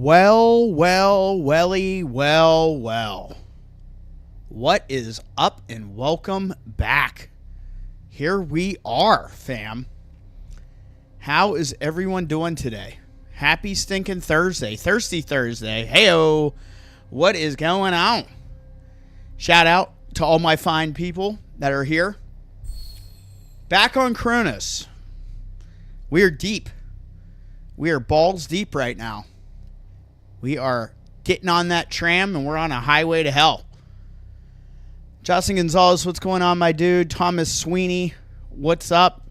Well. What is up and welcome back. Here we are, fam. How is everyone doing today? Happy stinking Thursday. Thirsty Thursday. Heyo. What is going on? Shout out to all my fine people that are here. Back on Cronos. We are deep. We are balls deep right now. We are getting on that tram and we're on a highway to hell. Justin Gonzalez, what's going on, my dude? Thomas Sweeney, what's up?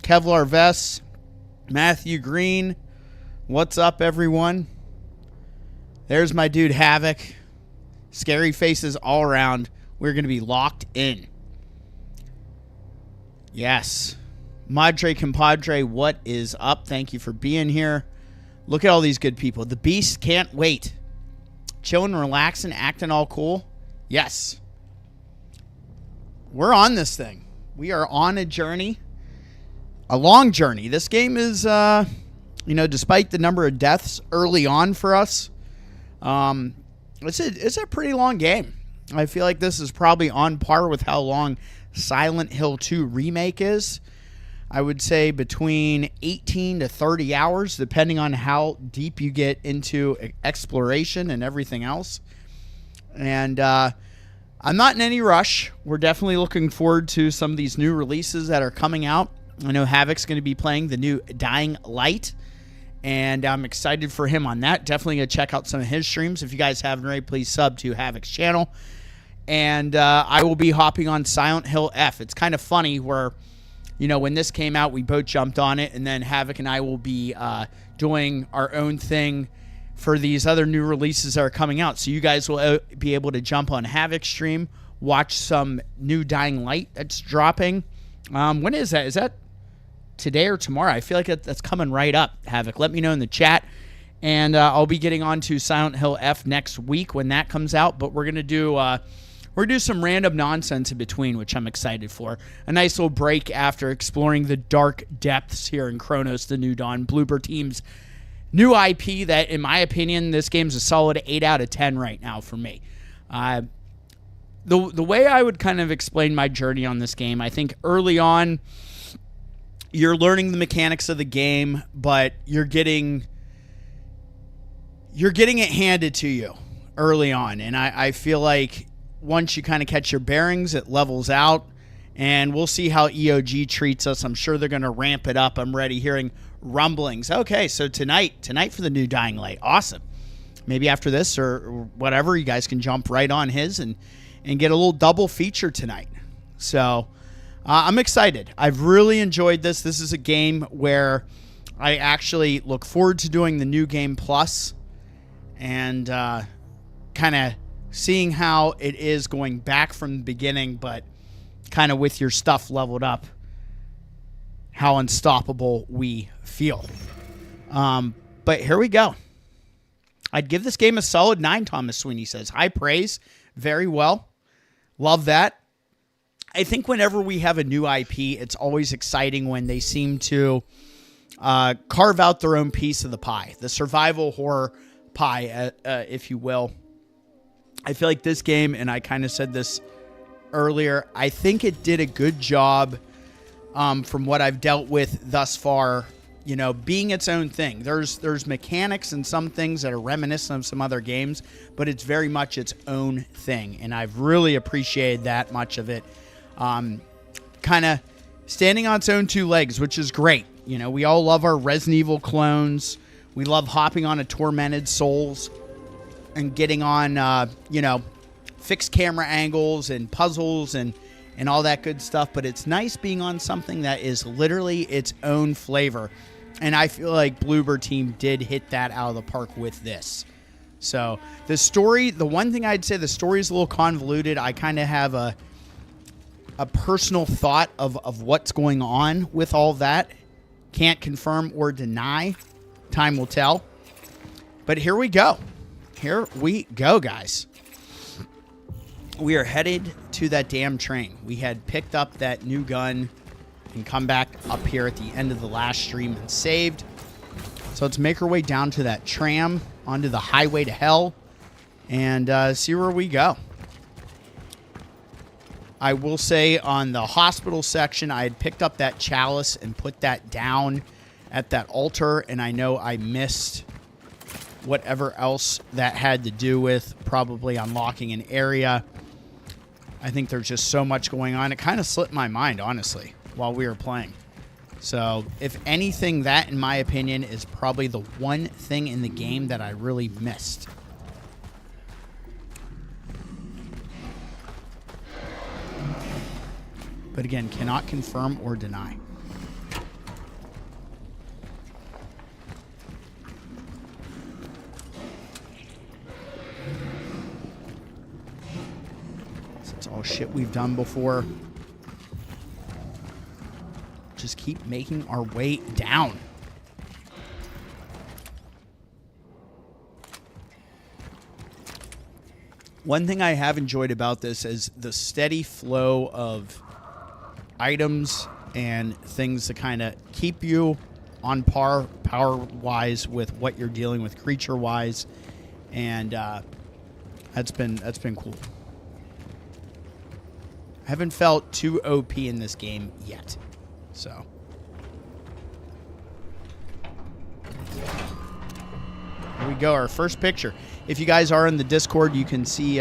Kevlar Vest, Matthew Green, what's up, everyone? There's my dude Havoc. Scary faces all around. We're going to be locked in. Yes. Madre Compadre, what is up? Thank you for being here. Look at all these good people. The Beast can't wait. Chilling, relaxing, acting all cool. Yes. We're on this thing. We are on a journey. A long journey. This game is, despite the number of deaths early on for us, it's a pretty long game. I feel like this is probably on par with how long Silent Hill 2 Remake is. I would say between 18 to 30 hours, depending on how deep you get into exploration and everything else. And I'm not in any rush. We're definitely looking forward to some of these new releases that are coming out. I know Havoc's going to be playing the new Dying Light, and I'm excited for him on that. Definitely going to check out some of his streams. If you guys haven't already, please sub to Havoc's channel. And I will be hopping on Silent Hill F. It's kind of funny where, when this came out, we both jumped on it, and then Havoc and I will be doing our own thing for these other new releases that are coming out. So you guys will be able to jump on Havoc's stream, watch some new Dying Light that's dropping. When is that? Is that today or tomorrow? I feel like that's coming right up, Havoc. Let me know in the chat. And I'll be getting on to Silent Hill F next week when that comes out. But we're going to do... We're going to do some random nonsense in between, which I'm excited for. A nice little break after exploring the dark depths here in Cronos, the New Dawn. Bloober Team's new IP that, in my opinion, this game's a solid 8 out of 10 right now for me. The way I would kind of explain my journey on this game, I think early on, you're learning the mechanics of the game, but you're getting it handed to you early on. And I feel like once you kind of catch your bearings, it levels out, and we'll see how EOG treats us. I'm sure they're going to ramp it up. I'm already hearing rumblings. Okay, so tonight for the new Dying Light. Awesome. Maybe after this or whatever, you guys can jump right on his and get a little double feature tonight. So I'm excited. I've really enjoyed this. This is a game where I actually look forward to doing the New Game Plus and kind of seeing how it is going back from the beginning, but kind of with your stuff leveled up, how unstoppable we feel. But here we go. I'd give this game a solid 9, Thomas Sweeney says. High praise. Very well. Love that. I think whenever we have a new IP, it's always exciting when they seem to carve out their own piece of the pie, the survival horror pie, if you will. I feel like this game, and I kind of said this earlier, I think it did a good job from what I've dealt with thus far, being its own thing. There's mechanics and some things that are reminiscent of some other games, but it's very much its own thing, and I've really appreciated that much of it. Kind of standing on its own 2 legs, which is great. We all love our Resident Evil clones. We love hopping on a Tormented Souls and getting on, fixed camera angles and puzzles and all that good stuff. But it's nice being on something that is literally its own flavor. And I feel like Bloober Team did hit that out of the park with this. So the story, the one thing I'd say, the story is a little convoluted. I kind of have a personal thought of what's going on with all that. Can't confirm or deny. Time will tell. But here we go. Here we go, guys. We are headed to that damn train. We had picked up that new gun and come back up here at the end of the last stream and saved. So let's make our way down to that tram, onto the highway to hell, and see where we go. I will say on the hospital section, I had picked up that chalice and put that down at that altar, and I know I missed whatever else that had to do with probably unlocking an area. I think there's just so much going on. It kind of slipped my mind, honestly, while we were playing. So, if anything, that, in my opinion, is probably the one thing in the game that I really missed. But again, cannot confirm or deny. It's all shit we've done before. Just keep making our way down. One thing I have enjoyed about this is the steady flow of items and things to kind of keep you on par power-wise with what you're dealing with creature-wise, and that's been cool. I haven't felt too OP in this game yet, so. Here we go, our first picture. If you guys are in the Discord, you can see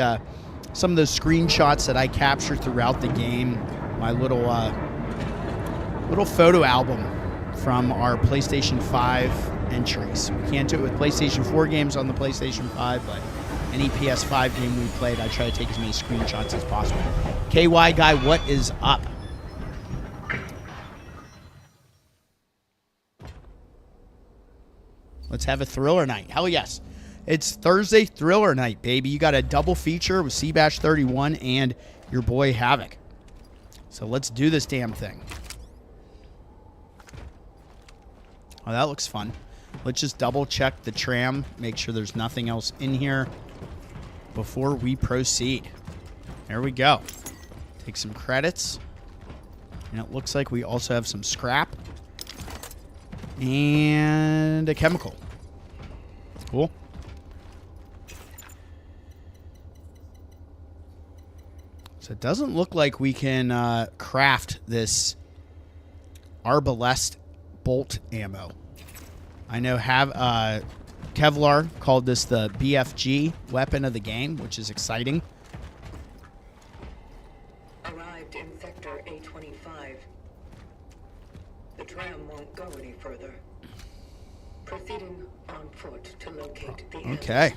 some of those screenshots that I captured throughout the game. My little photo album from our PlayStation 5 entries. We can't do it with PlayStation 4 games on the PlayStation 5, but any PS5 game we played, I try to take as many screenshots as possible. KY Guy, what is up? Let's have a thriller night. Hell yes. It's Thursday thriller night, baby. You got a double feature with Seabash 31 and your boy Havoc. So let's do this damn thing. Oh, that looks fun. Let's just double check the tram, make sure there's nothing else in here before we proceed. There we go. Take some credits. And it looks like we also have some scrap. And a chemical. Cool. So it doesn't look like we can craft this arbalest bolt ammo. I know Kevlar called this the BFG weapon of the game, which is exciting. Arrived in sector A25. The tram won't go any further. Proceeding on foot to locate the end. Okay.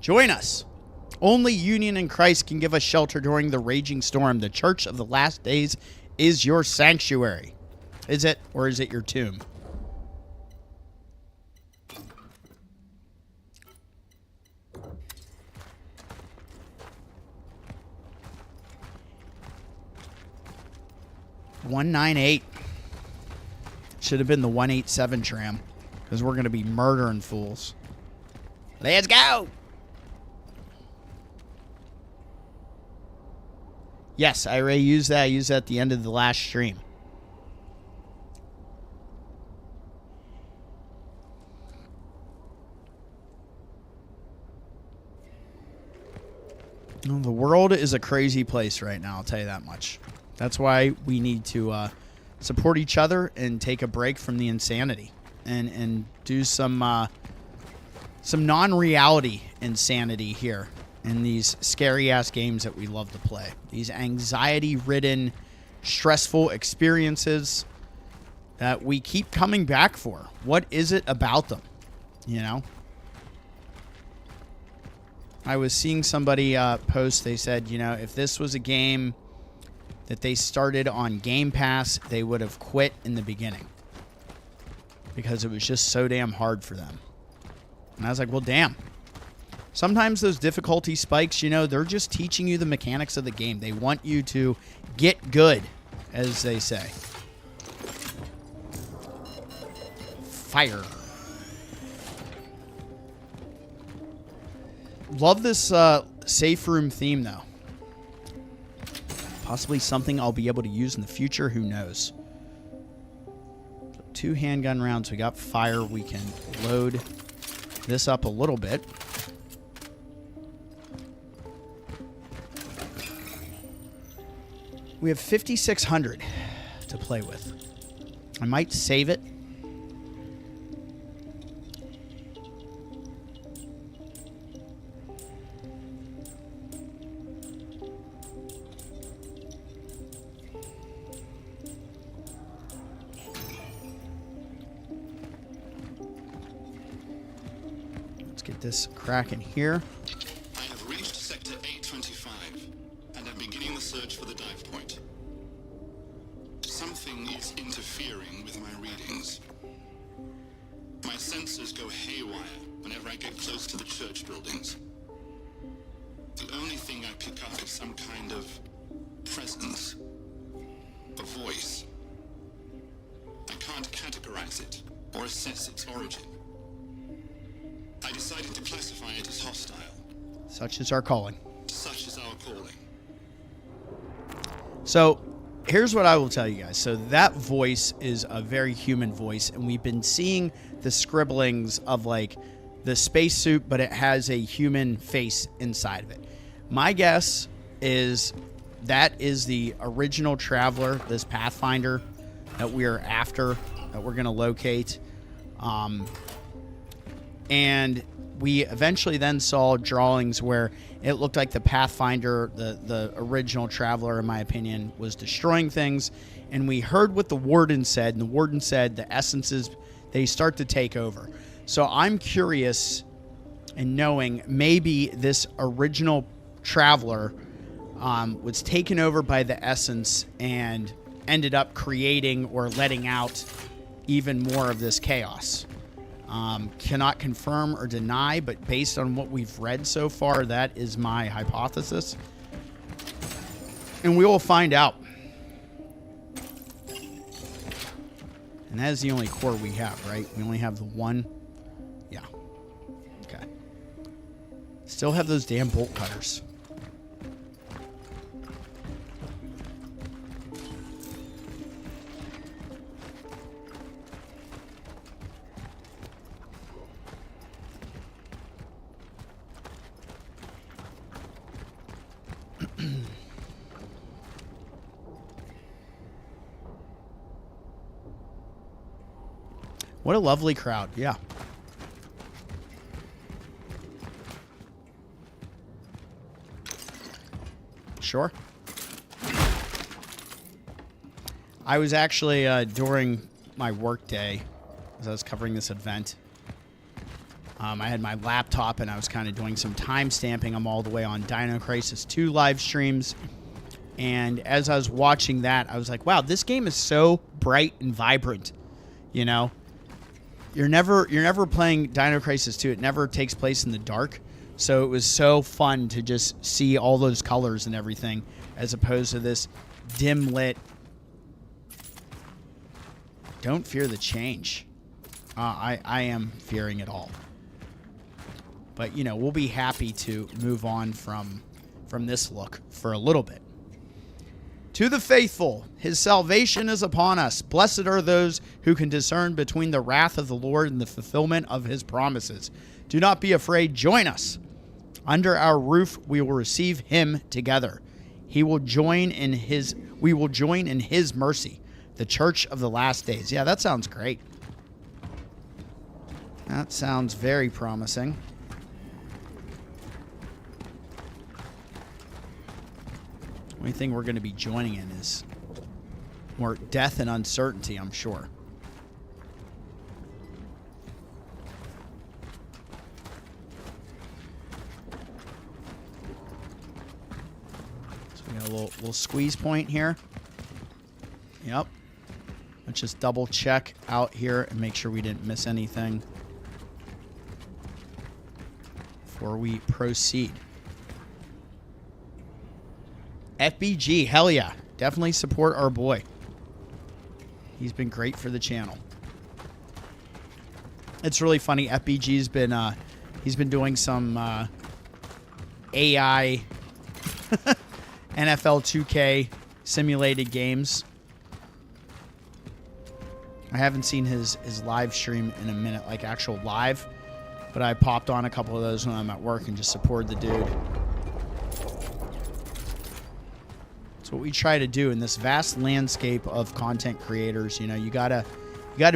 Join us. Only union in Christ can give us shelter during the raging storm. The Church of the Last Days is your sanctuary. Is it, or is it your tomb? $198. Should have been the 187 tram, because we're going to be murdering fools. Let's go! Yes, I already used that. I used that at the end of the last stream. Well, the world is a crazy place right now, I'll tell you that much. That's why we need to support each other and take a break from the insanity and do some non-reality insanity here in these scary-ass games that we love to play. These anxiety-ridden, stressful experiences that we keep coming back for. What is it about them? You know? I was seeing somebody post, they said, you know, if this was a game that they started on Game Pass, they would have quit in the beginning. Because it was just so damn hard for them. And I was like, well, damn. Sometimes those difficulty spikes, you know, they're just teaching you the mechanics of the game. They want you to get good, as they say. Fire. Love this safe room theme, though. Possibly something I'll be able to use in the future. Who knows? So 2 handgun rounds. We got fire. We can load this up a little bit. We have 5,600 to play with. I might save it. Let's get this cracking here. I have reached Sector 825 and am beginning the search for the dive point. Something is interfering with my readings. My sensors go haywire whenever I get close to the church buildings. The only thing I pick up is some kind of presence, a voice. I can't categorize it or assess its origin. I decided to classify it as hostile. Such is our calling. Such is our calling. So, here's what I will tell you guys. So that voice is a very human voice, and we've been seeing the scribblings of like the spacesuit, but it has a human face inside of it. My guess is that is the original traveler, this Pathfinder that we're after, that we're going to locate. And we eventually then saw drawings where it looked like the Pathfinder, the original traveler, in my opinion, was destroying things. And we heard what the warden said, and the warden said the essences, they start to take over. So I'm curious in knowing maybe this original traveler was taken over by the essence and ended up creating or letting out even more of this chaos. Cannot confirm or deny, but based on what we've read so far, that is my hypothesis. And we will find out. And that is the only core we have, right? We only have the one. Yeah. Okay. Still have those damn bolt cutters. What a lovely crowd. Yeah. Sure. I was actually, during my work day, as I was covering this event, I had my laptop and I was kind of doing some time stamping. I'm all the way on Dino Crisis 2 live streams. And as I was watching that, I was like, wow, this game is so bright and vibrant. You know? You're never playing Dino Crisis 2. It never takes place in the dark. So it was so fun to just see all those colors and everything, as opposed to this dim lit. Don't fear the change. I am fearing it all. But, you know, we'll be happy to move on from this look for a little bit. To the faithful, his salvation is upon us. Blessed are those who can discern between the wrath of the Lord and the fulfillment of his promises. Do not be afraid. Join us. Under our roof, we will receive him together. We will join in his mercy, the church of the last days. Yeah, that sounds great. That sounds very promising. The only thing we're going to be joining in is more death and uncertainty, I'm sure. So we got a little squeeze point here. Yep. Let's just double check out here and make sure we didn't miss anything before we proceed. FBG, hell yeah. Definitely support our boy. He's been great for the channel. It's really funny. FBG's been he's been doing some AI NFL 2K simulated games. I haven't seen his live stream in a minute, like actual live, but I popped on a couple of those when I'm at work and just supported the dude. It's what we try to do in this vast landscape of content creators. You know, you gotta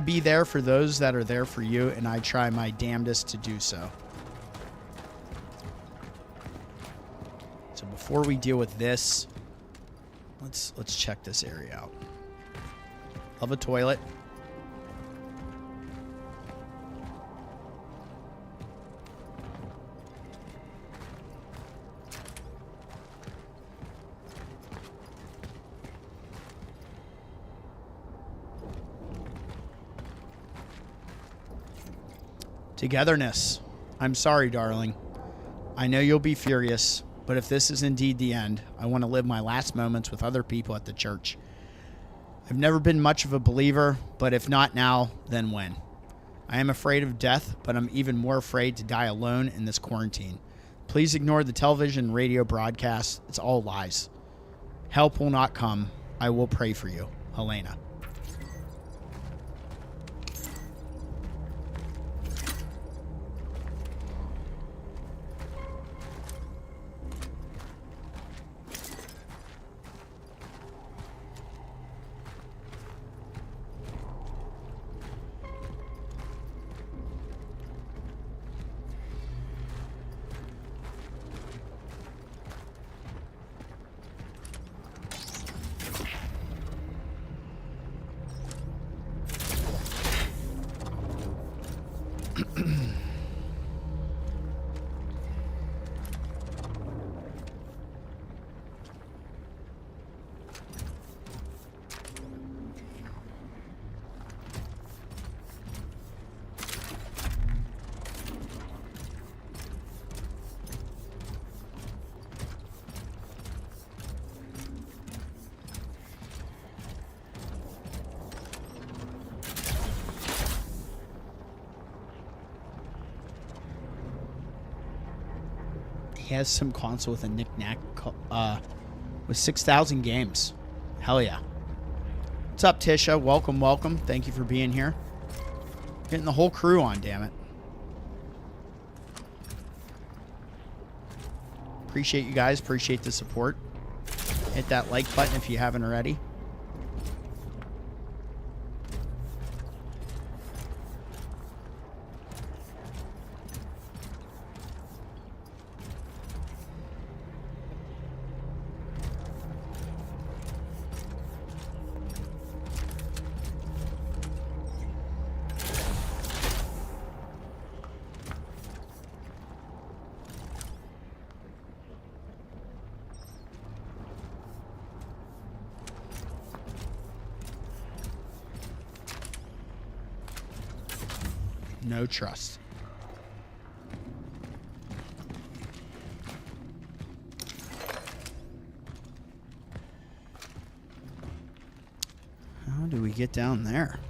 be there for those that are there for you, and I try my damnedest to do so. So before we deal with this, let's check this area out. Love a toilet. Togetherness. I'm sorry, darling. I know you'll be furious, but if this is indeed the end, I want to live my last moments with other people at the church. I've never been much of a believer, but if not now, then when? I am afraid of death, but I'm even more afraid to die alone in this quarantine. Please ignore the television and radio broadcasts. It's all lies. Help will not come. I will pray for you. Helena. He has some console with a knick-knack with 6,000 games. Hell yeah. What's up, Tisha? Welcome, welcome. Thank you for being here. Getting the whole crew on, damn it. Appreciate you guys. Appreciate the support. Hit that like button if you haven't already. No trust. How do we get down there?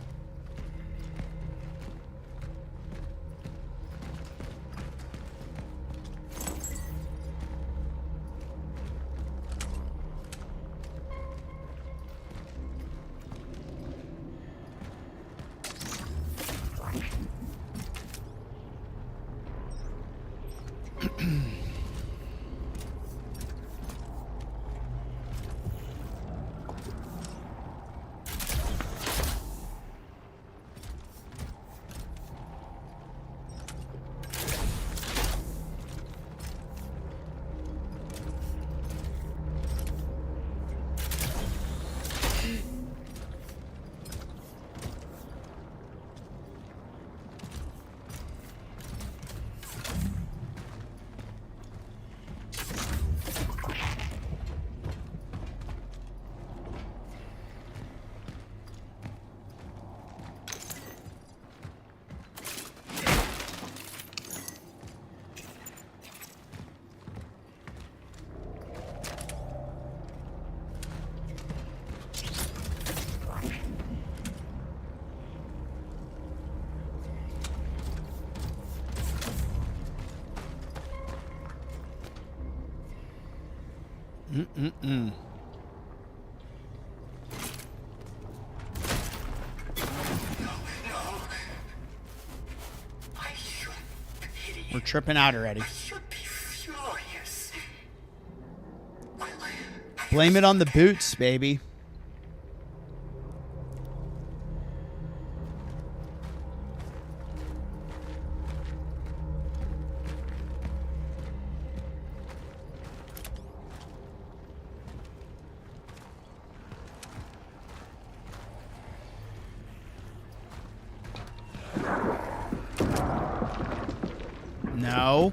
tripping out already. I should be furious. Blame it on the boots, baby. No.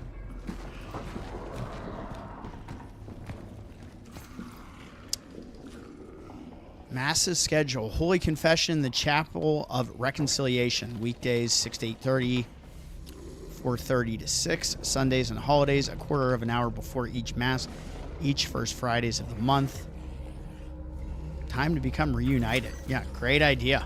Mass's schedule. Holy Confession in the Chapel of Reconciliation. Weekdays 6 to 8:30, 4:30 to 6. Sundays and holidays, a quarter of an hour before each Mass, each first Fridays of the month. Time to become reunited. Yeah, great idea.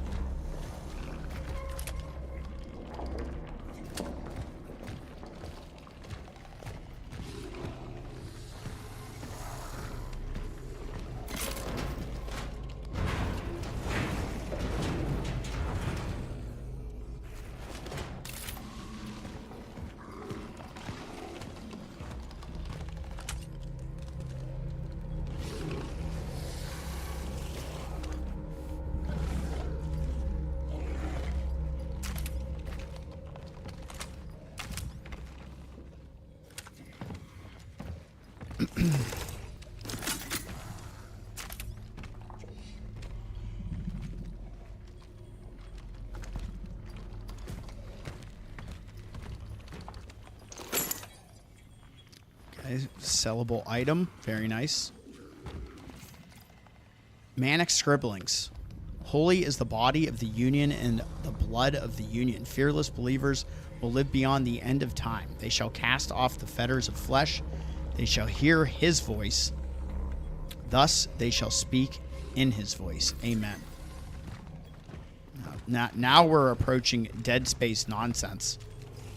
Okay, sellable item. Very nice. Manic Scribblings. Holy is the body of the union and the blood of the union. Fearless believers will live beyond the end of time. They shall cast off the fetters of flesh. They shall hear his voice. Thus they shall speak in his voice. Amen. Now we're approaching Dead Space nonsense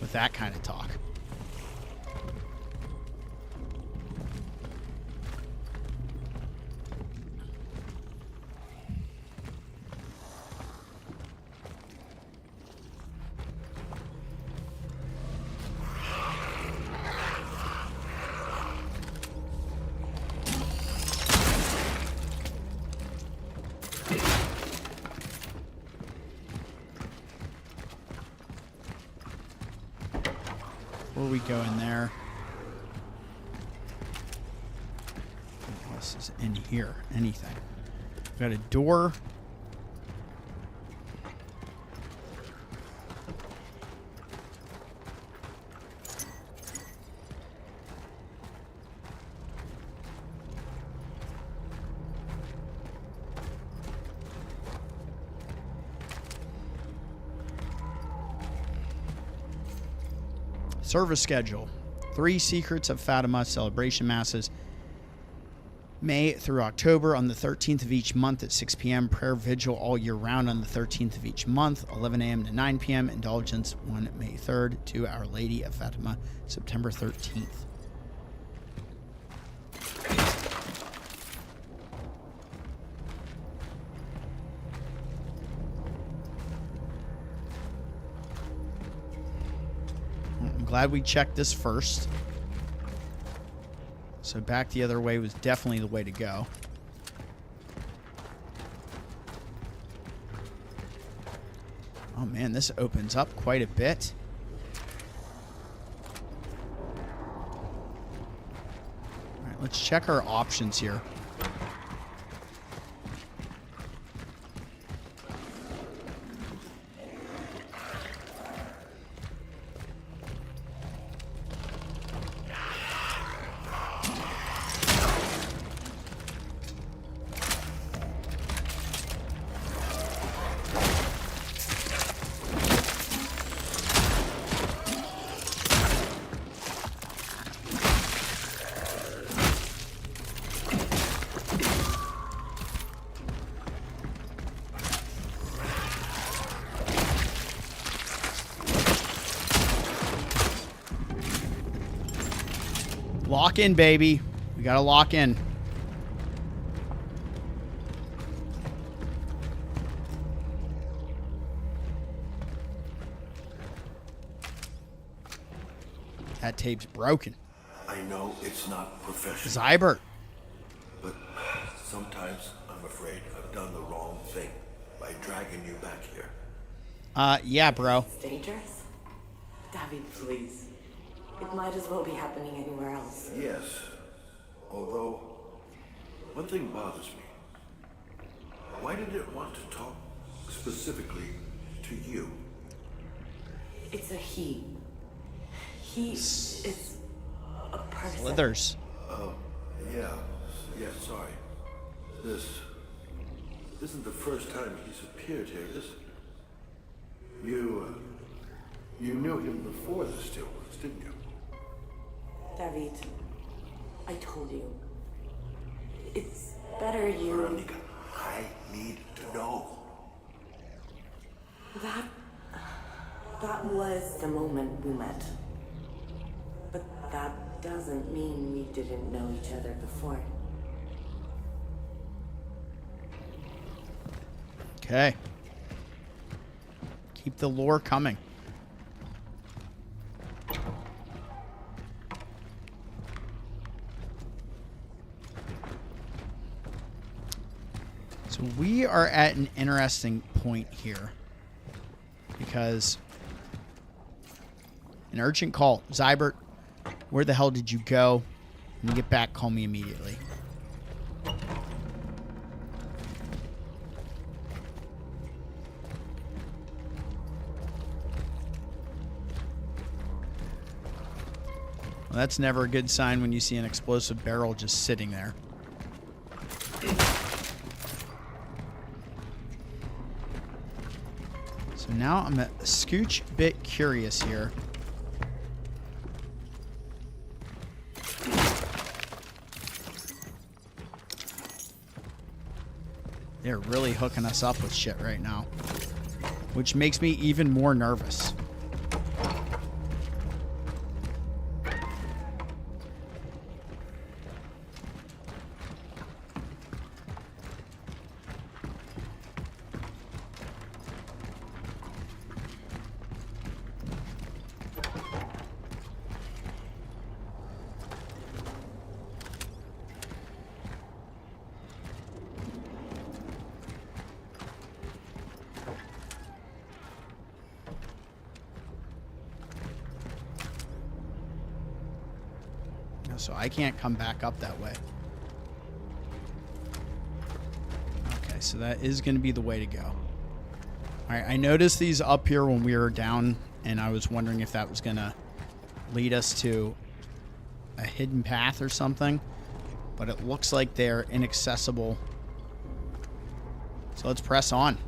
with that kind of talk. Before we go in there, what else is in here? Anything? We've got a door. Service schedule. 3 Secrets of Fatima celebration masses. May through October on the 13th of each month at 6 p.m. Prayer vigil all year round on the 13th of each month, 11 a.m. to 9 p.m. Indulgence 1 May 3rd to Our Lady of Fatima, September 13th. Glad we checked this first. So back the other way was definitely the way to go. Oh man, this opens up quite a bit. All right, let's check our options here. Lock in, baby. We gotta lock in. tape's broken. I know it's not professional, Zybert. but sometimes I'm afraid I've done the wrong thing by dragging you back here. Yeah, bro. It's dangerous? David, please. It might as well be happening anywhere else. Yes, although one thing bothers me. Why did it want to talk specifically to you? It's a he. He is a person. Slithers. Yeah, sorry. This isn't the first time he's appeared here, is it? You knew him before the stillness, didn't you? David, I told you. It's better you... Veronica, I need to know. That was the moment we met. But that doesn't mean we didn't know each other before. Okay. Keep the lore coming. So we are at an interesting point here. Because an urgent call. Zybert, where the hell did you go? When you get back, call me immediately. Well, that's never a good sign when you see an explosive barrel just sitting there. So now I'm a scooch bit curious here. They're really hooking us up with shit right now, which makes me even more nervous. So I can't come back up that way. Okay, so that is going to be the way to go. All right, I noticed these up here when we were down, and I was wondering if that was going to lead us to a hidden path or something, but it looks like they're inaccessible. So let's press on.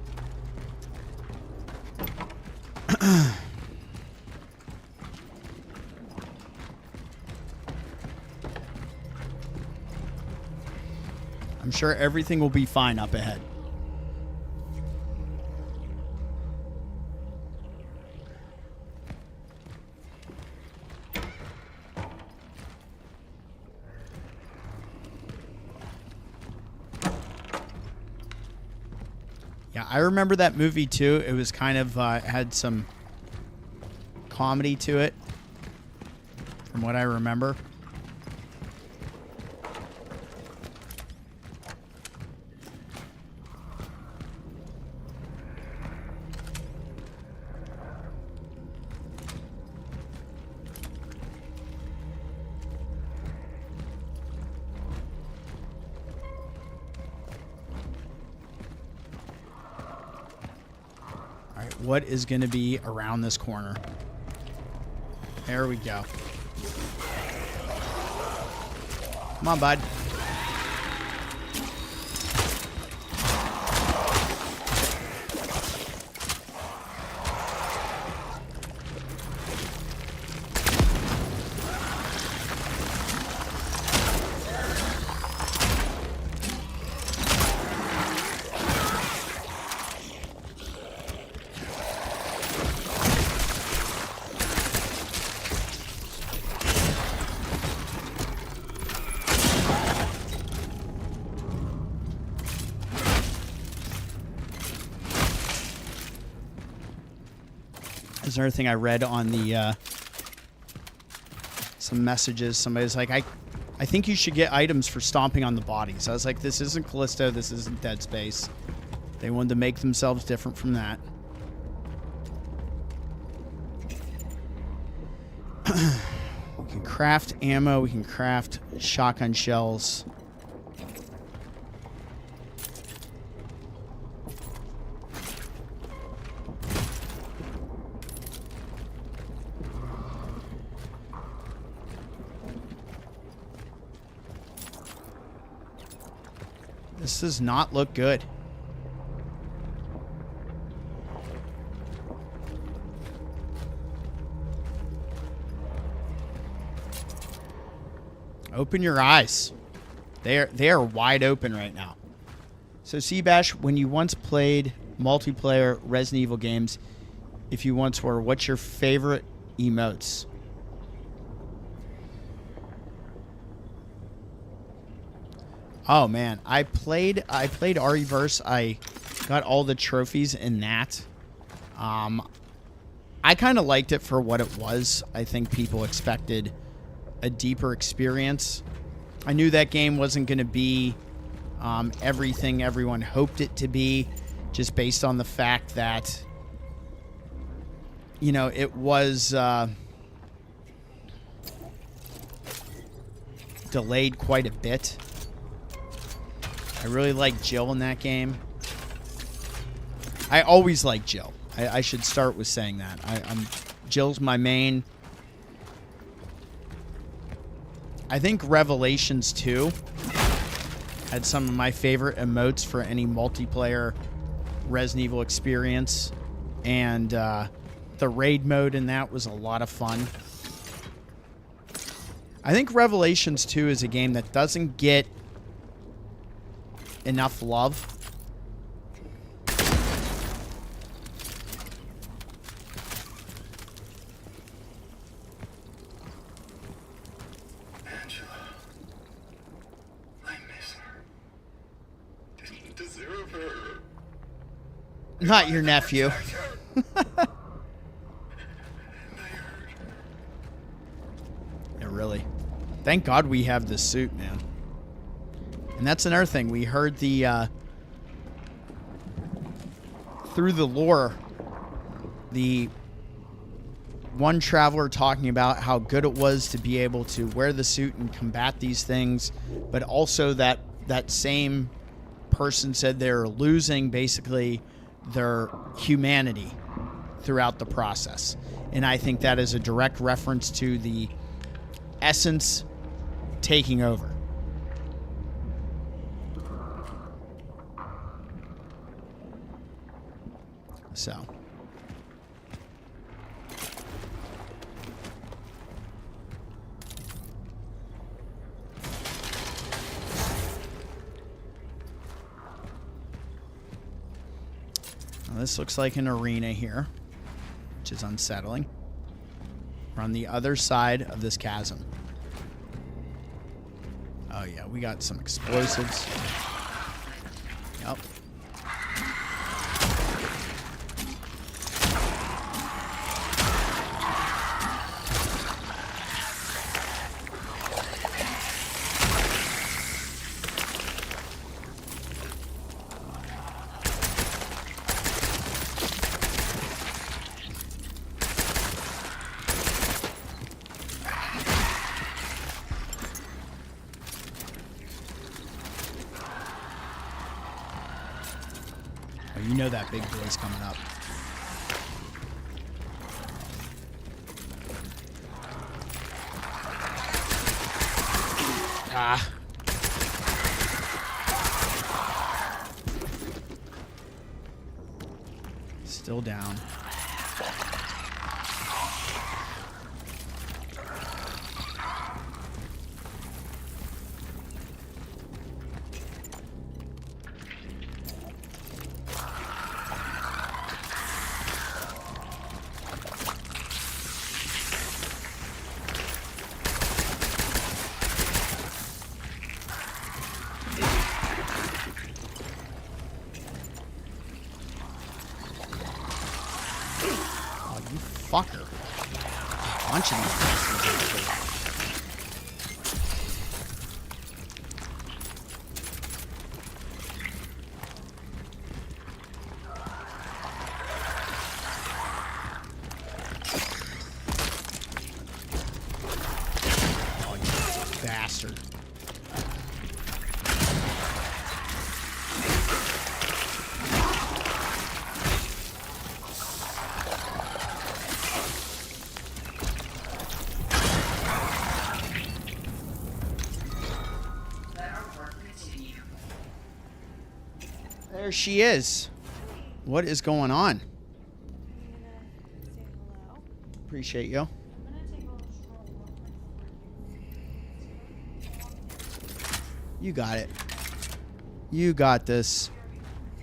I'm sure everything will be fine up ahead. Yeah, I remember that movie too. It was kind of had some comedy to it, from what I remember. What is going to be around this corner? There we go. Come on, bud. There's another thing I read on the some messages. Somebody's like, I think you should get items for stomping on the bodies. I was like, this isn't Callisto. This isn't Dead Space. They wanted to make themselves different from that. We can craft ammo. We can craft shotgun shells. This does not look good. Open your eyes. They are wide open right now. So Seabash, when you once played multiplayer Resident Evil games, if you once were, what's your favorite emotes? Oh man, I played RE-Verse. I got all the trophies in that. I kind of liked it for what it was. I think people expected a deeper experience. I knew that game wasn't going to be everything everyone hoped it to be, just based on the fact that, you know, it was delayed quite a bit. I really like Jill in that game. I always like Jill. I should start with saying that. Jill's my main. I think Revelations 2 had some of my favorite emotes for any multiplayer Resident Evil experience. And the raid mode in that was a lot of fun. I think Revelations 2 is a game that doesn't get enough love. Angela. I miss her. Didn't deserve her. Not your nephew. Yeah, really. Thank God we have this suit, man. And that's another thing. We heard the, through the lore, the one traveler talking about how good it was to be able to wear the suit and combat these things, but also that same person said they're losing basically their humanity throughout the process. And I think that is a direct reference to the essence taking over. So. Now this looks like an arena here, which is unsettling. We're on the other side of this chasm. Oh yeah, we got some explosives. Yep. You know that big boy's coming up. Ah. Still down. Fucker. Bunch of these. bastard. There she is. What is going on? Appreciate you. You got it. You got this.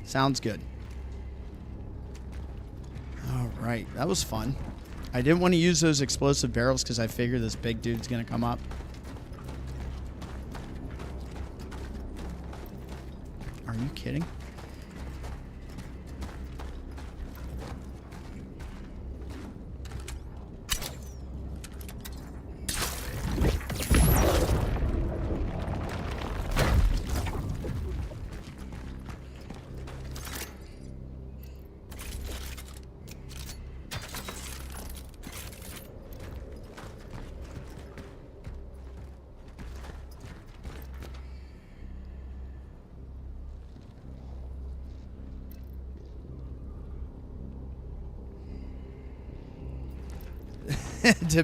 Sounds good. All right. That was fun. I didn't want to use those explosive barrels because I figured this big dude's going to come up. Are you kidding?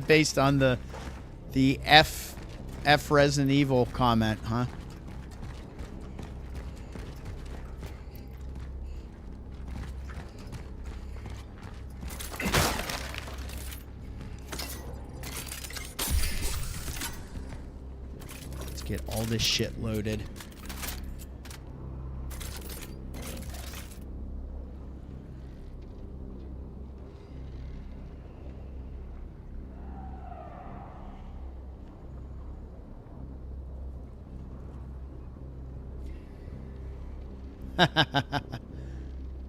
Based on the F Resident Evil comment, huh? Let's get all this shit loaded.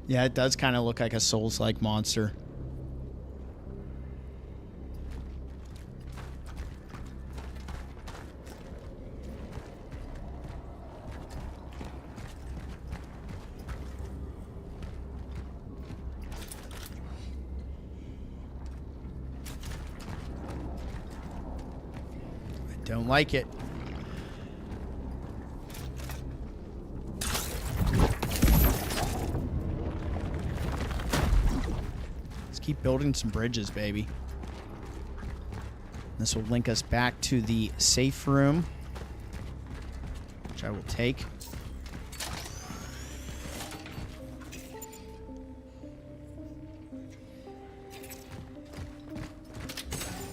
Yeah, it does kind of look like a Souls-like monster. I don't like it. Keep building some bridges, baby. This will link us back to the safe room, which I will take.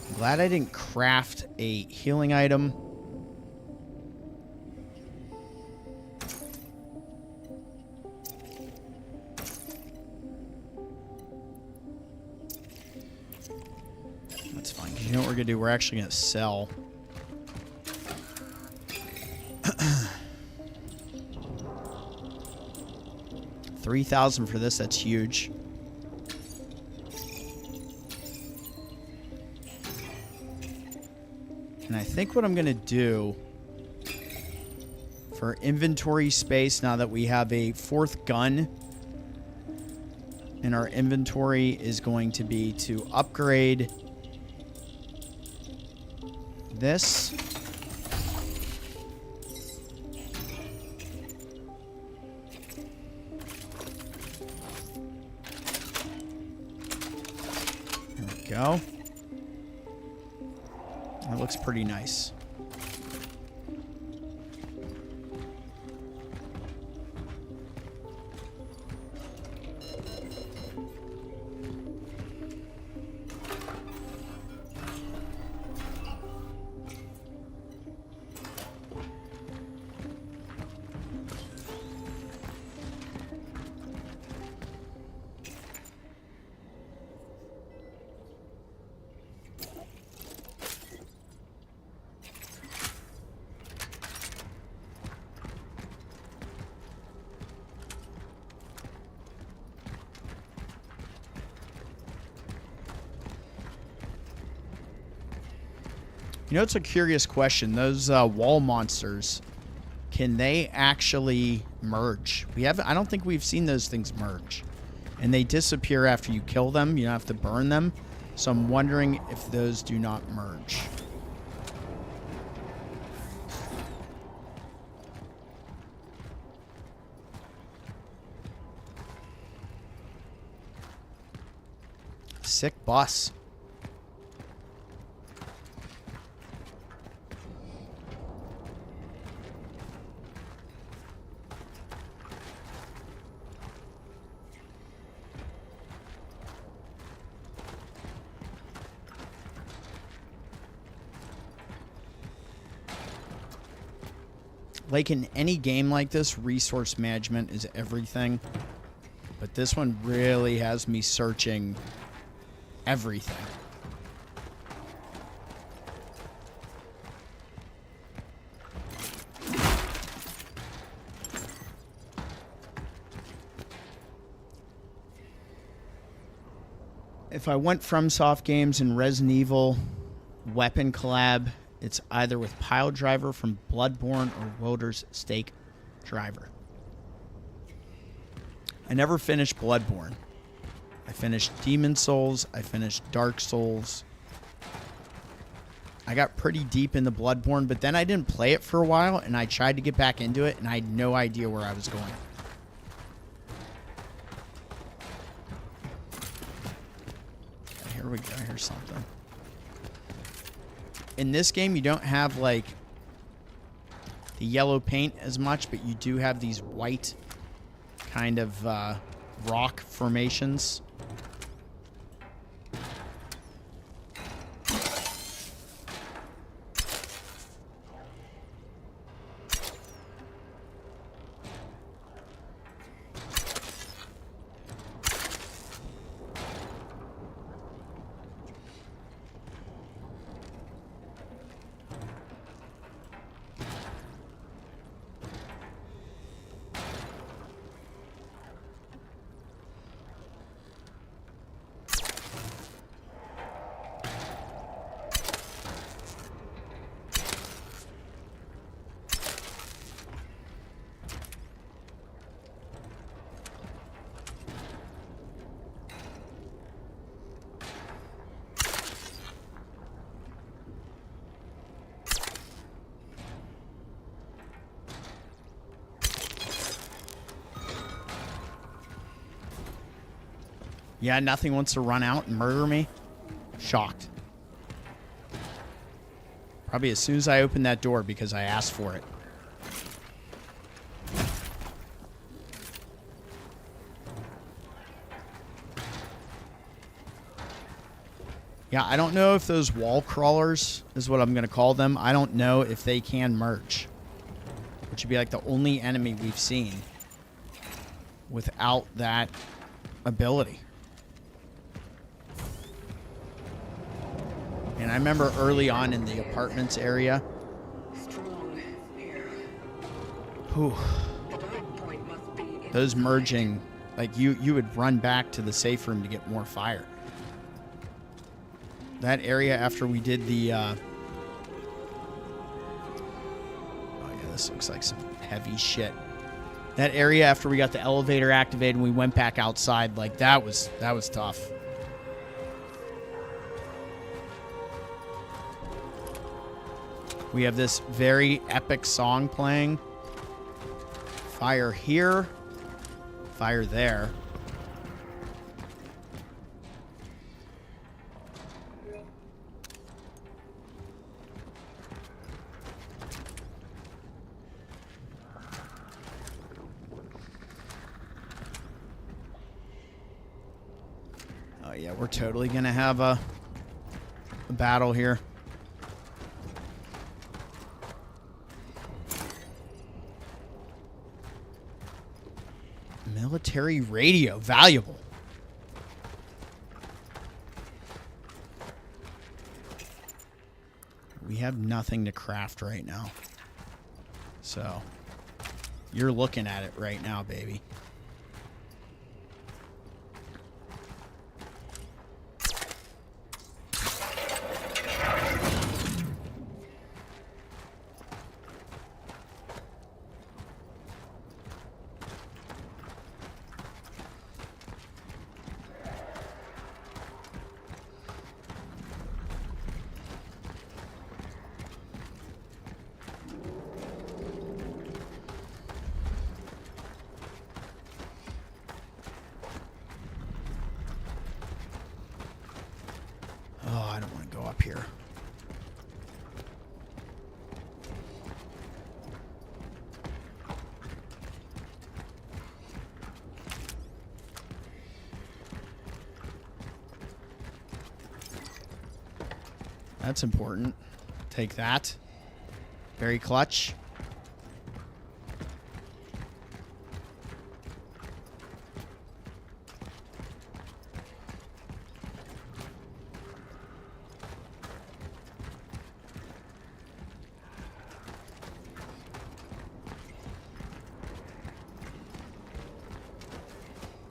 I'm glad I didn't craft a healing item. You know what we're gonna do? We're actually gonna sell. $3,000 for this. That's huge. And I think what I'm gonna do for inventory space, now that we have a 4th gun in our inventory, is going to be to upgrade this. There we go. That looks pretty nice. You know, it's a curious question. Those wall monsters, can they actually merge? I don't think we've seen those things merge. And they disappear after you kill them. You don't have to burn them. So I'm wondering if those do not merge. Sick bus. Like in any game like this, resource management is everything. But this one really has me searching everything. If I went from Soft Games and Resident Evil weapon collab, it's either with Pile Driver from Bloodborne or Woder's Stake Driver. I never finished Bloodborne. I finished Demon Souls. I finished Dark Souls. I got pretty deep into Bloodborne, but then I didn't play it for a while, and I tried to get back into it, and I had no idea where I was going. Okay, here we go. Here's something. In this game, you don't have, like, the yellow paint as much, but you do have these white kind of rock formations. Yeah, nothing wants to run out and murder me. Shocked. Probably as soon as I opened that door because I asked for it. Yeah, I don't know if those wall crawlers is what I'm going to call them. I don't know if they can merge. Which would be like the only enemy we've seen without that ability. And I remember early on in the apartments area. Strong here. Whew, The dive point must be in those merging, like you would run back to the safe room to get more fire. That area after we did the oh yeah, this looks like some heavy shit. That area after we got the elevator activated and we went back outside, like that was tough. We have this very epic song playing. Fire here. Fire there. Oh yeah, we're totally gonna have a battle here. Military radio, valuable. We have nothing to craft right now. So, you're looking at it right now, baby. That's important. Take that. Very clutch.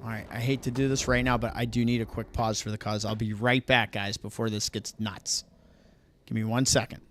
All right, I hate to do this right now, but I do need a quick pause for the cause. I'll be right back, guys, before this gets nuts. Give me 1 second.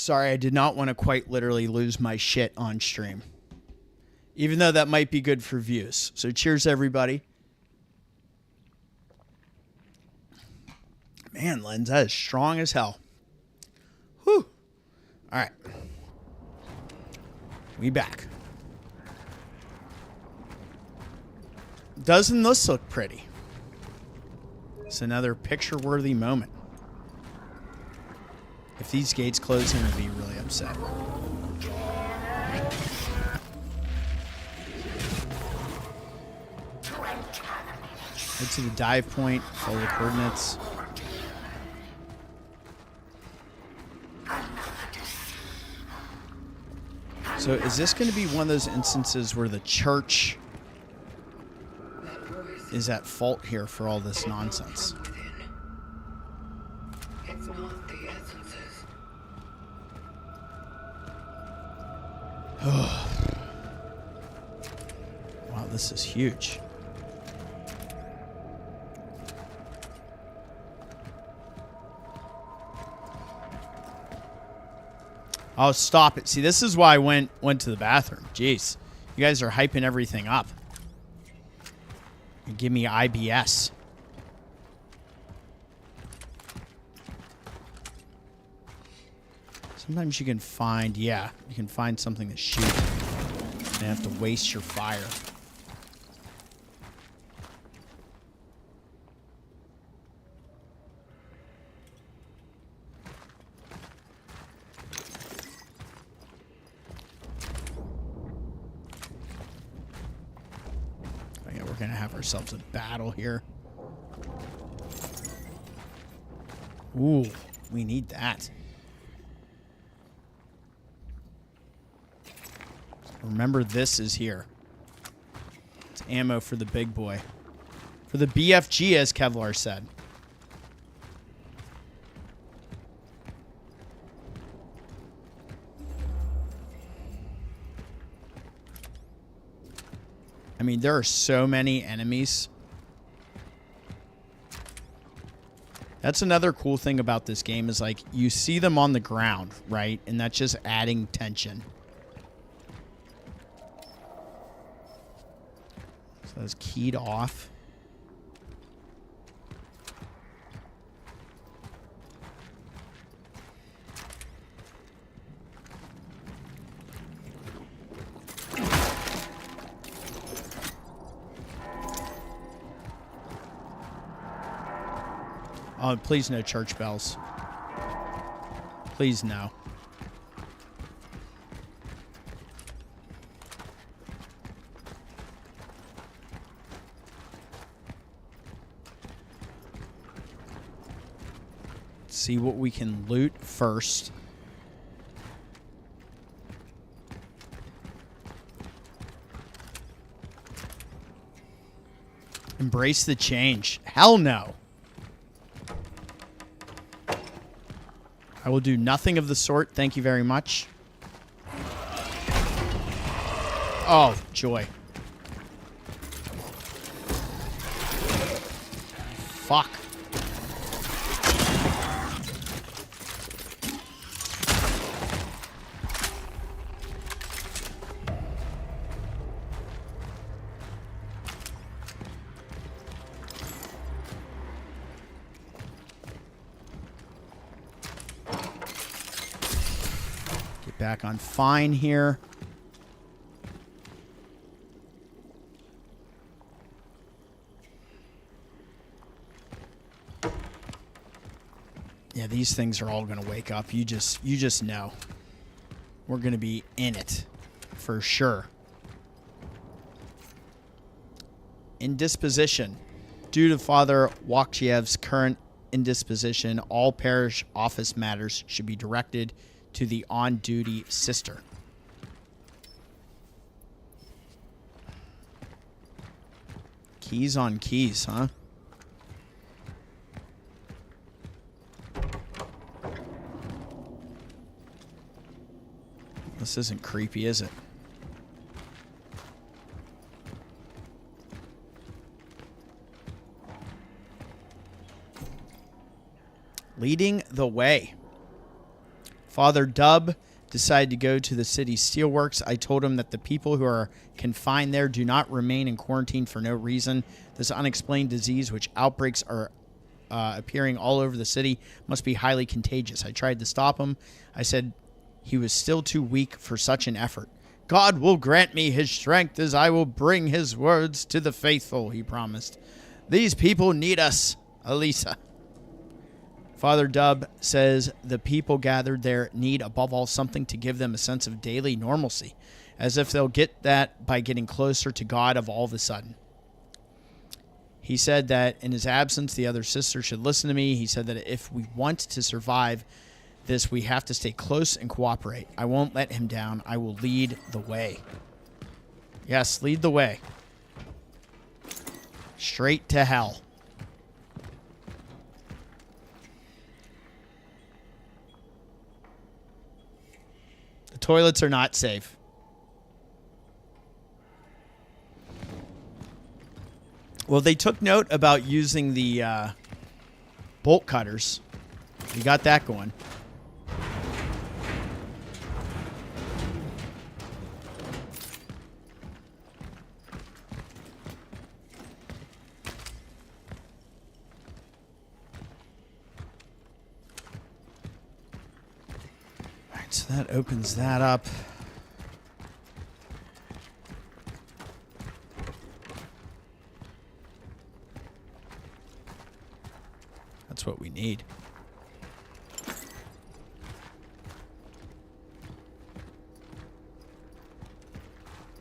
Sorry, I did not want to quite literally lose my shit on stream. Even though that might be good for views. So cheers, everybody. Man, Lens, that is strong as hell. Whew. All right. We back. Doesn't this look pretty? It's another picture-worthy moment. If these gates close, I'm going to be really upset. Head to the dive point, follow the coordinates. So is this going to be one of those instances where the church is at fault here for all this nonsense? It's not the essences. Wow, this is huge. Oh, stop it. See, this is why I went to the bathroom. Jeez. You guys are hyping everything up. And give me IBS. Sometimes you can find, you can find something to shoot. You have to waste your fire. We're gonna have ourselves a battle here. Ooh, we need that. Remember, this is here. It's ammo for the big boy. For the BFG, as Kevlar said. I mean, there are so many enemies. That's another cool thing about this game is, like, you see them on the ground, right? And that's just adding tension. So that's keyed off. Oh, please no church bells. Please no. Let's see what we can loot first. Embrace the change. Hell no. I will do nothing of the sort. Thank you very much. Oh, joy. Fuck. Back on fine here. Yeah, these things are all going to wake up. You just know. We're going to be in it for sure. Indisposition. Due to Father Wakchiev's current indisposition, all parish office matters should be directed to the on-duty sister. Keys on keys, huh? This isn't creepy, is it? Leading the way. Father Dub decided to go to the city's steelworks. I told him that the people who are confined there do not remain in quarantine for no reason. This unexplained disease, which outbreaks are appearing all over the city, must be highly contagious. I tried to stop him. I said he was still too weak for such an effort. God will grant me his strength as I will bring his words to the faithful, he promised. These people need us, Eliza. Father Dub says the people gathered there need, above all, something to give them a sense of daily normalcy, as if they'll get that by getting closer to God of all of a sudden. He said that in his absence, the other sister should listen to me. He said that if we want to survive this, we have to stay close and cooperate. I won't let him down. I will lead the way. Yes, lead the way. Straight to hell. The toilets are not safe. Well, they took note about using the bolt cutters. We got that going. All right, so that opens that up. That's what we need.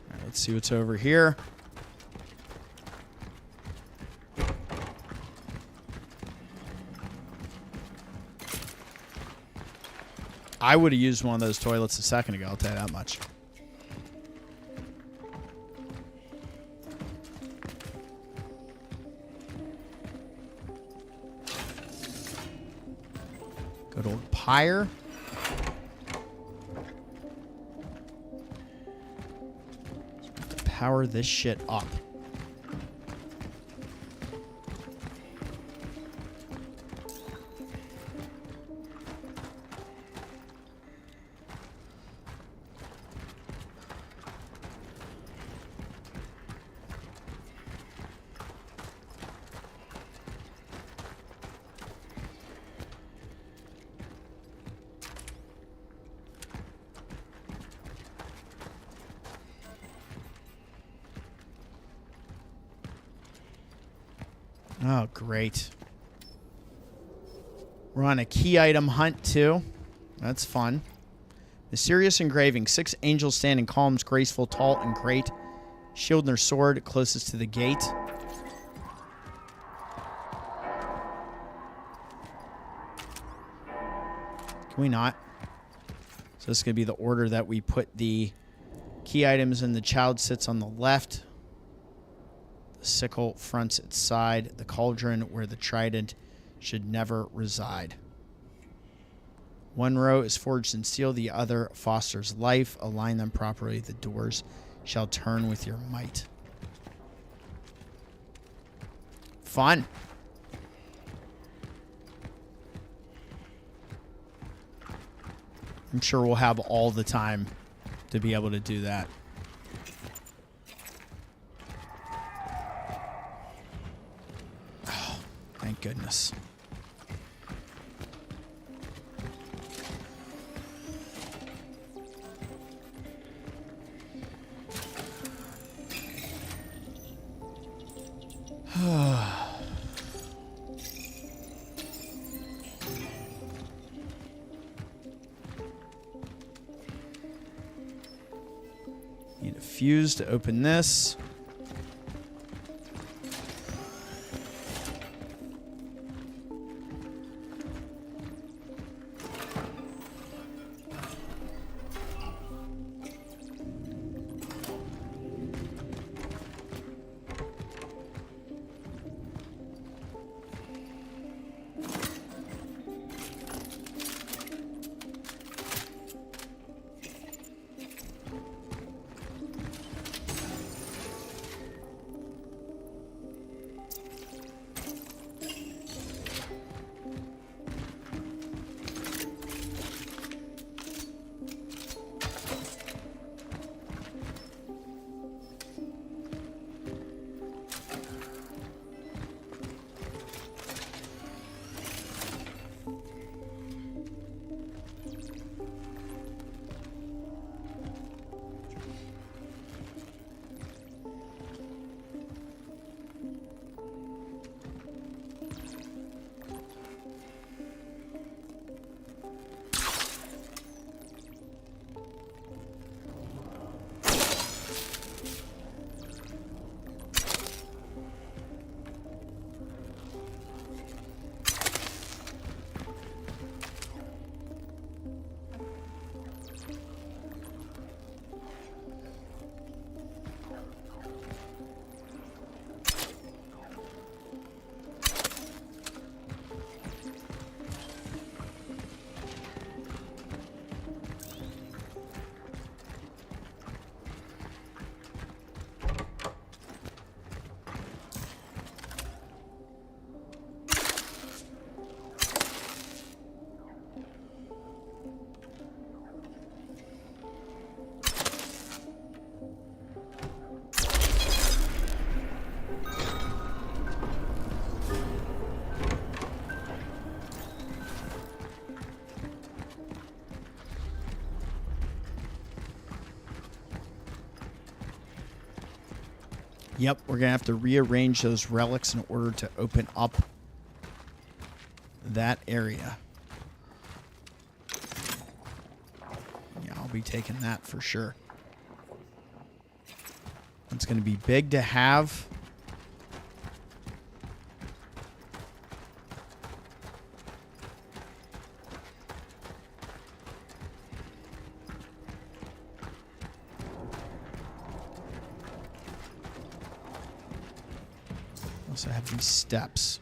All right, let's see what's over here. I would have used one of those toilets a second ago, I'll tell you that much. Good old pyre. Power this shit up. Oh, great. We're on a key item hunt, too. That's fun. Mysterious engraving. 6 angels stand in columns, graceful, tall, and great. Shield in their sword, closest to the gate. Can we not? So this is going to be the order that we put the key items in. The child sits on the left. The sickle fronts its side. The cauldron where the trident should never reside. One row is forged in steel. The other fosters life. Align them properly. The doors shall turn with your might. Fun. I'm sure we'll have all the time to be able to do that. Oh, thank goodness. Need a fuse to open this. Yep, we're going to have to rearrange those relics in order to open up that area. Yeah, I'll be taking that for sure. It's going to be big to have. Also have these steps.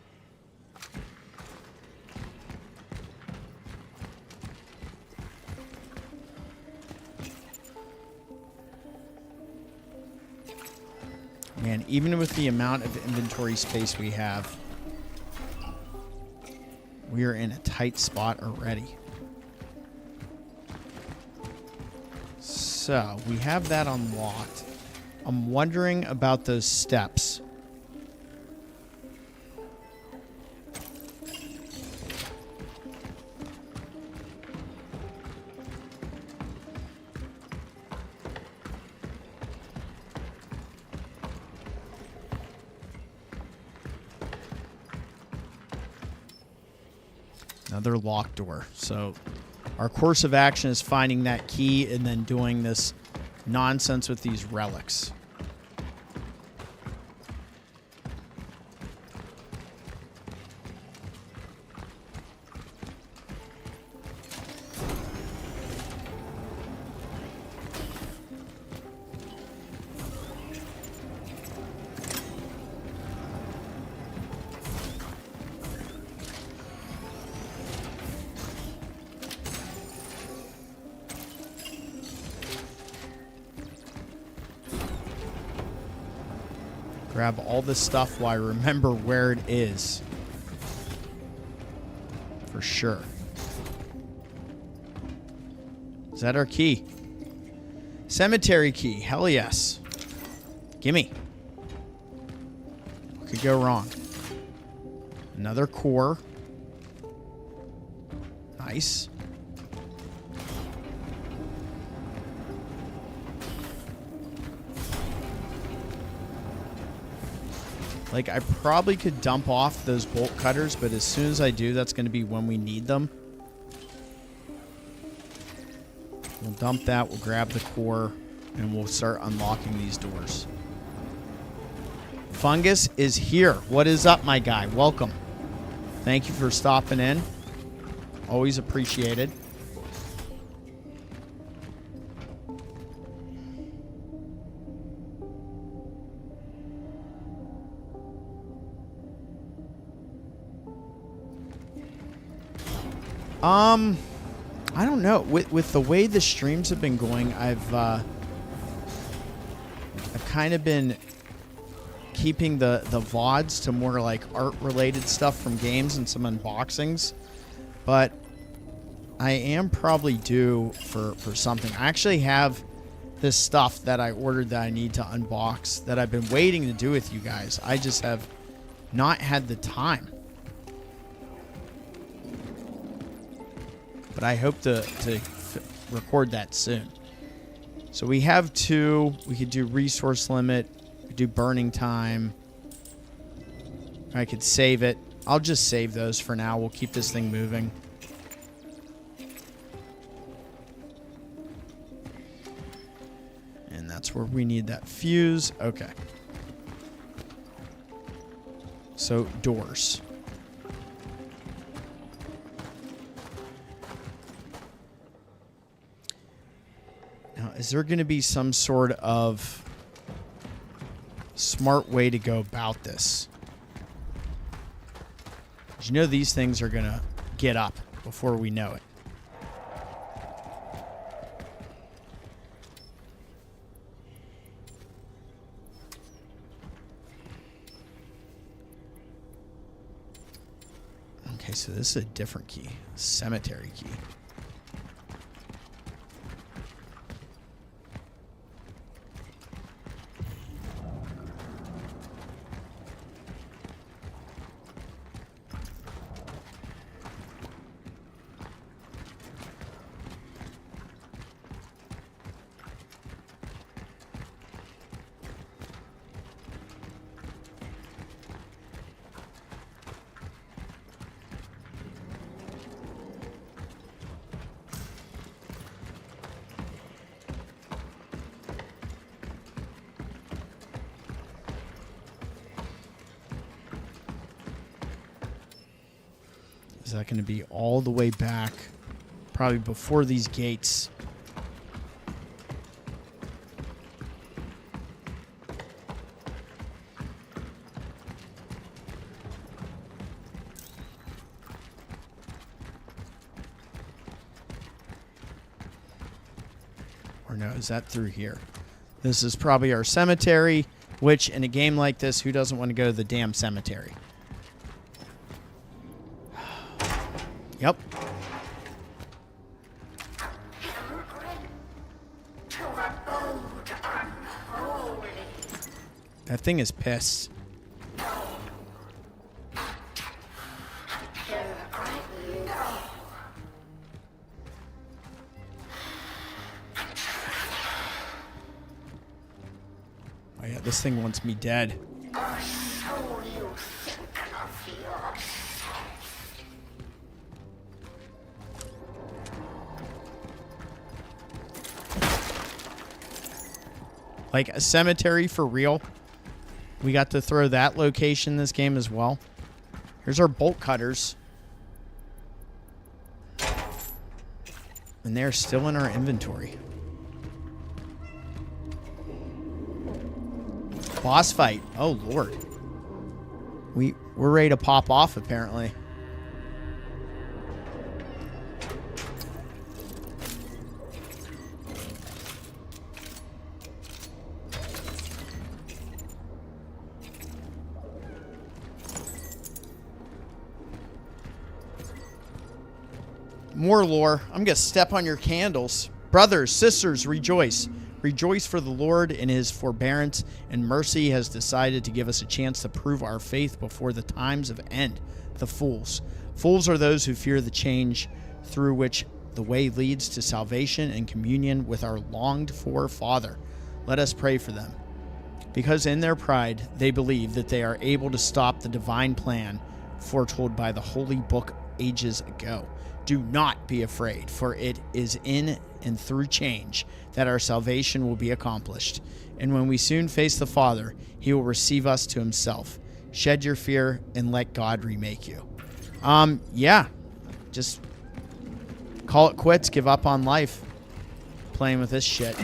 Man, even with the amount of inventory space we have, we are in a tight spot already. So, we have that unlocked. I'm wondering about those steps. Another locked door. So our course of action is finding that key and then doing this nonsense with these relics. Grab all this stuff while I remember where it is. For sure. Is that our key? Cemetery key. Hell yes. Gimme. What could go wrong? Another core. Nice. Like, I probably could dump off those bolt cutters, but as soon as I do, that's going to be when we need them. We'll dump that, we'll grab the core, and we'll start unlocking these doors. Fungus is here. What is up, my guy? Welcome. Thank you for stopping in. Always appreciated. I don't know. With the way the streams have been going, I've kind of been keeping the VODs to more like art-related stuff from games and some unboxings. But I am probably due for something. I actually have this stuff that I ordered that I need to unbox that I've been waiting to do with you guys. I just have not had the time. But I hope to record that soon. So we have two. We could do resource limit. We could do burning time. I could save it. I'll just save those for now. We'll keep this thing moving. And that's where we need that fuse. Okay. So doors. Now, is there going to be some sort of smart way to go about this? 'Cause you know these things are going to get up before we know it. Okay, so this is a different key. Cemetery key. Is that going to be all the way back? Probably before these gates. Or no, is that through here? This is probably our cemetery, which in a game like this, who doesn't want to go to the damn cemetery? Yep. That thing is pissed. Oh yeah, this thing wants me dead. Like a cemetery for real. We got to throw that location in this game as well. Here's our bolt cutters. And they're still in our inventory. Boss fight. Oh, Lord. We're ready to pop off, apparently. More lore. I'm going to step on your candles. Brothers, sisters, rejoice. Rejoice, for the Lord in his forbearance and mercy has decided to give us a chance to prove our faith before the times of end. The fools. Fools are those who fear the change through which the way leads to salvation and communion with our longed-for Father. Let us pray for them. Because in their pride they believe that they are able to stop the divine plan foretold by the Holy Book ages ago. Do not be afraid, for it is in and through change that our salvation will be accomplished. And when we soon face the Father, he will receive us to himself. Shed your fear and let God remake you. Yeah. Just call it quits. Give up on life. Playing with this shit.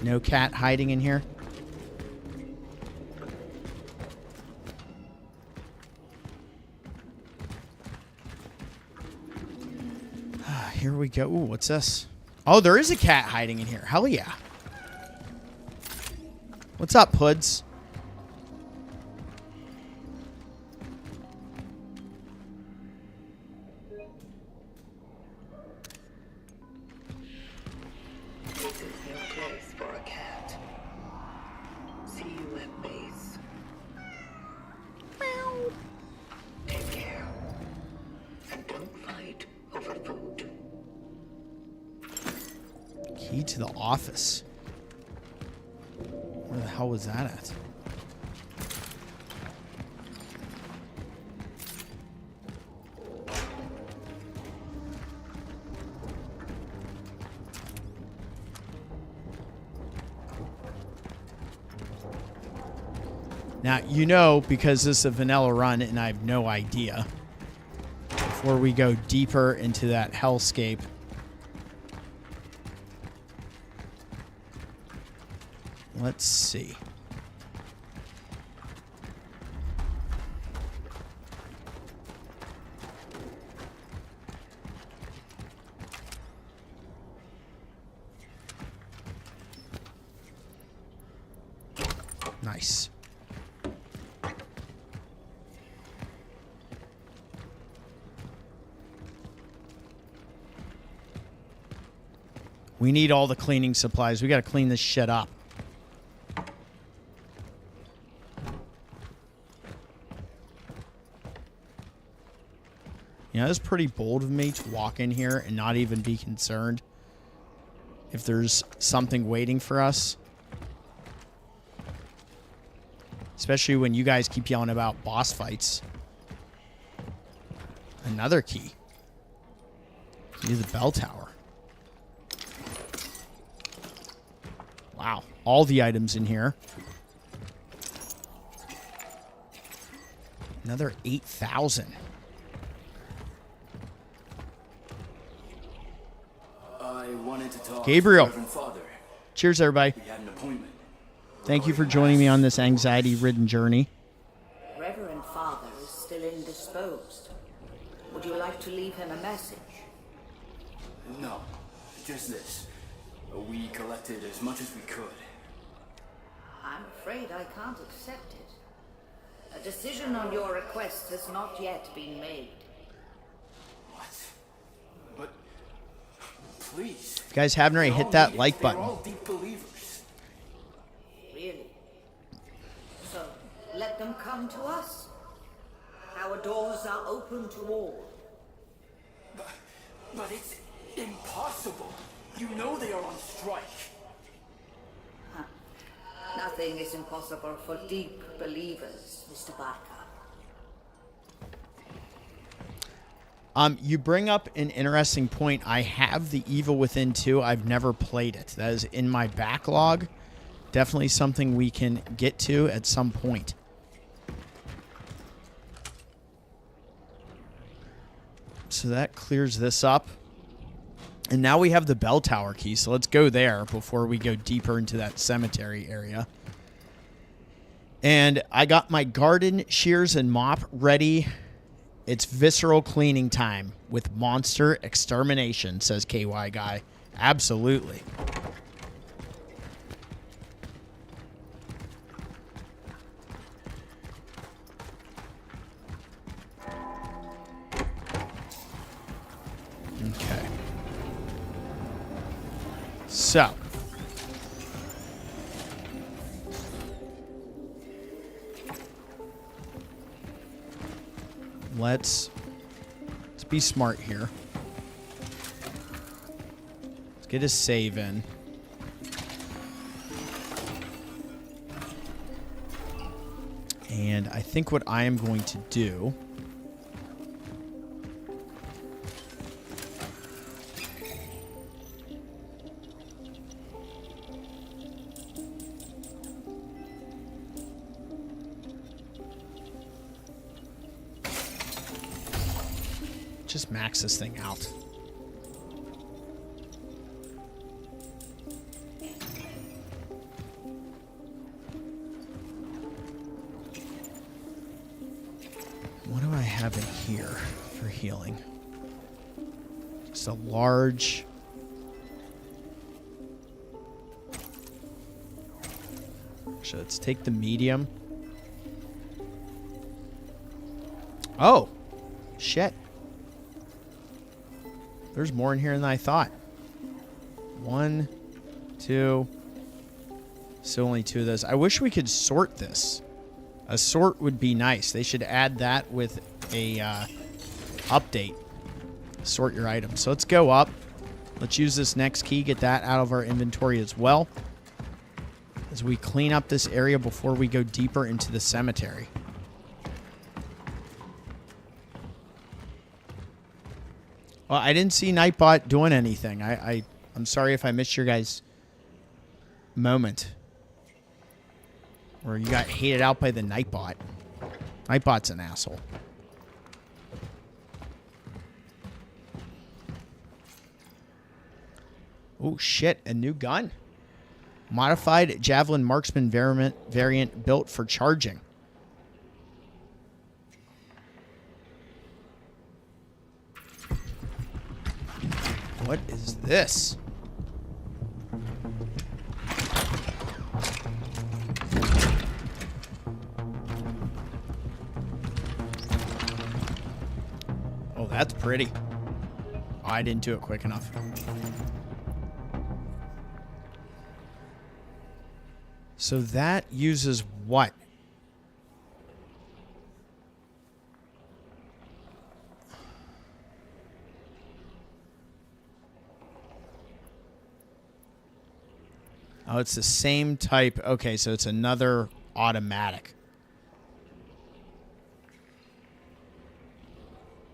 No cat hiding in here. Here we go. Ooh, what's this? Oh, there is a cat hiding in here. Hell yeah. What's up, Puds? Key to the office. Where the hell was that at? Now, you know, because this is a vanilla run and I have no idea, before we go deeper into that hellscape, let's see. Nice. We need all the cleaning supplies. We got to clean this shit up. You know, it's pretty bold of me to walk in here and not even be concerned if there's something waiting for us. Especially when you guys keep yelling about boss fights. Another key. Need the bell tower. all the items in here. Another 8,000. I wanted to talk Gabriel. to Reverend Father. Cheers, everybody. We had an appointment. Thank you for joining me on this anxiety-ridden journey. Reverend Father is still indisposed. Would you like to leave him a message? No, just this. We collected as much as we could. I'm afraid I can't accept it. A decision on your request has not yet been made. What? But please. If you guys haven't already, hit that like button. They're all deep believers. Really? So, let them come to us. Our doors are open to all. But it's impossible. You know they are on strike. Nothing is impossible for deep believers, Mr. Barker. You bring up an interesting point. I have the Evil Within 2. I've never played it. That is in my backlog. Definitely something we can get to at some point. So that clears this up. And now we have the bell tower key, so let's go there before we go deeper into that cemetery area. And I got my garden shears and mop ready. It's visceral cleaning time with monster extermination, says KY Guy. Absolutely. Okay. So, let's be smart here. Let's get a save in. And I think what I am going to do just max this thing out. What do I have in here for healing? Just a large... So let's take the medium. Oh! Shit. There's more in here than I thought. 1, 2. Still only 2 of those. I wish we could sort this. A sort would be nice. They should add that with a update. Sort your items. So let's go up. Let's use this next key. Get that out of our inventory as well. As we clean up this area before we go deeper into the cemetery. Well, I didn't see Nightbot doing anything. I'm sorry if I missed your guys' moment. Where you got hated out by the Nightbot. Nightbot's an asshole. Oh, shit. A new gun. Modified Javelin Marksman variant built for charging. What is this? Oh, that's pretty. Oh, I didn't do it quick enough. So that uses what? Oh, it's the same type. Okay, so it's another automatic.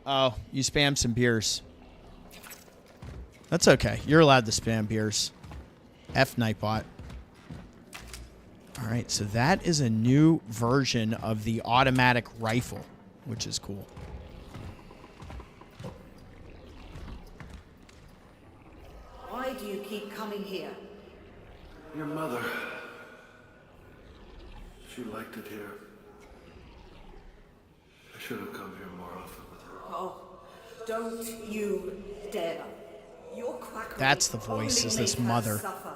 Oh, you spam some beers. That's okay. You're allowed to spam beers. F Nightbot. All right, so that is a new version of the automatic rifle, which is cool. Why do you keep coming here? Your mother. She liked it here. I should have come here more often with her. Oh, don't you dare. Your quackery That's the voice, only is this made her mother. suffer.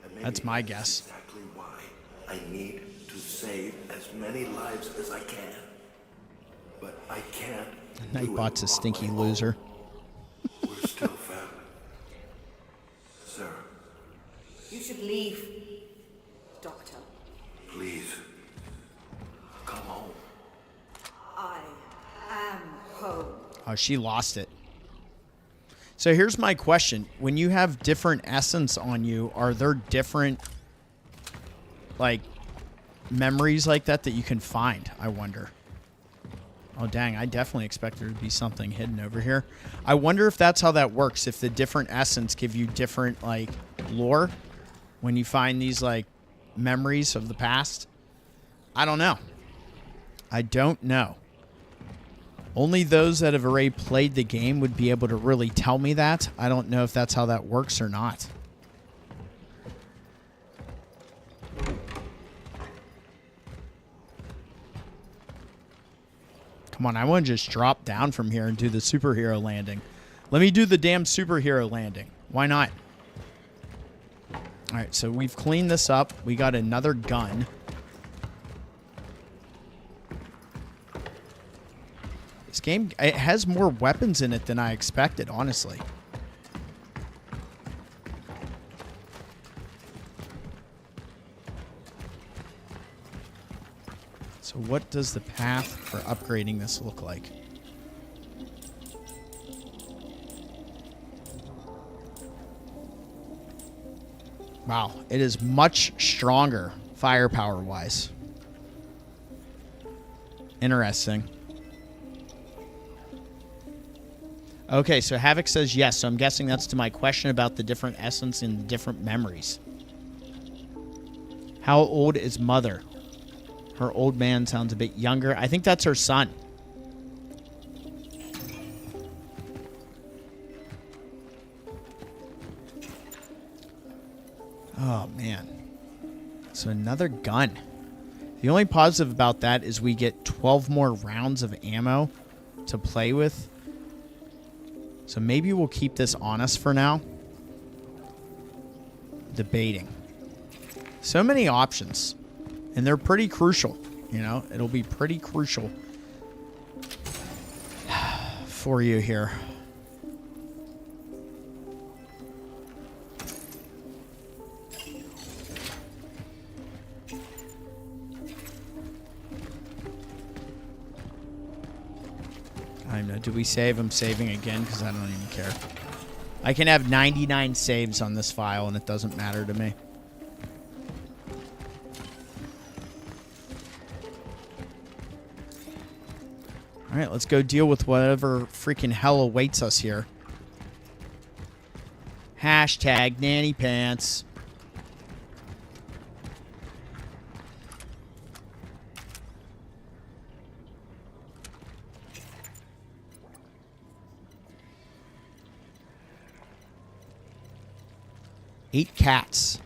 And maybe That's my that's guess. exactly why I need to save as many lives as I can. But I can't. Nightbot's a do it stinky on my own. loser. We're still family. Sarah, You should leave, Doctor. please. Come home. I am home. Oh, she lost it. So here's my question. When you have different essence on you, are there different, like, memories like that you can find, I wonder? Oh, dang. I definitely expect there to be something hidden over here. I wonder if that's how that works, if the different essence give you different, like, lore when you find these, like, memories of the past. I don't know. I don't know. Only those that have already played the game would be able to really tell me that. I don't know if that's how that works or not. Come on, I want to just drop down from here and do the superhero landing. Let me do the damn superhero landing. Why not? All right, so we've cleaned this up. We got another gun. This game, it has more weapons in it than I expected, honestly. So what does the path for upgrading this look like? Wow, it is much stronger firepower-wise. Interesting. Okay, so Havoc says yes, so I'm guessing that's to my question about the different essence and the different memories. How old is Mother? Her old man sounds a bit younger. I think that's her son. Oh, man. So another gun. The only positive about that is we get 12 more rounds of ammo to play with. So maybe we'll keep this on us for now. Debating. So many options. And they're pretty crucial. You know, it'll be pretty crucial for you here. I don't know. Do we save? I'm saving again because I don't even care. I can have 99 saves on this file and it doesn't matter to me. All right, let's go deal with whatever freaking hell awaits us here. Hashtag nanny pants. Eight cats.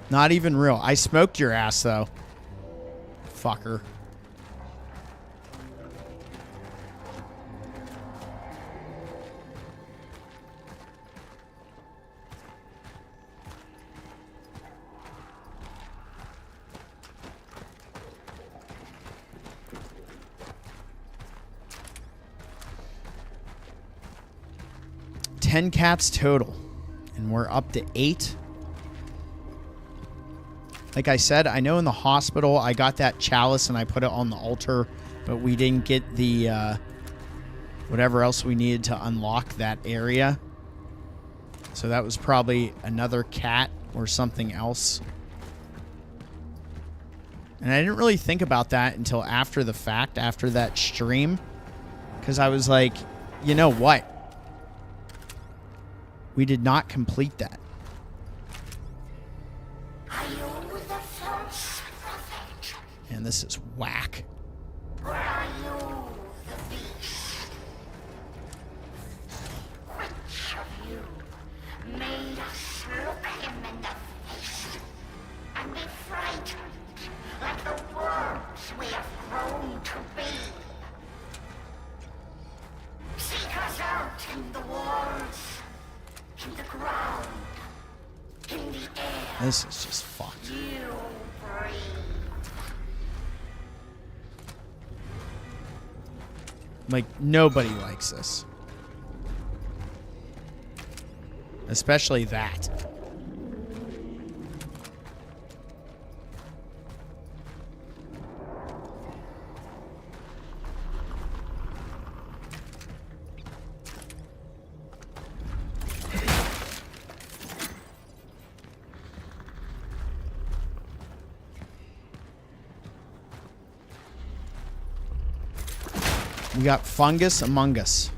Not even real. I smoked your ass, though. Fucker. Ten cats total. And we're up to 8. Like I said, I know in the hospital I got that chalice and I put it on the altar, but we didn't get the whatever else we needed to unlock that area. So that was probably another cat or something else. And I didn't really think about that until after the fact, after that stream. Because I was like, you know what? We did not complete that. Are you the false prophet? And this is whack. Or are you the beast? Which of you made us look him in the face and be frightened like the worms we have grown to be? Seek us out in the walls, in the ground, in the air. This is just fucked. You breathe. Like, nobody likes this. Especially that. We got fungus among us.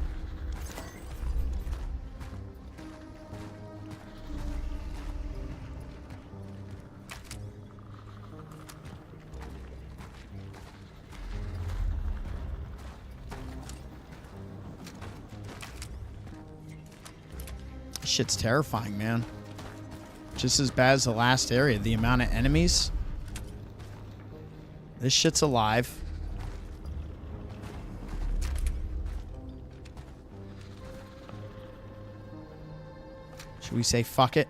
Shit's terrifying, man. Just as bad as the last area. The amount of enemies. This shit's alive. Should we say fuck it?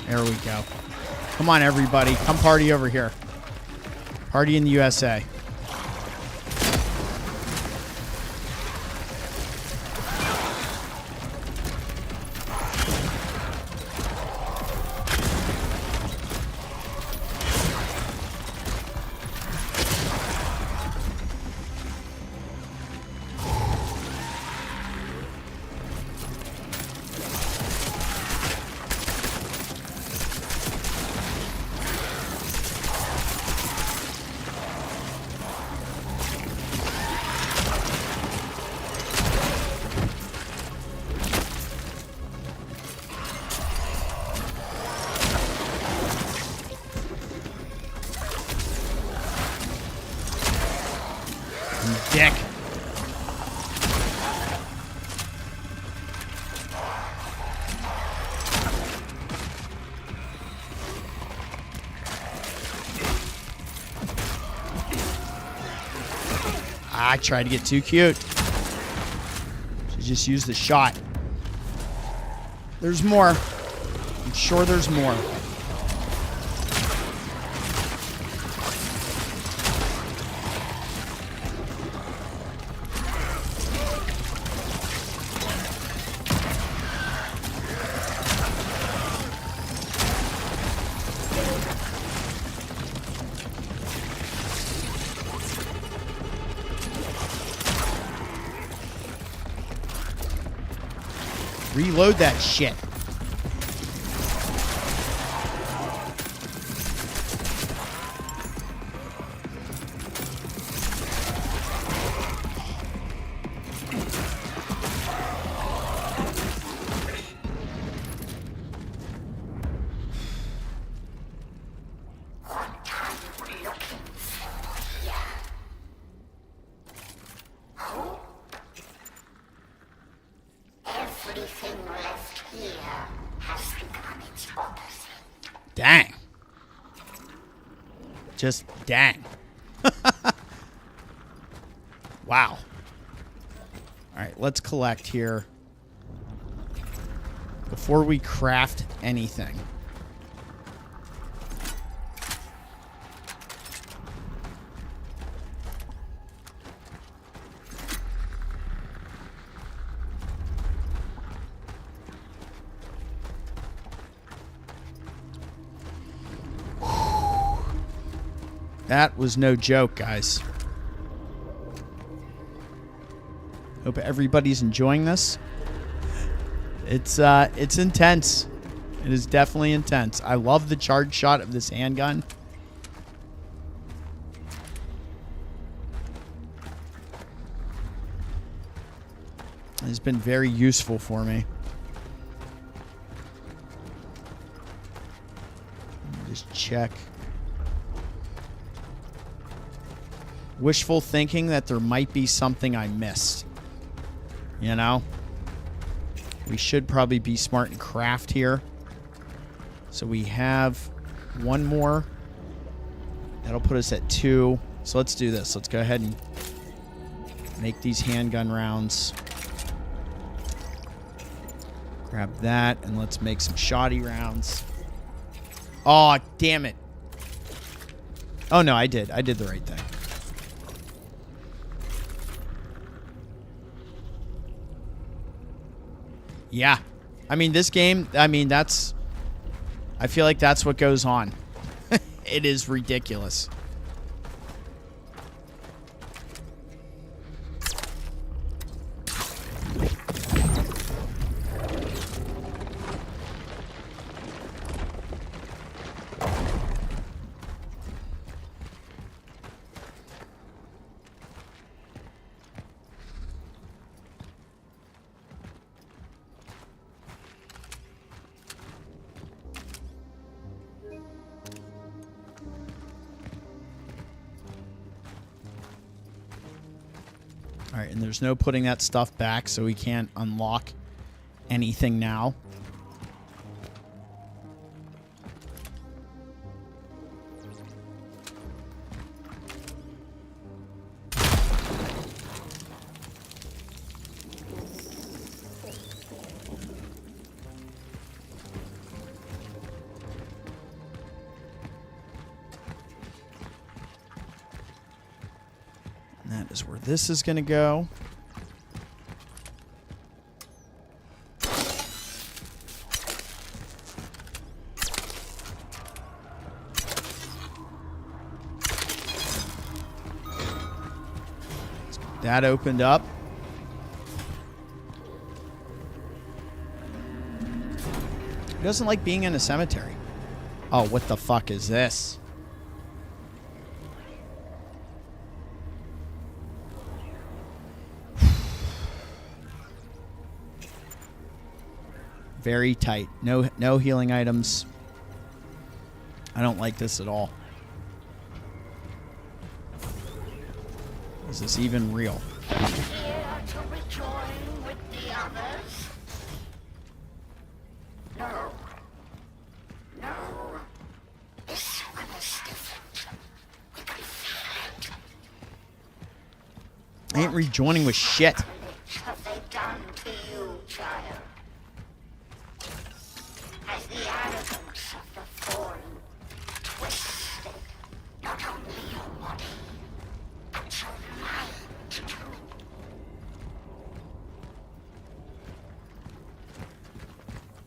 There we go. Come on, everybody. Come party over here. Party in the USA. Dick. I tried to get too cute. Should just use the shot. There's more. I'm sure there's more. Reload that shit. Dang. Just dang. Wow. All right, let's collect here before we craft anything. That was no joke, guys. Hope everybody's enjoying this. It's intense. It is definitely intense. I love the charge shot of this handgun. It's been very useful for me. Just check. Wishful thinking that there might be something I missed. You know? We should probably be smart and craft here. So we have one more. That'll put us at 2. So let's do this. Let's go ahead and make these handgun rounds. Grab that, and let's make some shoddy rounds. Oh, damn it. Oh, no, I did. I did the right thing. Yeah. I mean, this game, I mean, that's... I feel like that's what goes on. It is ridiculous. All right, and there's no putting that stuff back, so we can't unlock anything now. That is where this is going to go. That opened up. Who doesn't like being in a cemetery? Oh, what the fuck is this? Very tight. No healing items. I don't like this at all. Is this even real? Here to rejoin with the others? No. No. This one is different. We can feel it. I ain't rejoining with shit. What have they done to you, child? Has the arrogance of the fallen twisted not only your body, but your mind too?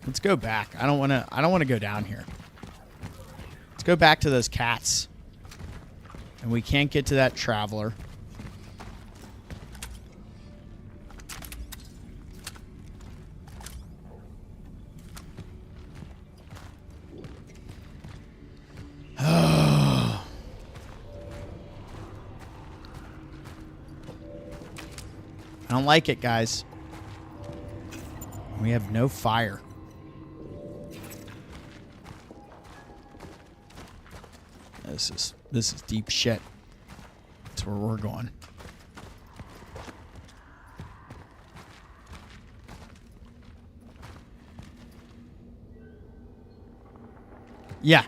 Let's go back. I don't want to go down here. Let's go back to those cats. And we can't get to that traveler. I don't like it, guys. We have no fire. This is deep shit. That's where we're going. Yeah.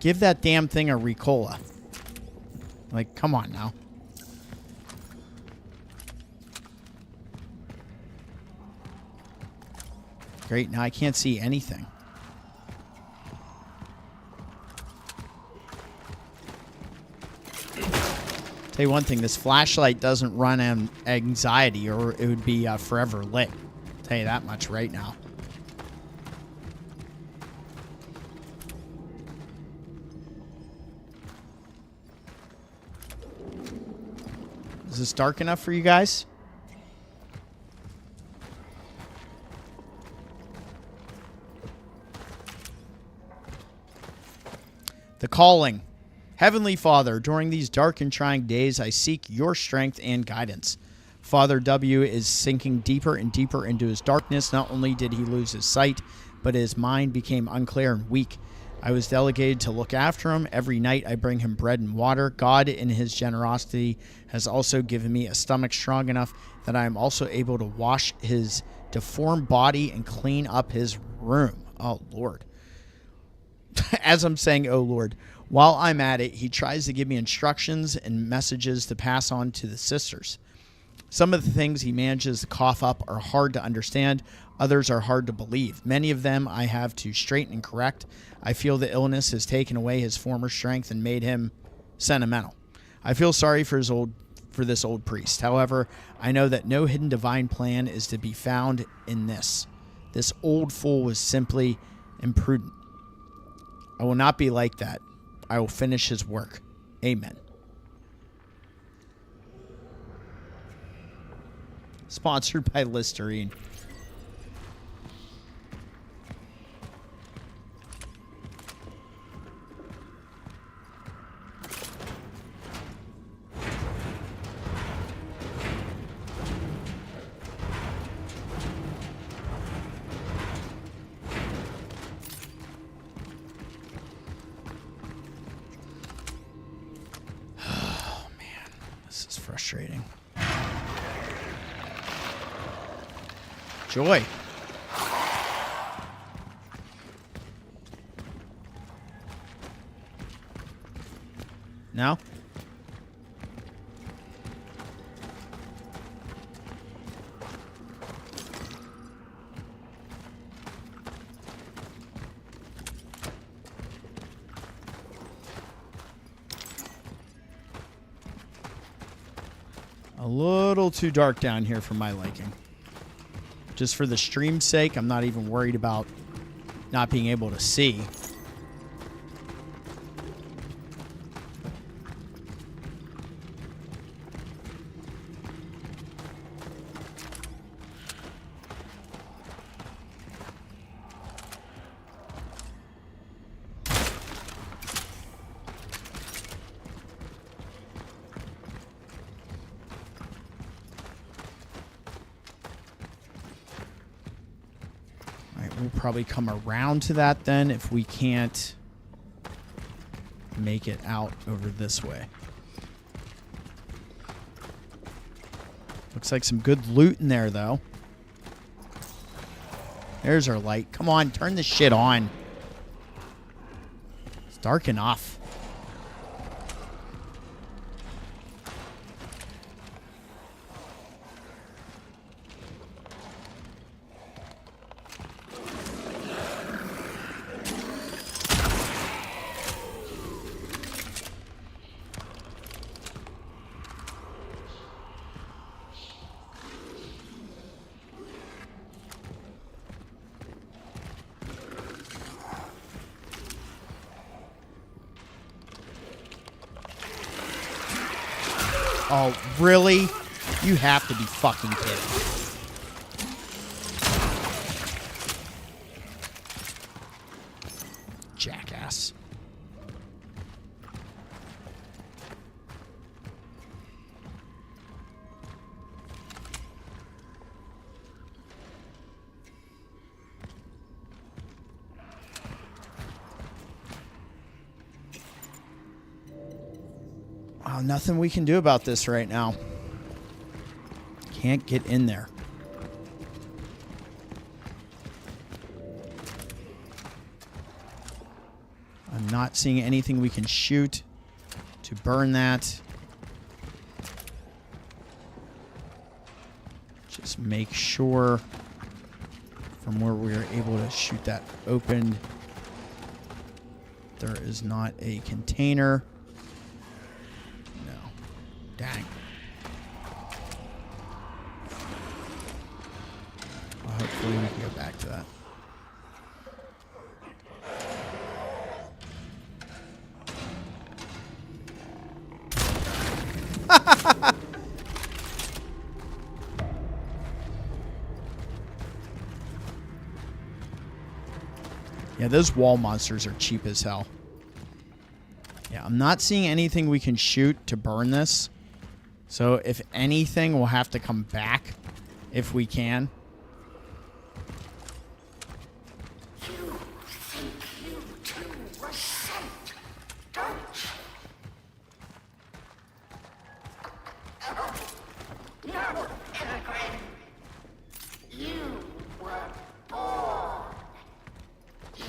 Give that damn thing a Ricola. Like, come on now. Great, now I can't see anything. Tell you one thing, this flashlight doesn't run on anxiety or it would be forever lit. Tell you that much right now. Is this dark enough for you guys? The calling. Heavenly Father, during these dark and trying days, I seek your strength and guidance. Father W is sinking deeper and deeper into his darkness. Not only did he lose his sight, but his mind became unclear and weak. I was delegated to look after him. Every night I bring him bread and water. God, in his generosity, has also given me a stomach strong enough that I am also able to wash his deformed body and clean up his room. Oh, Lord. As I'm saying, oh, Lord, while I'm at it, he tries to give me instructions and messages to pass on to the sisters. Some of the things he manages to cough up are hard to understand. Others are hard to believe. Many of them I have to straighten and correct. I feel the illness has taken away his former strength and made him sentimental. I feel sorry for this old priest. However, I know that no hidden divine plan is to be found in this. This old fool was simply imprudent. I will not be like that. I will finish his work. Amen. Sponsored by Listerine. Frustrating. Joy. No? A little too dark down here for my liking. Just for the stream's sake, I'm not even worried about not being able to see. We'll probably come around to that then if we can't make it out over this way. Looks like some good loot in there, though. There's our light. Come on, turn this shit on. It's dark enough. Oh, really? You have to be fucking kidding. Jackass. Oh, nothing we can do about this right now. Can't get in there. I'm not seeing anything we can shoot to burn that. Just make sure from where we are able to shoot that open, there is not a container. Dang. Well, hopefully we can go back to that. Yeah, those wall monsters are cheap as hell. Yeah, I'm not seeing anything we can shoot to burn this. So if anything, we'll have to come back if we can. You think you two were sent, don't you? No, Engraving. You were born. Yes.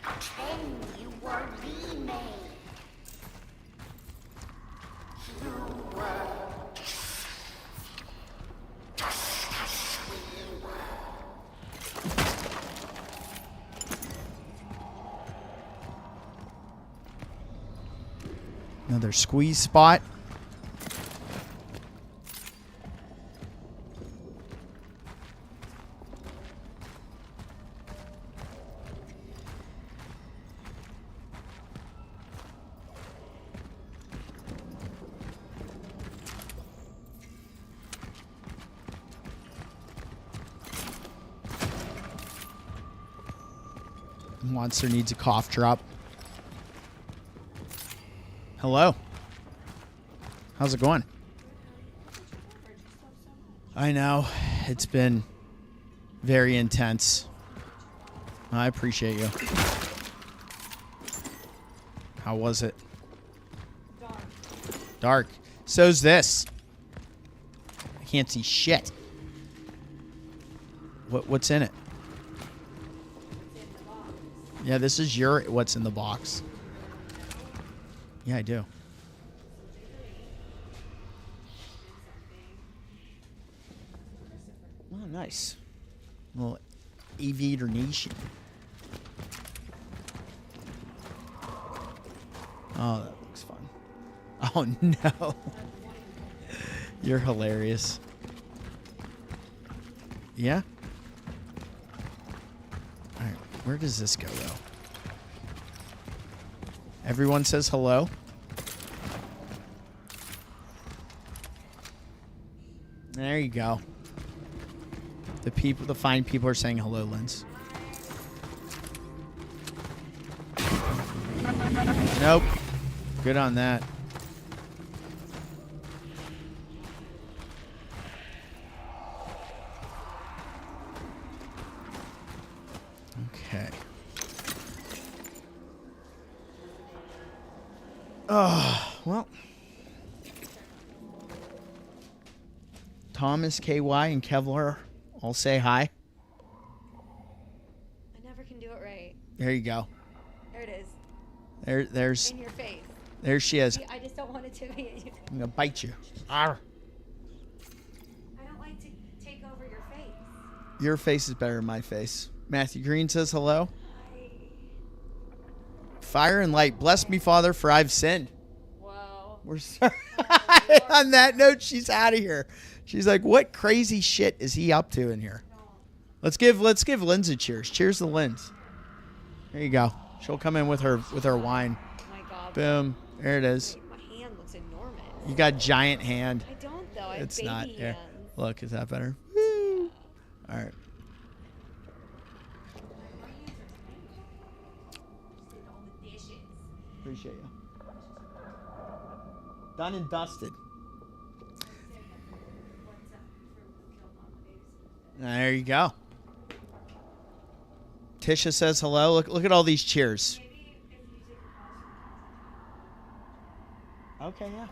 But then you were remade. You were just as we were. Another squeeze spot. Monster needs a cough drop. Hello. How's it going? I know. It's been very intense. I appreciate you. How was it? Dark. So's this. I can't see shit. What's in it? Yeah, this is your what's in the box. Yeah, I do. Oh, nice. A little aviator nation. Oh, that looks fun. Oh, no. You're hilarious. Yeah? Alright, where does this go, though? Everyone says hello. There you go. The fine people are saying hello, Linz. Nope. Good on that. Okay. Oh, well. Thomas, KY, and Kevlar all say hi. I never can do it right. There you go. There it is. There's. In your face. There she is. I just don't want it to be at you. I'm gonna bite you. Arr. I don't like to take over your face. Your face is better than my face. Matthew Green says hello. Hi. Fire and light. Bless me, Father, for I've sinned. Whoa. We're sorry. On that note, she's out of here. She's like, what crazy shit is he up to in here? Let's give Linz a cheers. Cheers to Linz. There you go. She'll come in with her wine. Oh my God. Boom. There it is. My hand looks enormous. You got giant hand. I don't though. I have It's baby not. hands. Here. Look, is that better? Woo. All right. Appreciate you. Done and dusted. There you go. Tisha says hello. Look at all these cheers. Okay, yeah.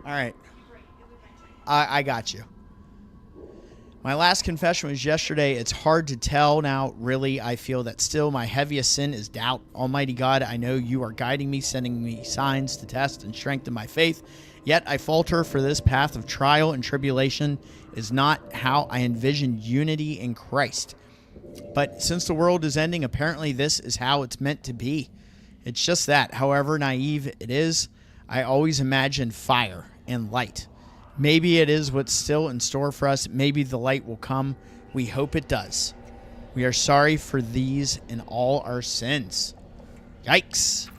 All right. I got you. My last confession was yesterday. It's hard to tell now. Really, I feel that still my heaviest sin is doubt. Almighty God, I know you are guiding me, sending me signs to test and strengthen my faith. Yet I falter, for this path of trial and tribulation is not how I envisioned unity in Christ. But since the world is ending, apparently this is how it's meant to be. It's just that, however naive it is, I always imagine fire and light. Maybe it is what's still in store for us. Maybe the light will come. We hope it does. We are sorry for these and all our sins. Yikes.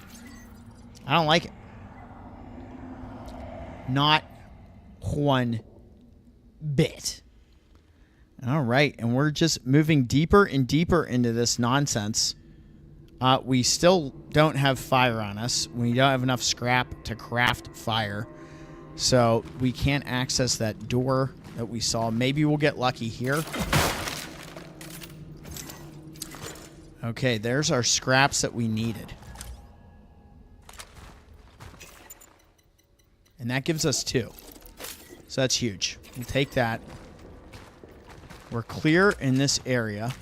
I don't like it. Not one bit. All right, and we're just moving deeper and deeper into this nonsense. We still don't have fire on us. We don't have enough scrap to craft fire. So we can't access that door that we saw. Maybe we'll get lucky here. Okay, there's our scraps that we needed. And that gives us 2. So that's huge. We'll take that. We're clear in this area.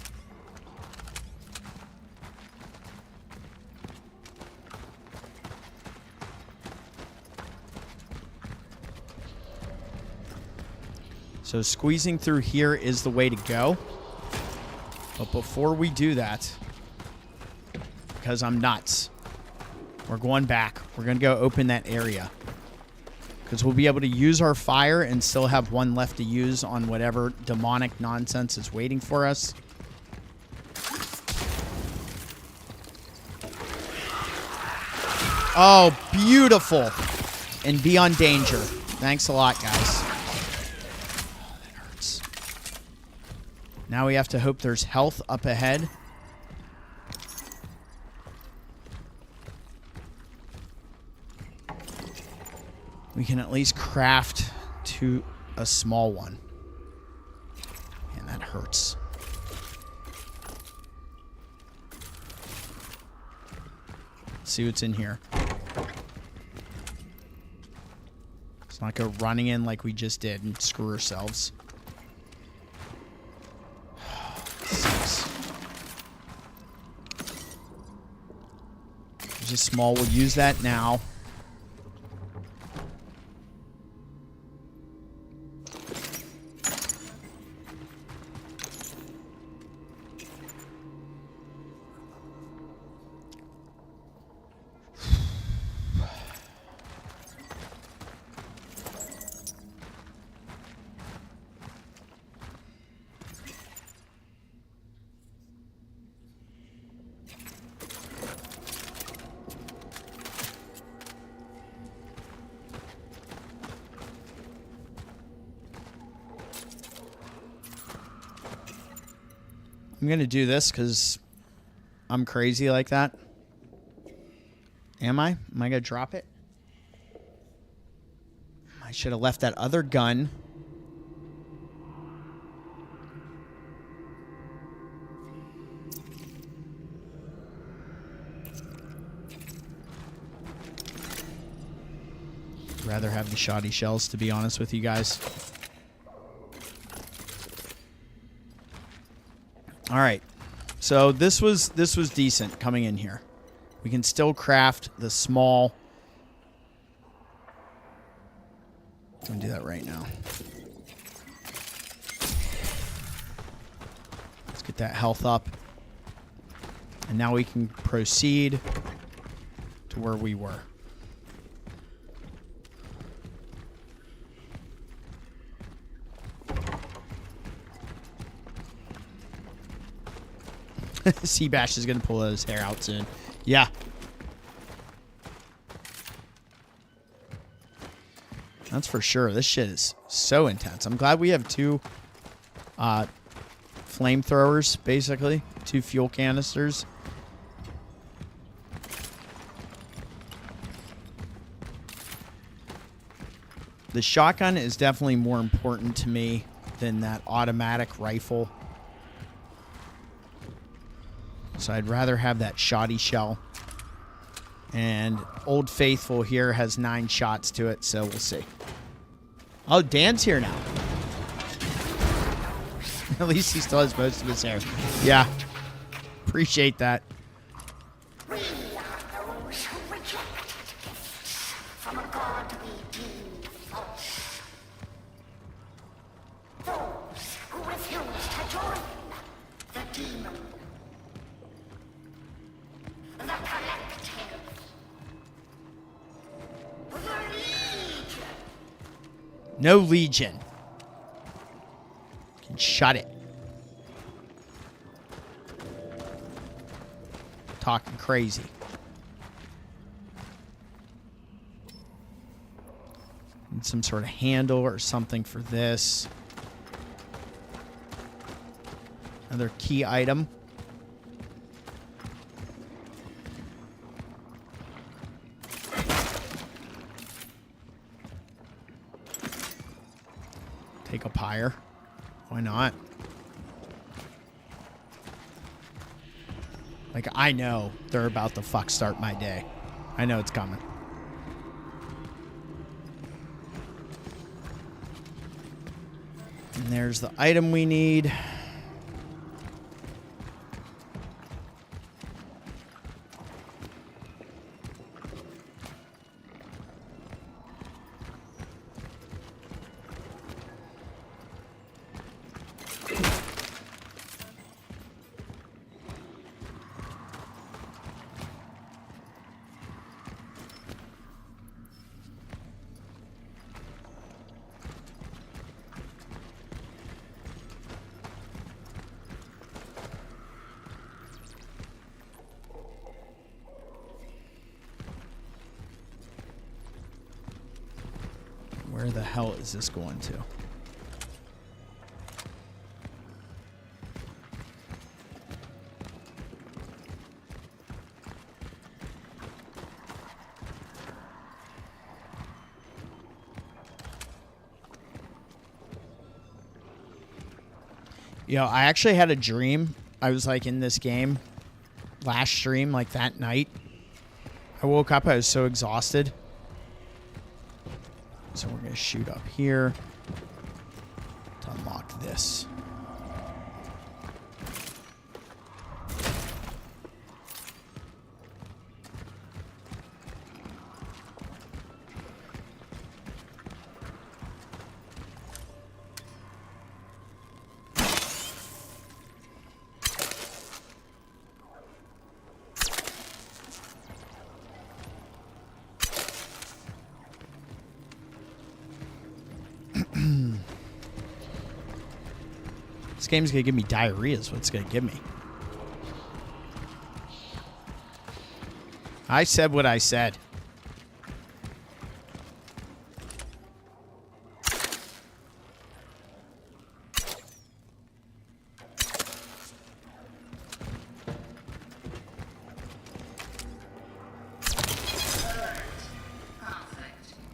So squeezing through here is the way to go. But before we do that, because I'm nuts, we're going back. We're going to go open that area. Because we'll be able to use our fire and still have 1 left to use on whatever demonic nonsense is waiting for us. Oh, beautiful. And beyond danger. Thanks a lot, guys. Oh, that hurts. Now we have to hope there's health up ahead. We can at least craft to a small one. And that hurts. Let's see what's in here. Let's not go running in like we just did and screw ourselves. Sucks. There's a small. We'll use that now. I'm going to do this because I'm crazy like that. Am I? Am I going to drop it? I should have left that other gun. Rather have the shoddy shells, to be honest with you guys. All right, so this was decent coming in here. We can still craft the small. I'm gonna do that right now. Let's get that health up, and now we can proceed to where we were. Seabash is going to pull his hair out soon. Yeah. That's for sure. This shit is so intense. I'm glad we have 2 flamethrowers, basically. 2 fuel canisters. The shotgun is definitely more important to me than that automatic rifle. So I'd rather have that shoddy shell. And Old Faithful here has 9 shots to it, so we'll see. Oh, Dan's here now. At least he still has most of his hair. Yeah. Appreciate that. We are those who rejected gifts from a god we deem false. Those who refuse to join the demon. The collective. The legion. No legion. Can shut it. Talking crazy. Need some sort of handle or something for this. Another key item. Take a pyre. Why not? Like, I know they're about to fuck start my day. I know it's coming. And there's the item we need. Where the hell is this going to? Yo, I actually had a dream. I was like in this game last stream, like that night. I woke up, I was so exhausted. So we're going to shoot up here to unlock this. This game's gonna give me diarrhea is what it's gonna give me. I said what I said.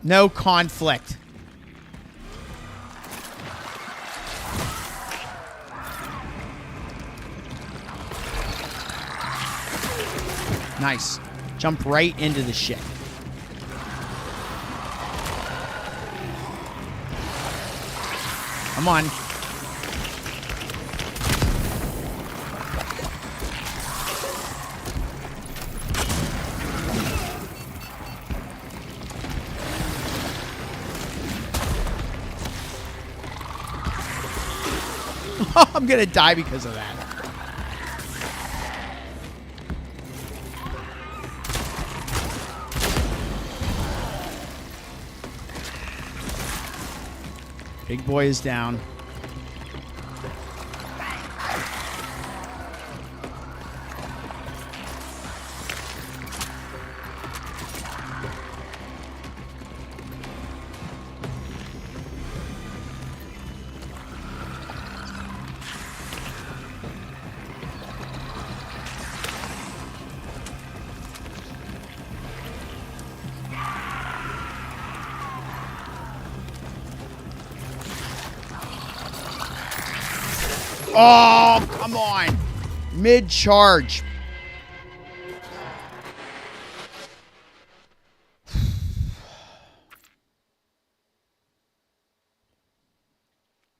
No conflict. Nice. Jump right into the shit. Come on. I'm gonna die because of that. Big boy is down. Oh, come on. Mid-charge.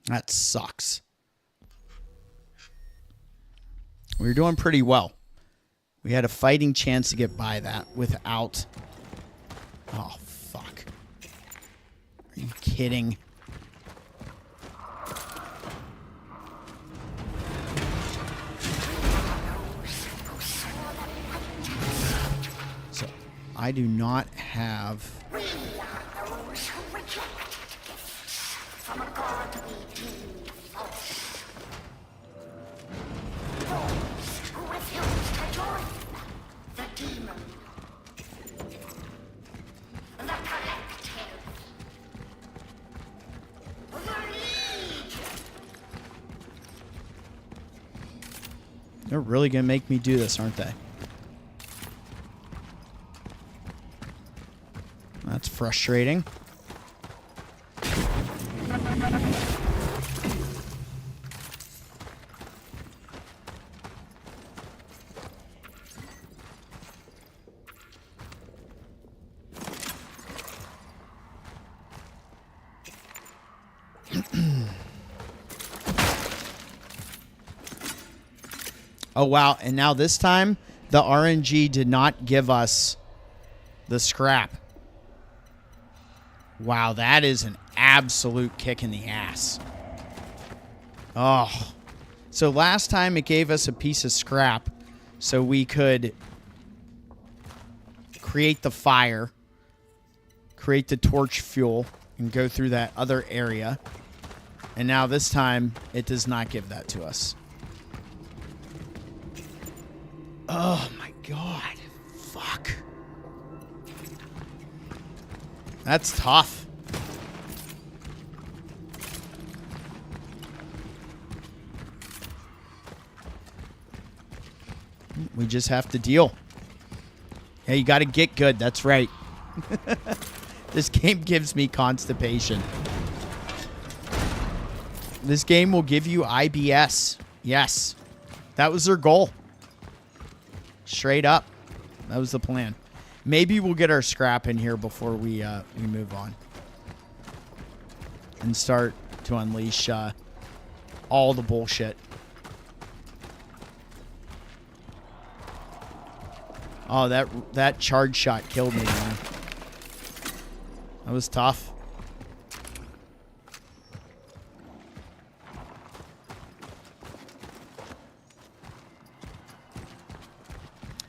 That sucks. We were doing pretty well. We had a fighting chance to get by that without... Oh, fuck. Are you kidding? I do not have... We are those who reject gifts from a god we deem false. Those who refuse to join the demon. The collective. The legion. They're really going to make me do this, aren't they? That's frustrating. Oh, wow. And now this time, the RNG did not give us the scrap. Wow, that is an absolute kick in the ass. Oh. So last time it gave us a piece of scrap so we could create the fire, create the torch fuel, and go through that other area. And now this time, it does not give that to us. Oh my god. Fuck. That's tough. We just have to deal. Yeah, you got to get good. That's right. This game gives me constipation. This game will give you IBS. Yes. That was their goal. Straight up. That was the plan. Maybe we'll get our scrap in here before we move on. And start to unleash all the bullshit. Oh, that charge shot killed me, man. That was tough.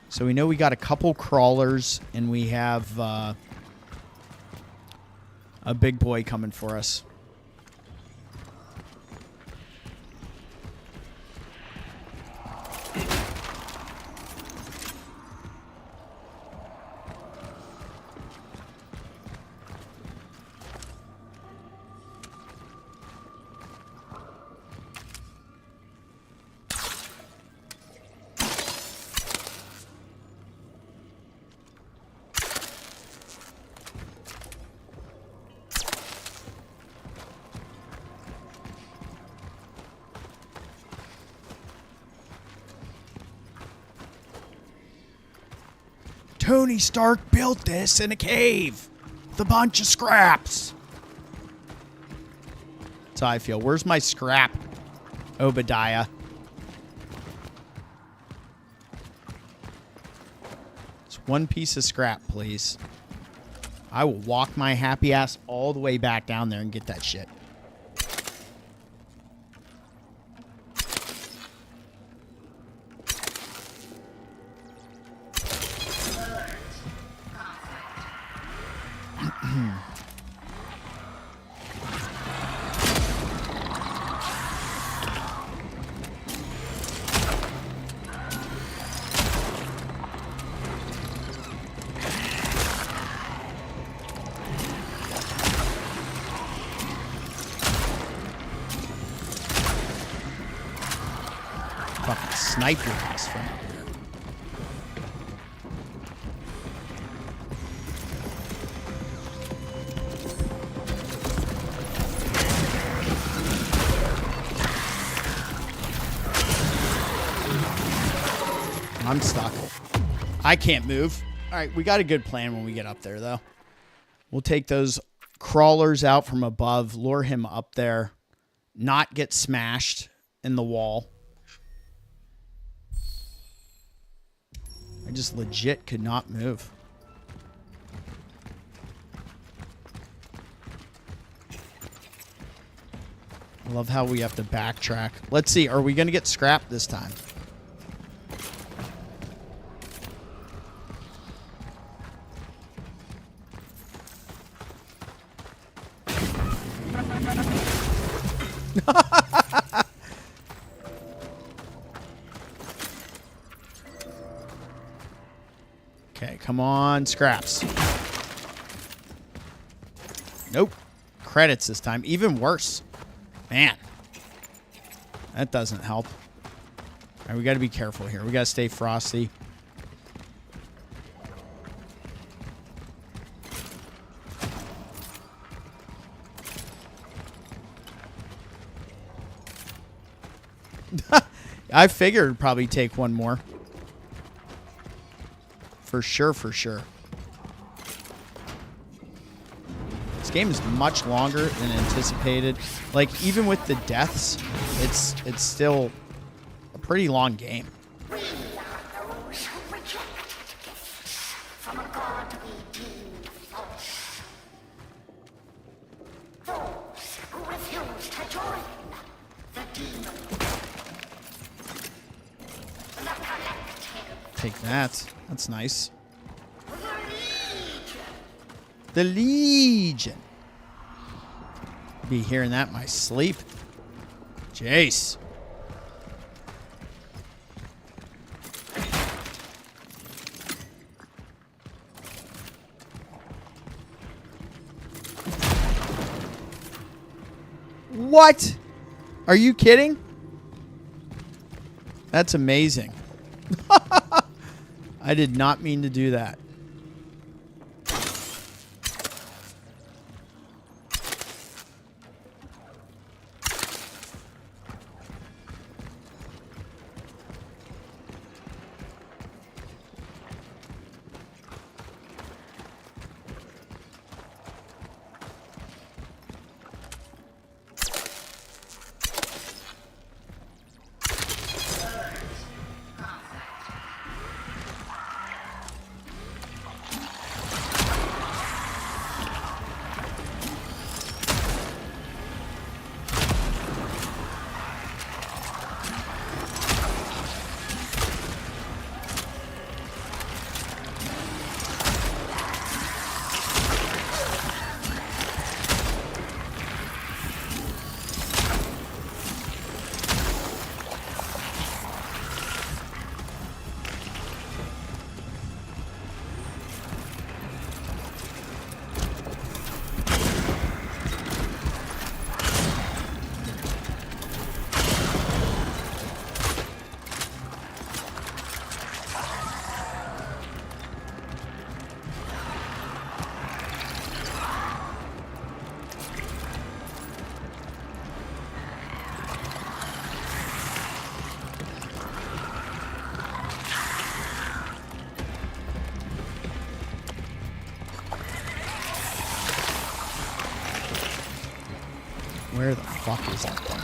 So we know we got a couple crawlers, and we have a big boy coming for us. Tony Stark built this in a cave with a bunch of scraps. That's how I feel. Where's my scrap, Obadiah? It's one piece of scrap, please. I will walk my happy ass all the way back down there and get that shit. Snipe your ass from up there. I'm stuck. I can't move. All right, we got a good plan when we get up there, though. We'll take those crawlers out from above, lure him up there, not get smashed in the wall. I just legit could not move. I love how we have to backtrack. Let's see. Are we going to get scrapped this time? Okay, come on, scraps. Nope. Credits this time. Even worse. Man. That doesn't help. right, we got to be careful here. We got to stay frosty. I figured it'd probably take one more. For sure, for sure. This game is much longer than anticipated. Like, even with the deaths, it's still a pretty long game. We are those who rejected gifts from a god we deem false. Those who refuse to join the demon. The collective. Take that. That's nice. The Legion. Be hearing that in my sleep. Jace. What? Are you kidding? That's amazing. I did not mean to do that. Where the fuck is that thing?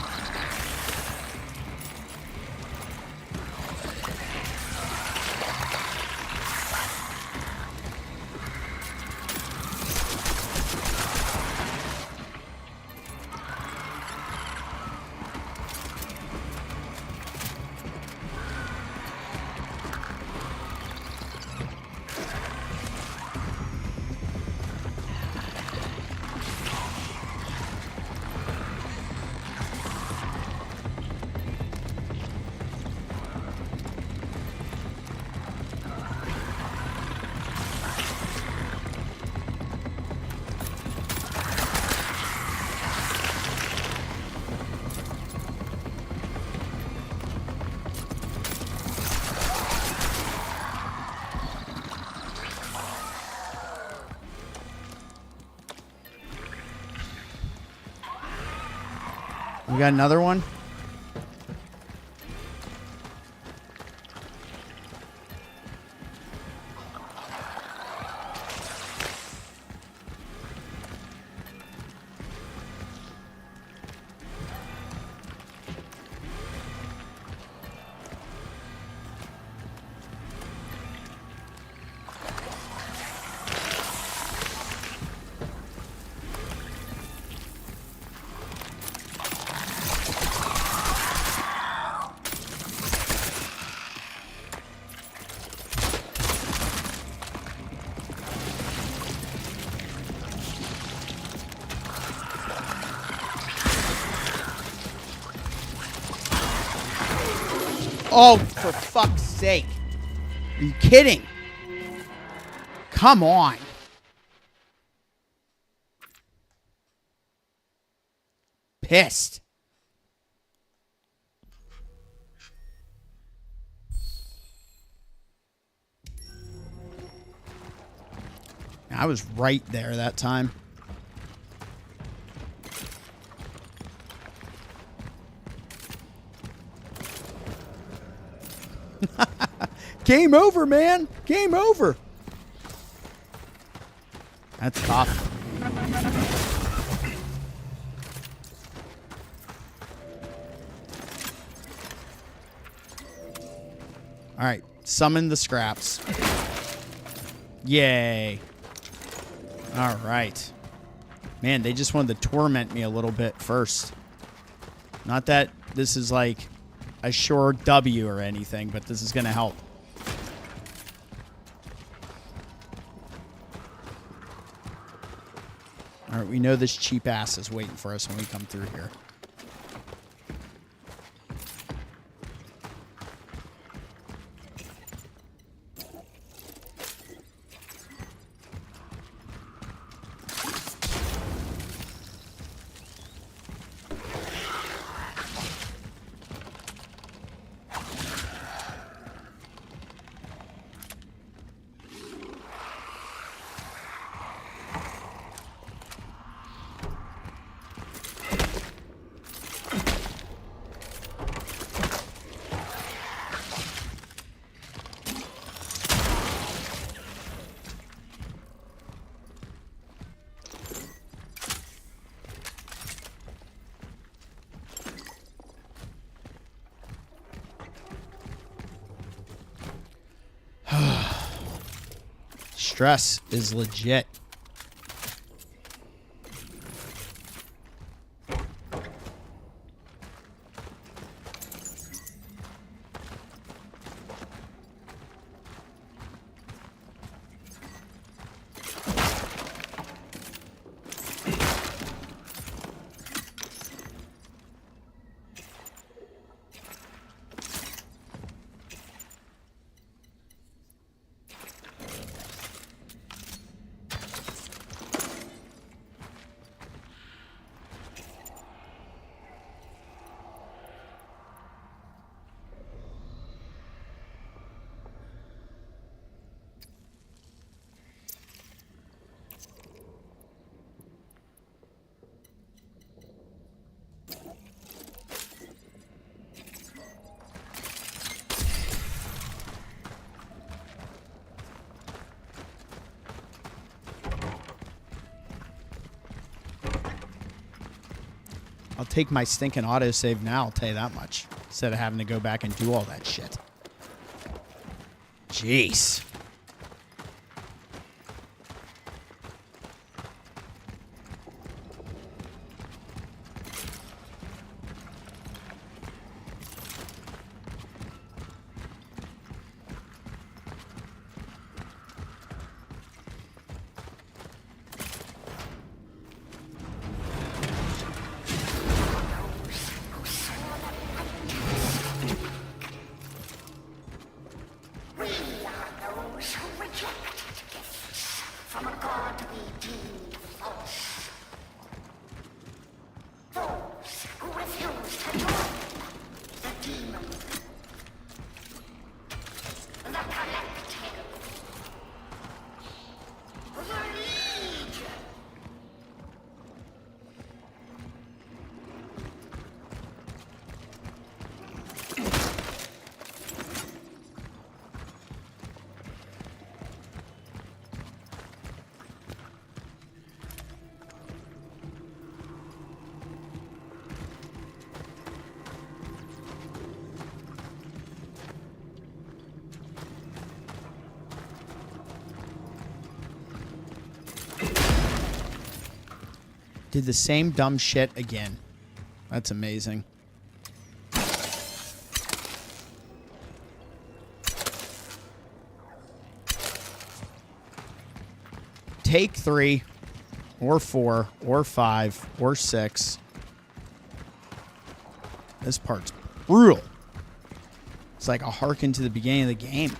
We got another one? Oh, for fuck's sake. Are you kidding? Come on. Pissed. I was right there that time. Game over, man. Game over. That's tough. All right. Summon the scraps. Yay. All right. Man, they just wanted to torment me a little bit first. Not that this is like a sure W or anything, but this is going to help. All right, we know this cheap ass is waiting for us when we come through here. Stress is legit. I'll take my stinking autosave now, I'll tell you that much. Instead of having to go back and do all that shit. Jeez. Did the same dumb shit again. That's amazing. Take 3, or 4, or 5, or 6. This part's brutal. It's like a harken to the beginning of the game.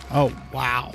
Oh, wow.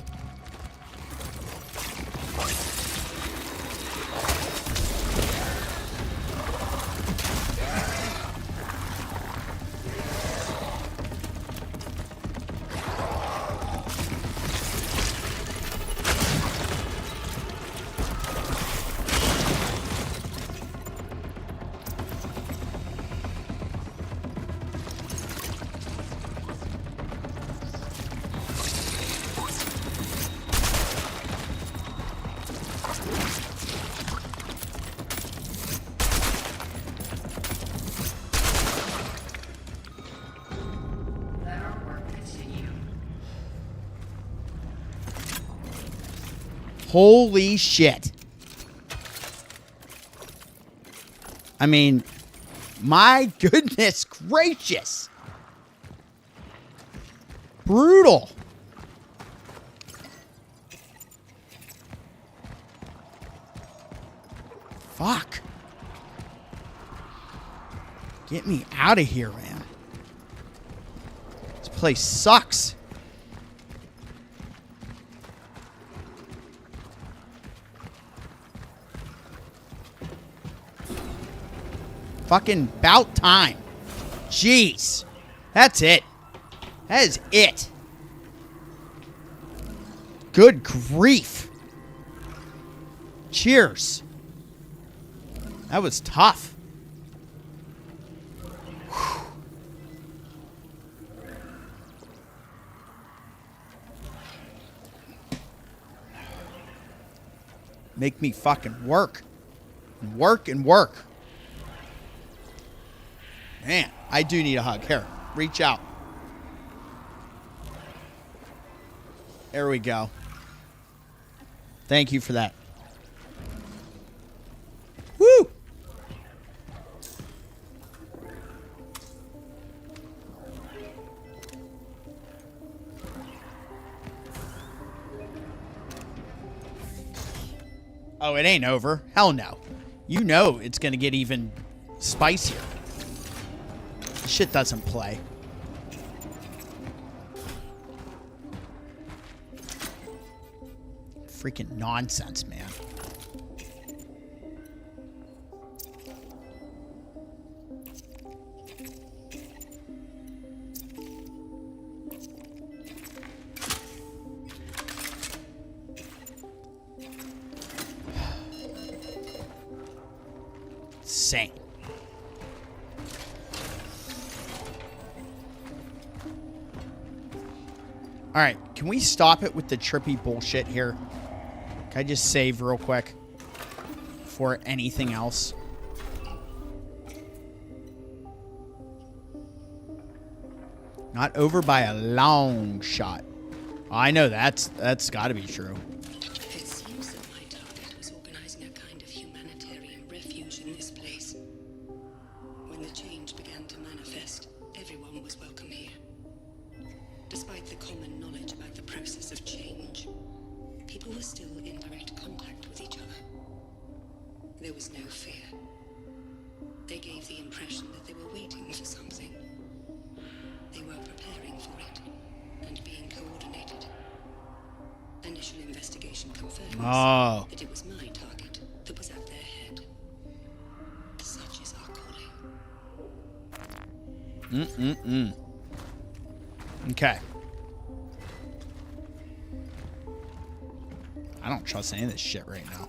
Holy shit. I mean, my goodness gracious. Brutal. Fuck. Get me out of here, man. This place sucks. Fucking about time. Jeez. That's it. That is it. Good grief. Cheers. That was tough. Whew. Make me fucking work. Work and work. Man, I do need a hug. Here, reach out. There we go. Thank you for that. Woo! Oh, it ain't over. Hell no. You know it's going to get even spicier. Shit doesn't play. Freaking nonsense, man. Insane. All right, can we stop it with the trippy bullshit here? Can I just save real quick before anything else? Not over by a long shot. Oh, I know that's got to be true. It seems that my target was organizing a kind of humanitarian refuge in this place. When the change began to manifest, everyone was welcome here. Despite the common knowledge about the process of change, people were still in direct contact with each other. There was no fear. They gave the impression that they were waiting for something. They were preparing for it and being coordinated. Initial investigation confirmed that it was my target that was at their head. Such is our calling. Okay. I don't trust any of this shit right now.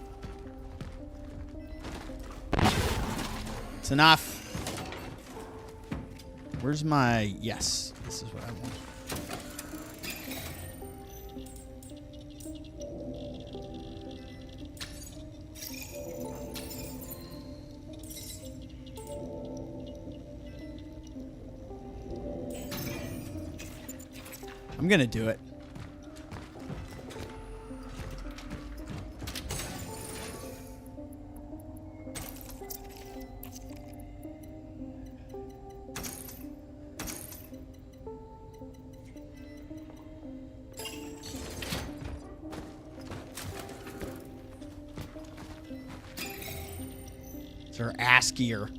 It's enough. Where's my... Yes, this is what I want. I'm gonna do it. They're askier.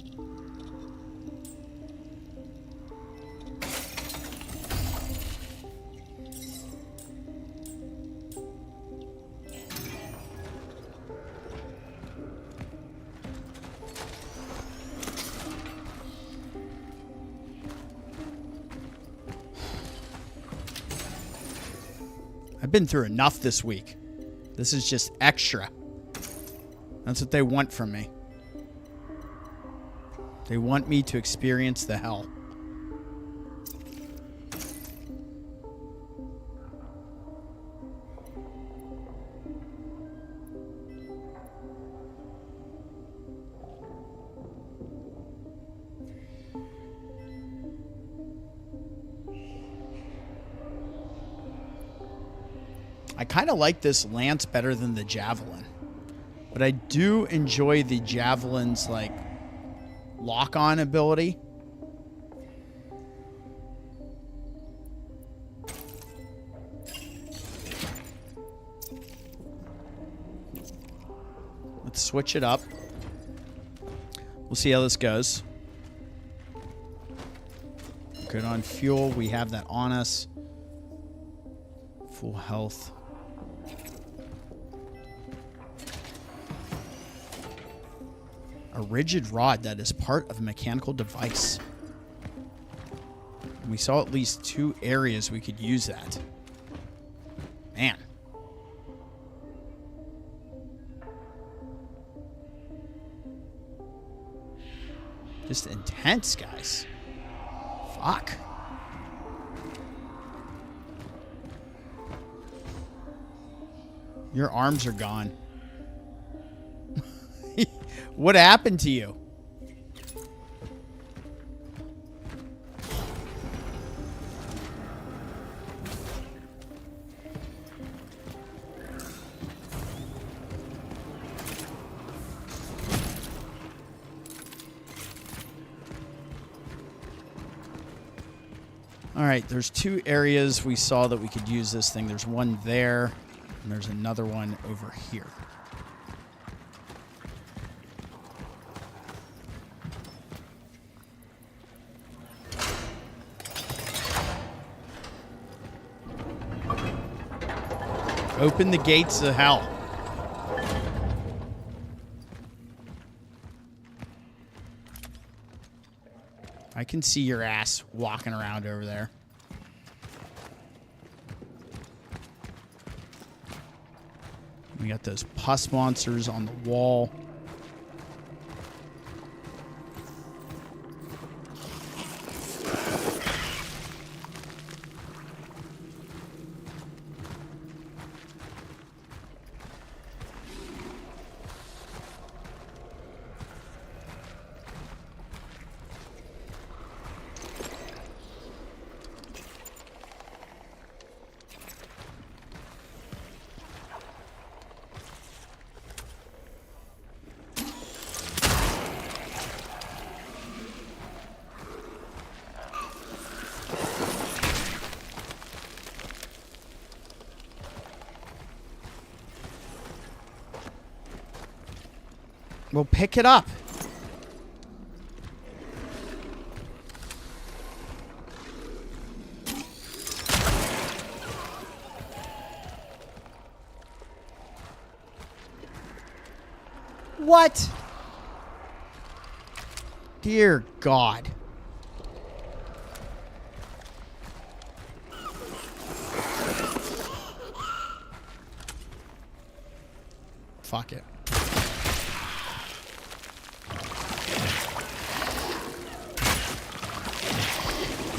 I've been through enough this week. This is just extra. That's what they want from me. They want me to experience the hell. I kind of like this lance better than the javelin. But I do enjoy the javelin's, like, lock-on ability. Let's switch it up. We'll see how this goes. Good on fuel. We have that on us. Full health. A rigid rod that is part of a mechanical device. And we saw at least 2 areas we could use that. Man. Just intense, guys. Fuck. Your arms are gone. What happened to you? All right, there's 2 areas we saw that we could use this thing. There's one there, and there's another one over here. Open the gates of hell. I can see your ass walking around over there. We got those pus monsters on the wall. Well, pick it up. What? Dear God. Fuck it.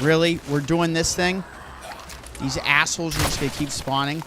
Really? We're doing this thing? These assholes are just gonna keep spawning?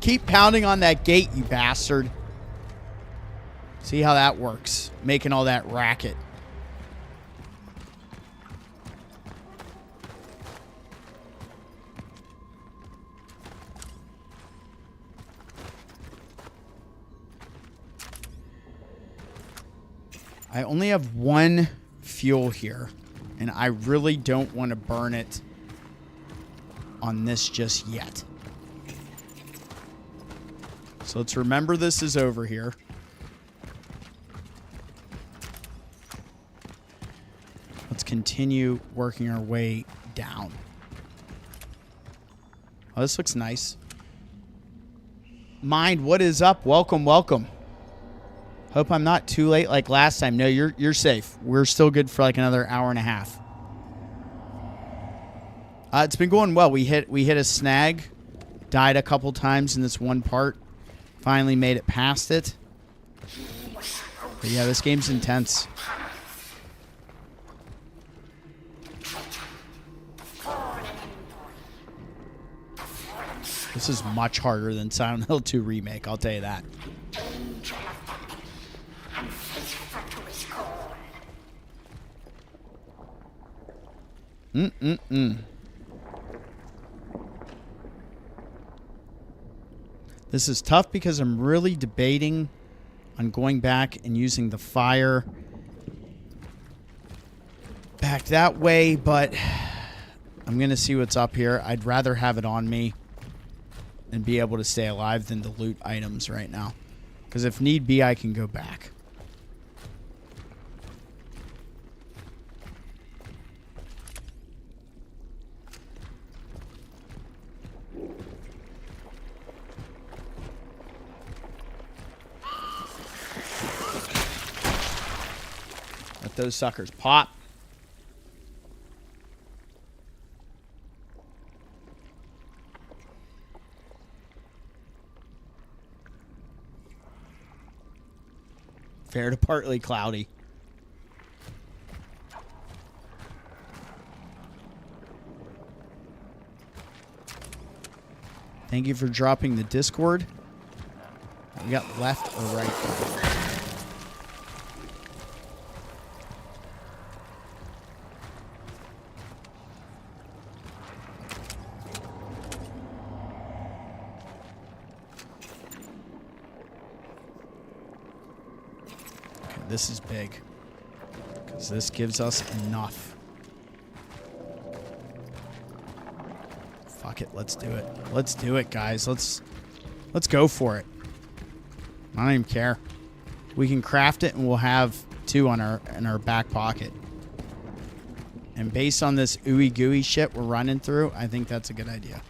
Keep pounding on that gate, you bastard. See how that works. Making all that racket. I only have one fuel here, and I really don't want to burn it on this just yet. So let's remember this is over here. Let's continue working our way down. Oh, this looks nice. Mind, what is up? Welcome, welcome. Hope I'm not too late like last time. No, you're safe. We're still good for like another hour and a half. It's been going well. We hit a snag, died a couple times in this one part. Finally made it past it. But yeah, this game's intense. This is much harder than Silent Hill 2 Remake, I'll tell you that. This is tough because I'm really debating on going back and using the fire back that way, but I'm going to see what's up here. I'd rather have it on me and be able to stay alive than to loot items right now. Because if need be, I can go back. Let those suckers pop. Fair to partly cloudy. Thank you for dropping the Discord. We got left or right? This is big, because this gives us enough. Fuck it, let's do it. Let's do it, guys. Let's go for it. I don't even care. We can craft it, and we'll have 2 in our back pocket. And based on this ooey gooey shit we're running through, I think that's a good idea.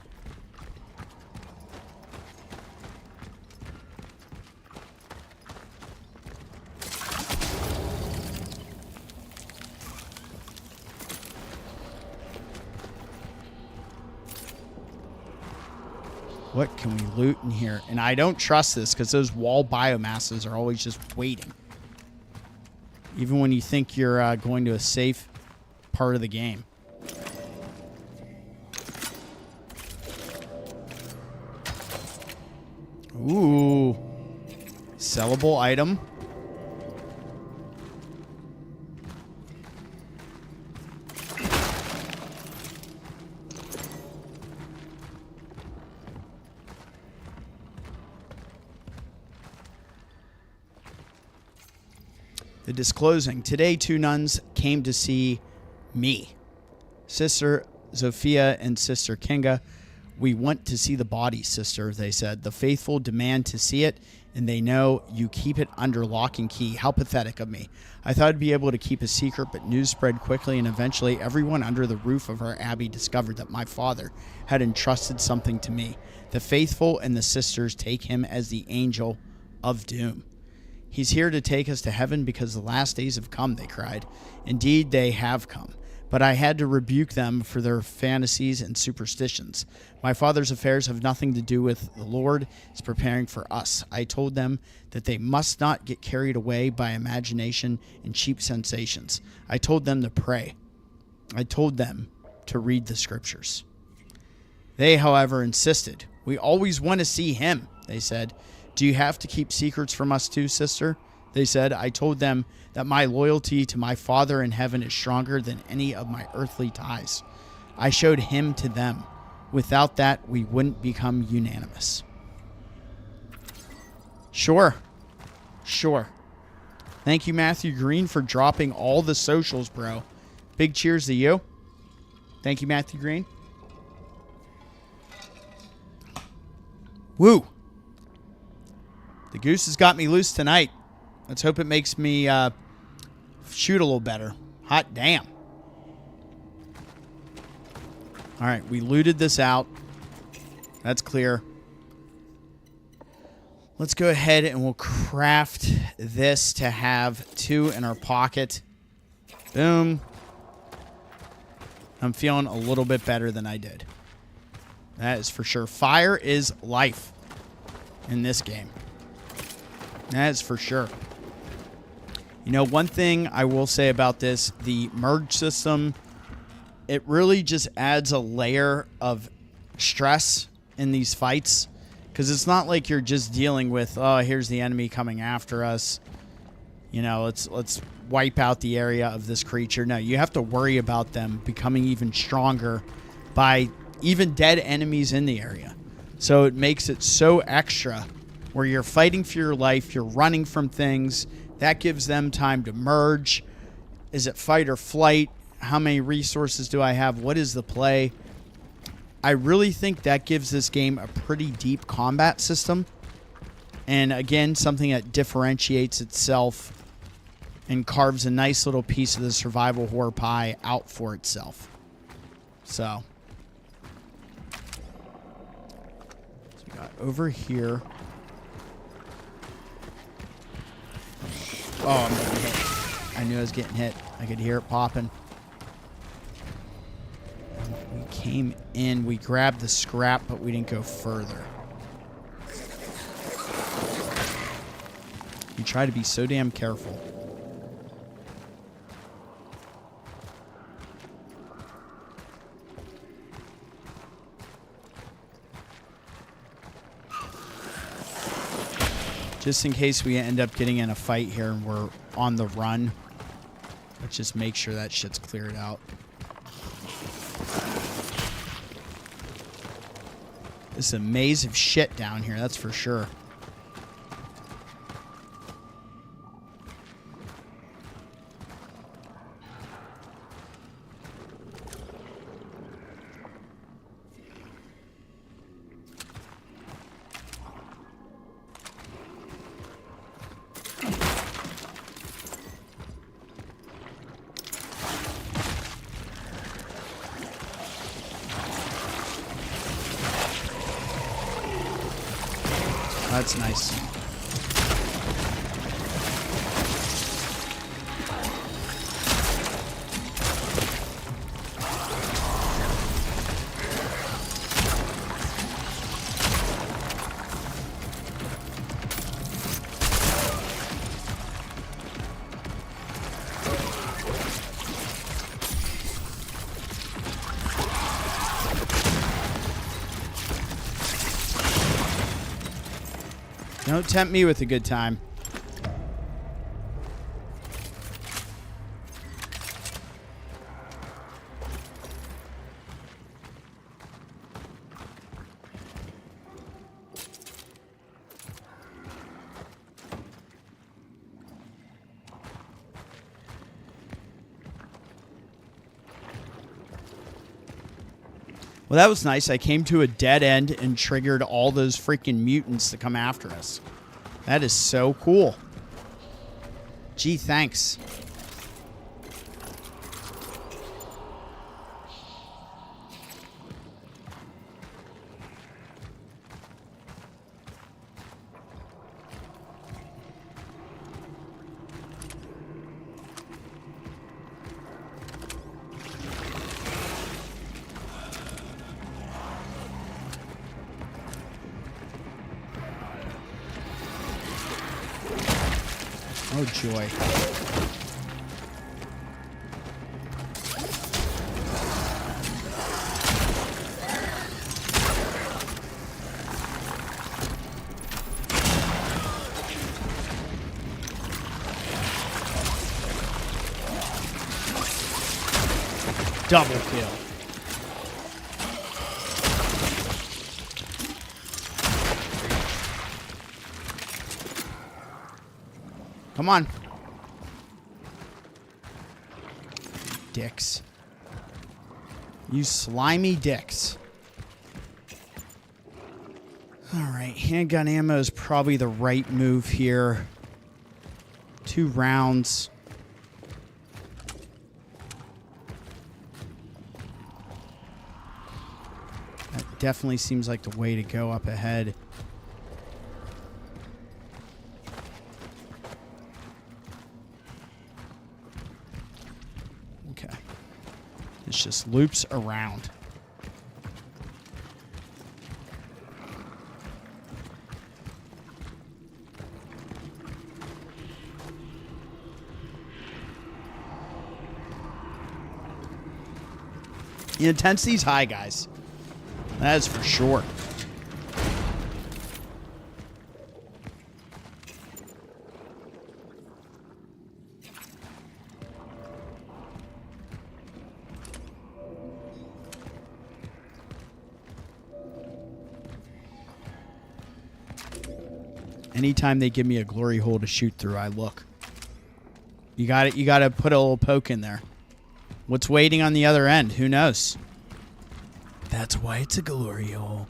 What can we loot in here? And I don't trust this because those wall biomasses are always just waiting. Even when you think you're going to a safe part of the game. Ooh. Sellable item. The Disclosing. Today, 2 nuns came to see me. Sister Zofia and Sister Kinga. We want to see the body, sister, they said. The faithful demand to see it, and they know you keep it under lock and key. How pathetic of me. I thought I'd be able to keep a secret, but news spread quickly, and eventually everyone under the roof of our abbey discovered that my father had entrusted something to me. The faithful and the sisters take him as the angel of doom. He's here to take us to heaven because the last days have come, they cried. Indeed, they have come. But I had to rebuke them for their fantasies and superstitions. My father's affairs have nothing to do with the Lord. He's preparing for us. I told them that they must not get carried away by imagination and cheap sensations. I told them to pray. I told them to read the scriptures. They, however, insisted. We always want to see him, they said. Do you have to keep secrets from us too, sister? They said. I told them that my loyalty to my Father in heaven is stronger than any of my earthly ties. I showed him to them. Without that, we wouldn't become unanimous. Sure. Thank you, Matthew Green, for dropping all the socials, bro. Big cheers to you. Thank you, Matthew Green. Woo. The goose has got me loose tonight. Let's hope it makes me shoot a little better. Hot damn. All right, we looted this out. That's clear. Let's go ahead and we'll craft this to have 2 in our pocket. Boom. I'm feeling a little bit better than I did. That is for sure. Fire is life in this game. That is for sure. You know, one thing I will say about this, the merge system, it really just adds a layer of stress in these fights. Because it's not like you're just dealing with, oh, here's the enemy coming after us. You know, let's wipe out the area of this creature. No, you have to worry about them becoming even stronger by even dead enemies in the area. So it makes it so extra where you're fighting for your life, you're running from things. That gives them time to merge. Is it fight or flight? How many resources do I have? What is the play? I really think that gives this game a pretty deep combat system. And again, something that differentiates itself and carves a nice little piece of the survival horror pie out for itself. So we got over here. Oh, I'm getting hit. I knew I was getting hit. I could hear it popping. We came in, we grabbed the scrap, but we didn't go further. You try to be so damn careful. Just in case we end up getting in a fight here and we're on the run, let's just make sure that shit's cleared out. This is a maze of shit down here, that's for sure. That's nice. Don't tempt me with a good time. Well, that was nice. I came to a dead end and triggered all those freaking mutants to come after us. That is so cool. Gee, thanks. Oh, joy. Double kill. Come on. Dicks. You slimy dicks. Alright, handgun ammo is probably the right move here. 2 rounds. That definitely seems like the way to go up ahead. Okay. This just loops around. The intensity's high, guys. That is for sure. Anytime they give me a glory hole to shoot through, I look. You got it. You got to put a little poke in there. What's waiting on the other end? Who knows? That's why it's a glory hole.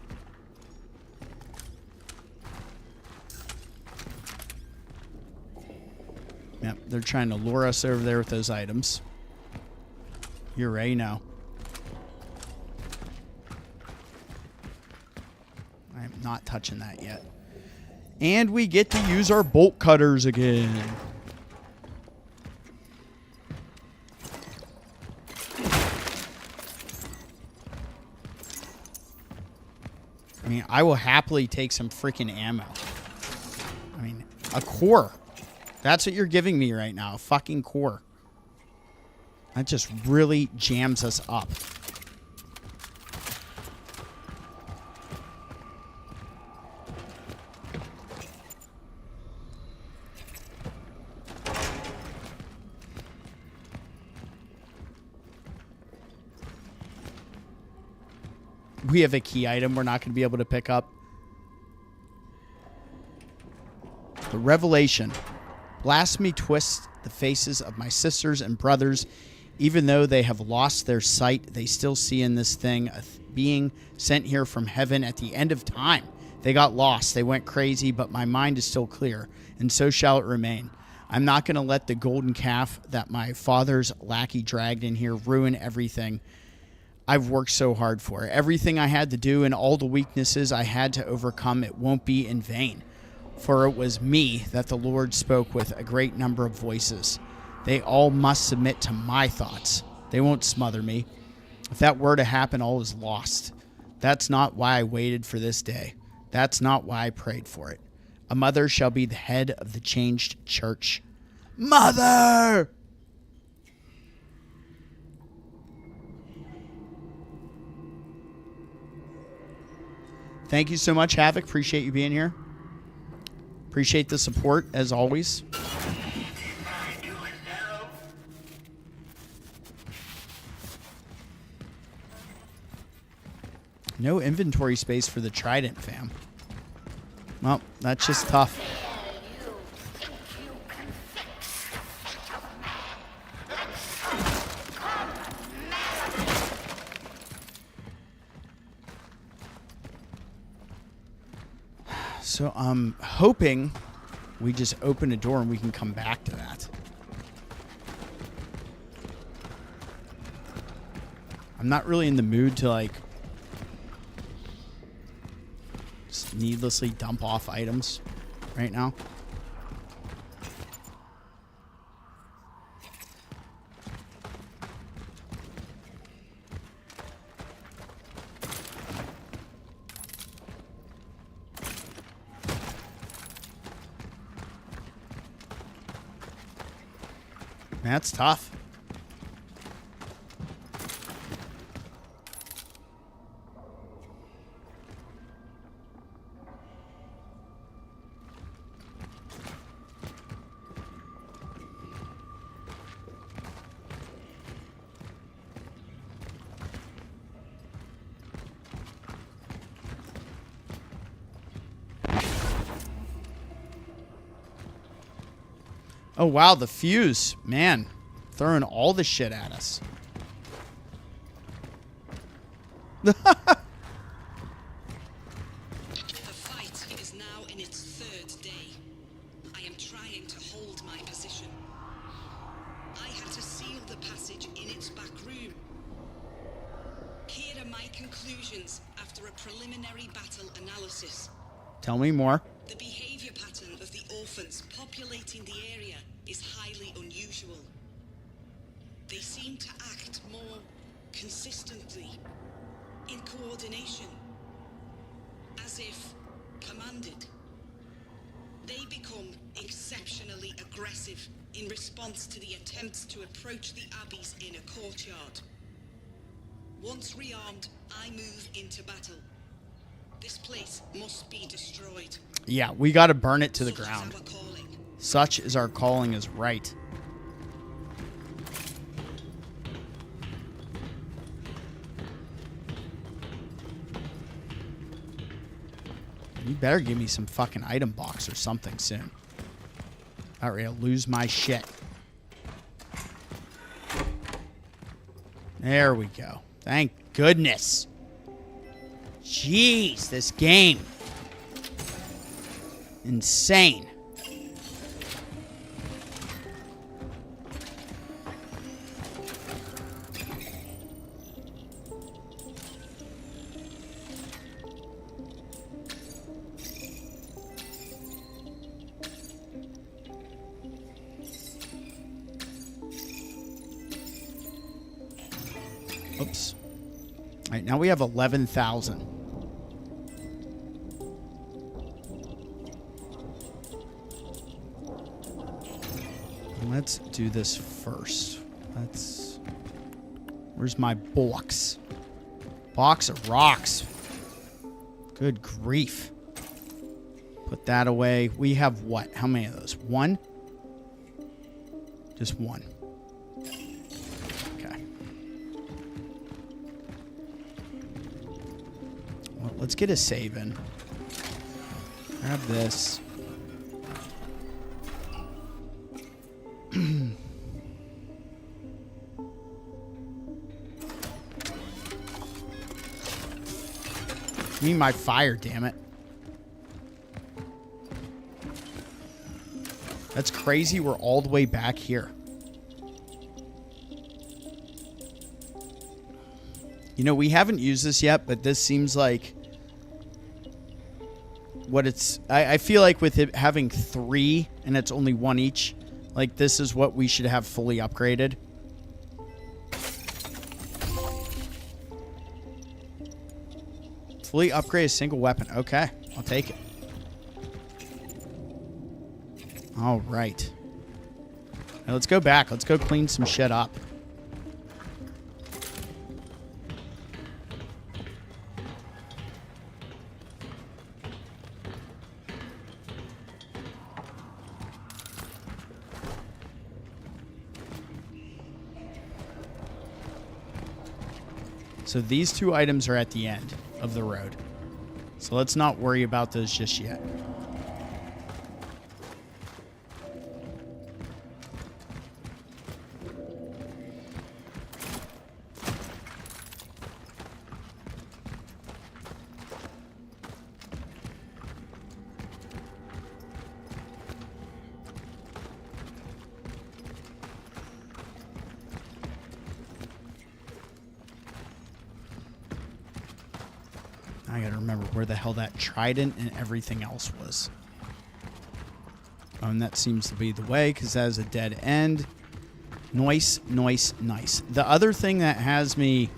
Yep, they're trying to lure us over there with those items. You already know. I'm not touching that yet. And we get to use our bolt cutters again. I mean, I will happily take some freaking ammo. I mean, a core. That's what you're giving me right now. A fucking core. That just really jams us up. We have a key item we're not going to be able to pick up. The revelation. Blasphemy twists the faces of my sisters and brothers. Even though they have lost their sight, they still see in this thing a being sent here from heaven at the end of time. They got lost. They went crazy, but my mind is still clear, and so shall it remain. I'm not going to let the golden calf that my father's lackey dragged in here ruin everything I've worked so hard for. Everything I had to do and all the weaknesses I had to overcome, it won't be in vain. For it was me that the Lord spoke with a great number of voices. They all must submit to my thoughts. They won't smother me. If that were to happen, all is lost. That's not why I waited for this day. That's not why I prayed for it. A mother shall be the head of the changed church. Mother! Thank you so much, Havoc. Appreciate you being here. Appreciate the support, as always. No inventory space for the Trident, fam. Well, that's just tough. So I'm hoping we just open a door and we can come back to that. I'm not really in the mood to like just needlessly dump off items right now. That's tough. Oh, wow, the fuse. Man, throwing all the shit at us. The fight is now in its third day. I am trying to hold my position. I had to seal the passage in its back room. Here are my conclusions after a preliminary battle analysis. Tell me more. The behavior pattern of the Orphans populating the area is highly unusual. They seem to act more consistently, in coordination, as if commanded. They become exceptionally aggressive in response to the attempts to approach the Abbey's inner courtyard. Once rearmed, I move into battle. This place must be destroyed. Yeah, we got to burn it to the Such is ground. our calling. Such is our calling is right. You better give me some fucking item box or something soon. All right, I'll lose my shit. There we go. Thank goodness. Jeez, this game. Insane. Oops. All right, now we have 11,000. Let's do this first. Where's my box? Box of rocks. Good grief. Put that away. We have what? How many of those? One? Just one. Okay. Well, let's get a save in. Grab this. Give me my fire, damn it. That's crazy. We're all the way back here. You know, we haven't used this yet, but this seems like what it's... I feel like with it having 3 and it's only 1 each, like this is what we should have fully upgraded. Fully upgrade a single weapon. Okay, I'll take it. All right. Now let's go back. Let's go clean some shit up. So these 2 items are at the end of the road. So let's not worry about those just yet. I gotta remember where the hell that trident and everything else was. Oh, and that seems to be the way, because that is a dead end. Nice, nice, nice. The other thing that has me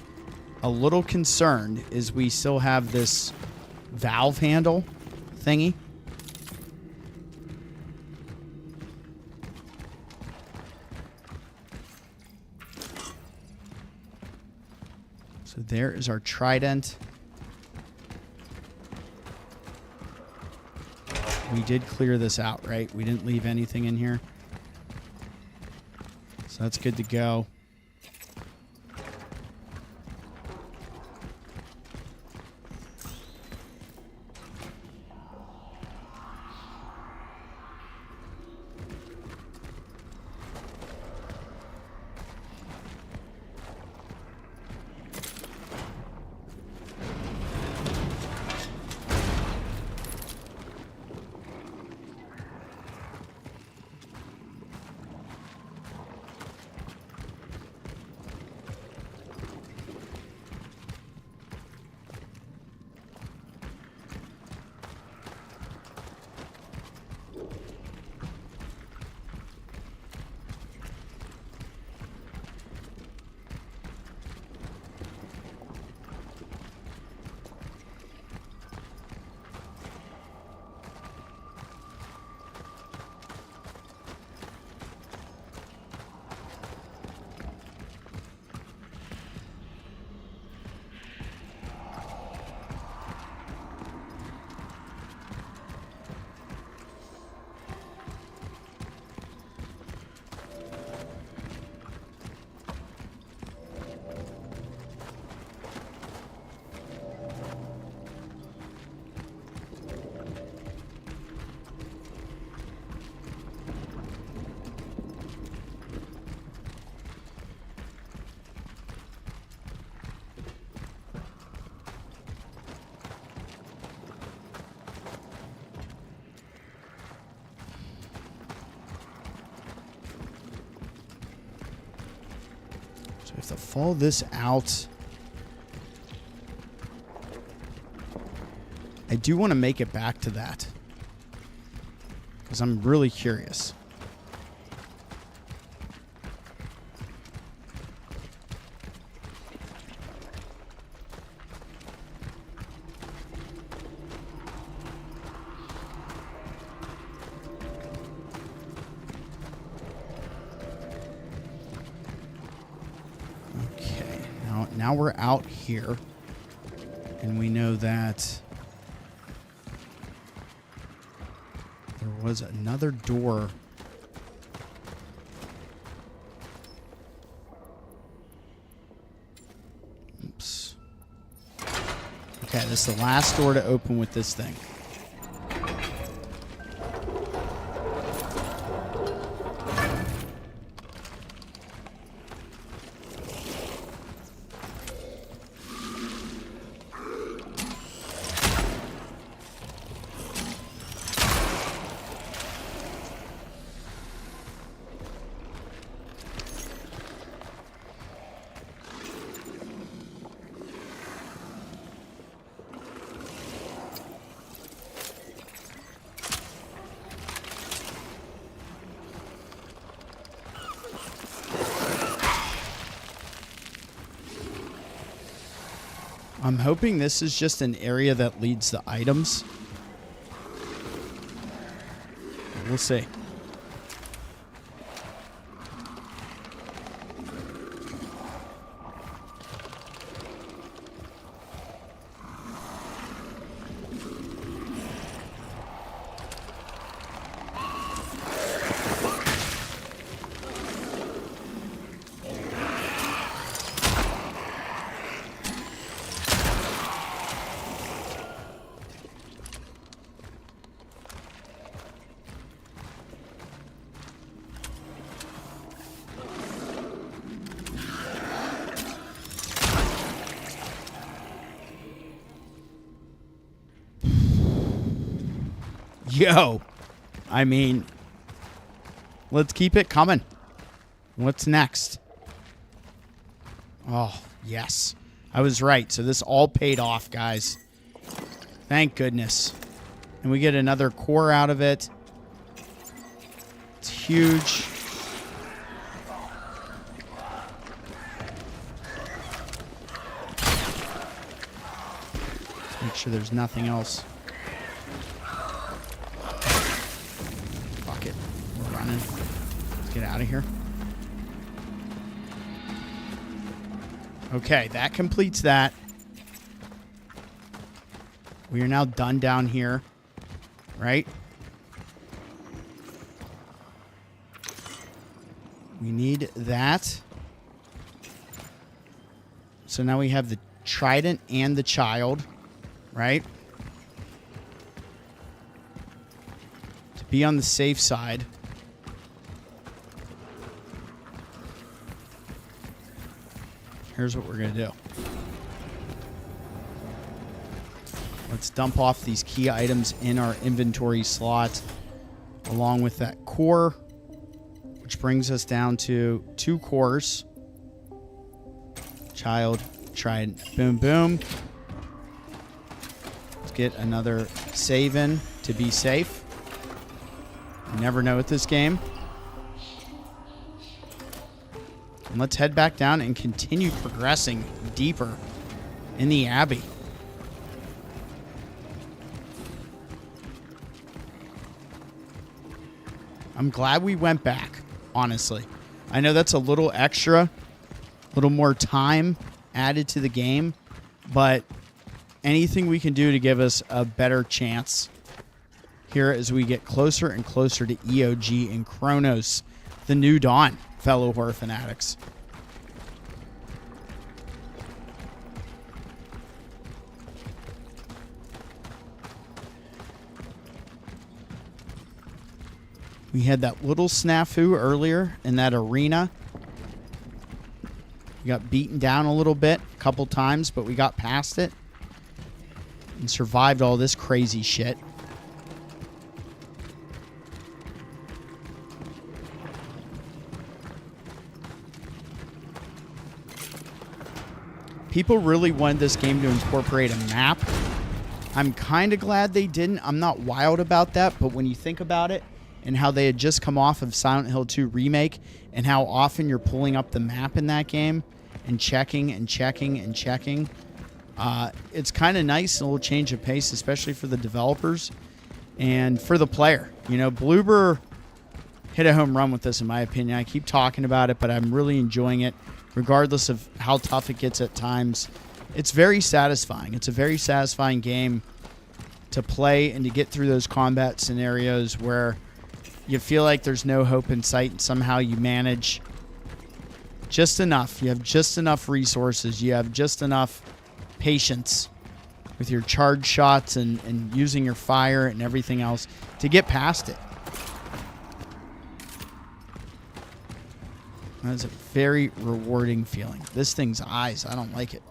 a little concerned is we still have this valve handle thingy. So there is our trident. We did clear this out, right? We didn't leave anything in here. So that's good to go. have to follow this out. I do want to make it back to that, because I'm really curious. Okay, now we're out here, and we know that there was another door. Oops. Okay, this is the last door to open with this thing. I'm hoping this is just an area that leads to items. We'll see. Yo, I mean, let's keep it coming. What's next? Oh, yes. I was right. So this all paid off, guys. Thank goodness. And we get another core out of it. It's huge. Let's make sure there's nothing else. Let's get out of here. Okay, that completes that. We are now done down here, right? We need that. So now we have the Trident and the child, right? To be on the safe side. Here's what we're going to do. Let's dump off these key items in our inventory slot along with that core, which brings us down to 2 cores. Child, Trident, boom, boom. Let's get another save in to be safe. You never know with this game. And let's head back down and continue progressing deeper in the Abbey. I'm glad we went back, honestly. I know that's a little extra, a little more time added to the game, but anything we can do to give us a better chance here as we get closer and closer to EOG and Cronos, the new dawn, fellow horror fanatics. We had that little snafu earlier in that arena. We got beaten down a little bit, a couple times, but we got past it and survived all this crazy shit. People really wanted this game to incorporate a map. I'm kind of glad they didn't. I'm not wild about that, but when you think about it and how they had just come off of Silent Hill 2 Remake and how often you're pulling up the map in that game and checking and checking and checking, it's kind of nice, a little change of pace, especially for the developers and for the player. You know, Bloober hit a home run with this, in my opinion. I keep talking about it, but I'm really enjoying it, regardless of how tough it gets at times. It's very satisfying. It's a very satisfying game to play and to get through those combat scenarios where you feel like there's no hope in sight, and somehow you manage just enough. You have just enough resources. You have just enough patience with your charge shots and using your fire and everything else to get past it. That's a very rewarding feeling. This thing's eyes, I don't like it.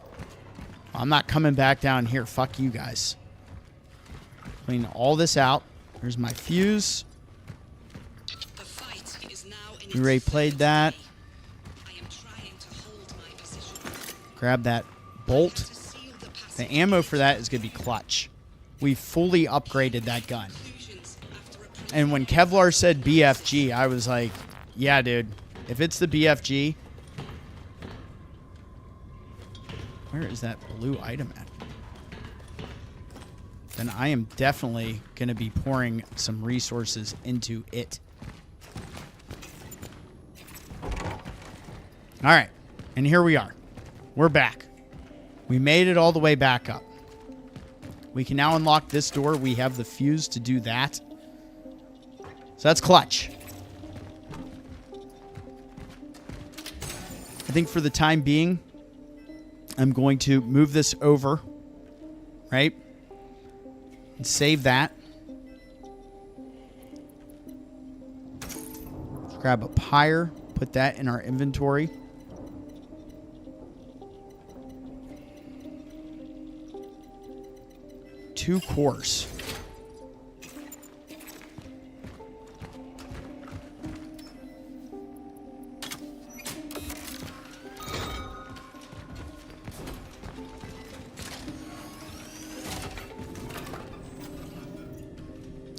I'm not coming back down here. Fuck you guys. Clean all this out. There's my fuse. The fight is now in We already played that. I am trying to hold my position. Grab that bolt. The ammo for that is going to be clutch. We fully upgraded that gun. And when Kevlar said BFG, I was like, yeah, dude. If it's the BFG, where is that blue item at? Then I am definitely going to be pouring some resources into it. All right. And here we are. We're back. We made it all the way back up. We can now unlock this door. We have the fuse to do that. So that's clutch. I think for the time being, I'm going to move this over, right? And save that. Grab a pyre, put that in our inventory. Two cores.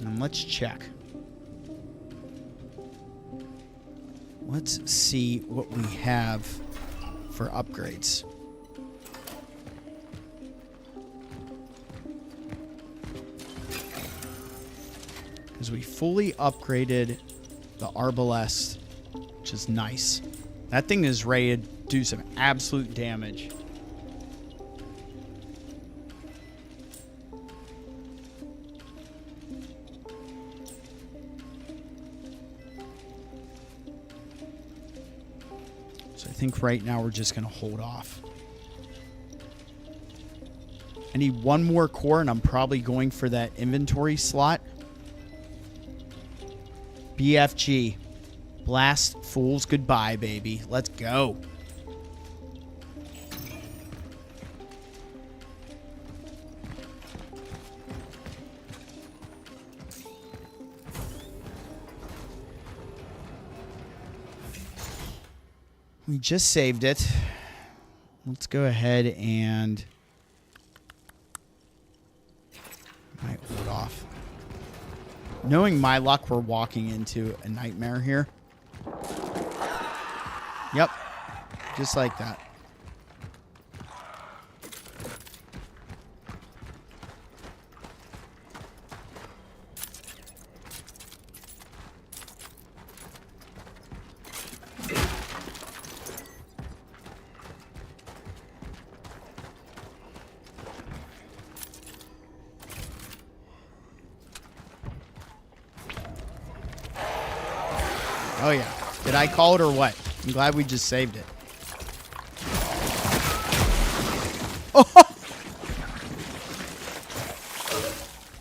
And let's check. Let's see what we have for upgrades. Because we fully upgraded the Arbalest, which is nice. That thing is ready to do some absolute damage. So I think right now we're just going to hold off. I need one more core, and I'm probably going for that inventory slot. BFG. Blast fools goodbye, baby. Let's go. We just saved it. Let's go ahead and might hold off. Knowing my luck, we're walking into a nightmare here. Yep. Just like that. Oh, yeah. Did I call it or what? I'm glad we just saved it. Oh!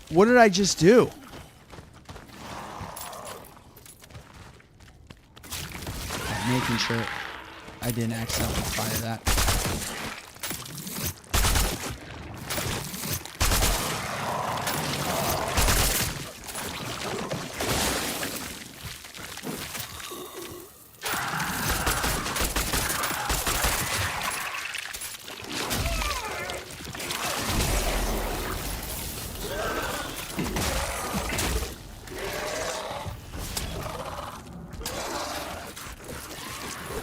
What did I just do? Making sure I didn't accidentally fire that.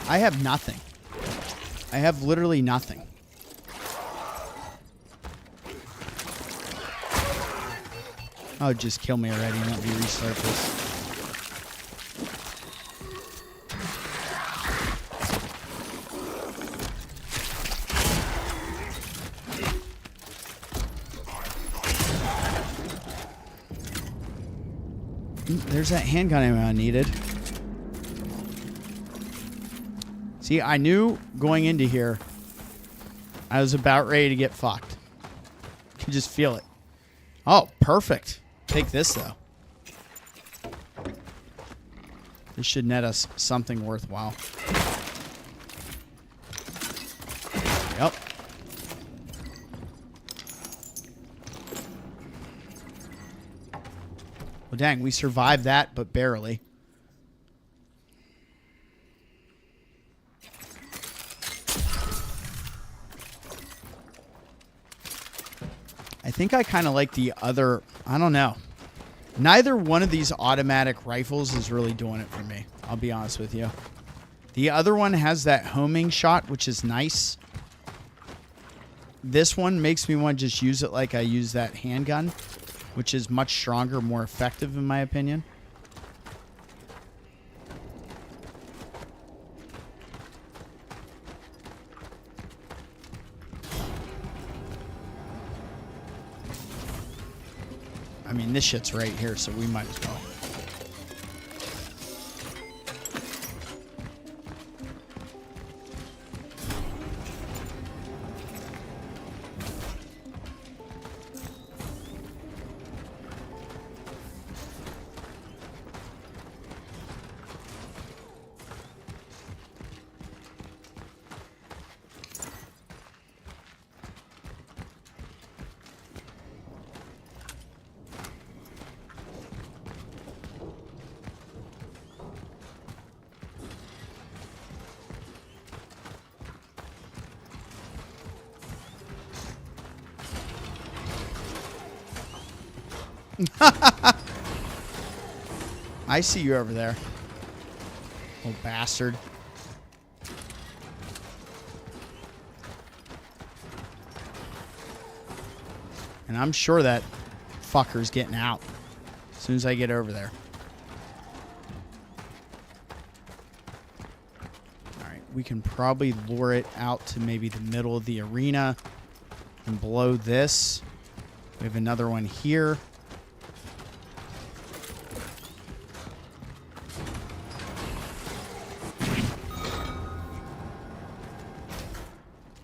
I have nothing. I have literally nothing. Oh, just kill me already and let me restart this. There's that handgun ammo I needed. See, I knew going into here I was about ready to get fucked. I could just feel it. Oh, perfect. Take this, though. This should net us something worthwhile. Yep. Well, dang, we survived that, but barely. I think I kind of like the other... I don't know. Neither one of these automatic rifles is really doing it for me. I'll be honest with you. The other one has that homing shot, which is nice. This one makes me want to just use it like I use that handgun, which is much stronger, more effective in my opinion. I mean, this shit's right here, so we might as well. I see you over there. Oh, bastard. And I'm sure that fucker's getting out as soon as I get over there. Alright, we can probably lure it out to maybe the middle of the arena and blow this. We have another one here.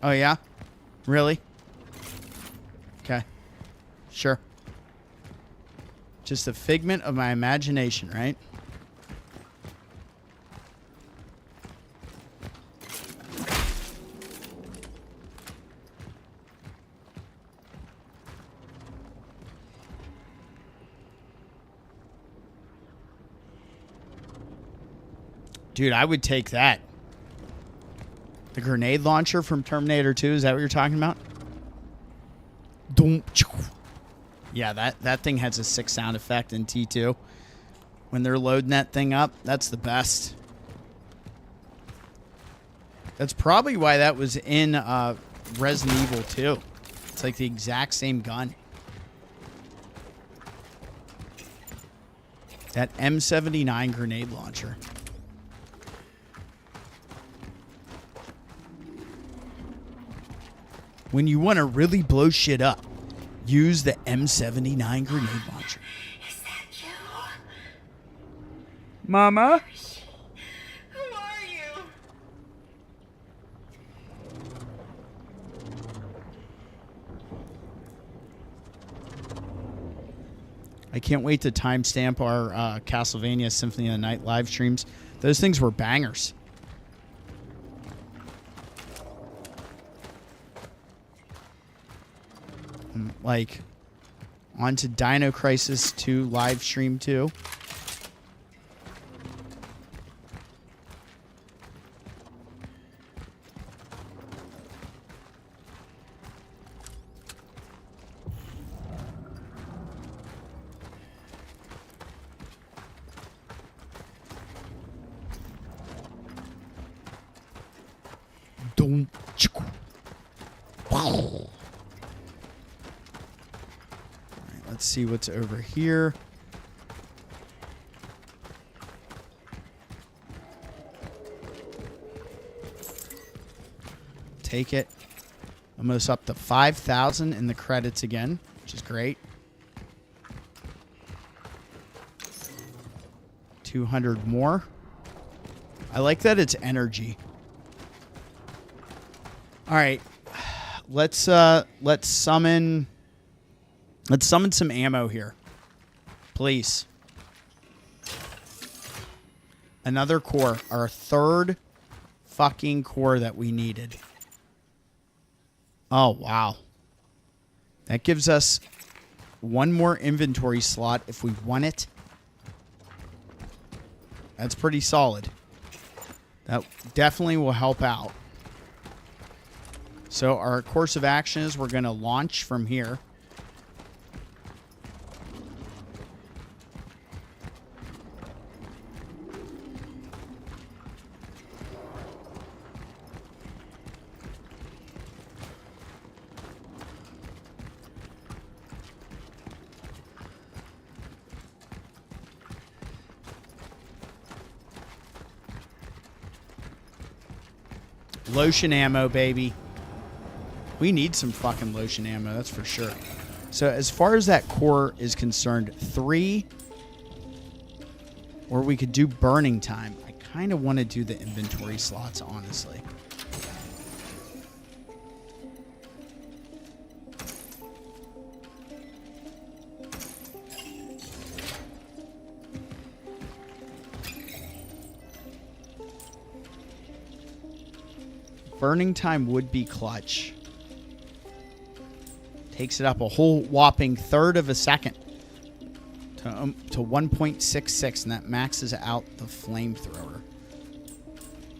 Oh, yeah? Really? Okay. Sure. Just a figment of my imagination, right? Dude, I would take that. The grenade launcher from Terminator 2, is that what you're talking about? Yeah, that thing has a sick sound effect in T2. When they're loading that thing up, that's the best. That's probably why that was in Resident Evil 2. It's like the exact same gun. That M79 grenade launcher. When you want to really blow shit up, use the M79 grenade launcher. Is that you? Mama? Who are you? I can't wait to timestamp our Castlevania Symphony of the Night live streams. Those things were bangers. Like, onto Dino Crisis 2 live stream too. All right, let's see what's over here. Take it. Almost up to 5,000 in the credits again, which is great. 200 more. I like that it's energy. All right. Let's summon some ammo here. Please. Another core, our third fucking core that we needed. Oh, wow. That gives us one more inventory slot if we want it. That's pretty solid. That definitely will help out. So our course of action is we're going to launch from here. Lotion ammo, baby. We need some fucking lotion ammo, that's for sure. So as far as that core is concerned, 3, or we could do burning time. I kind of want to do the inventory slots, honestly. Burning time would be clutch. Takes it up a whole whopping third of a second to 1.66, and that maxes out the flamethrower.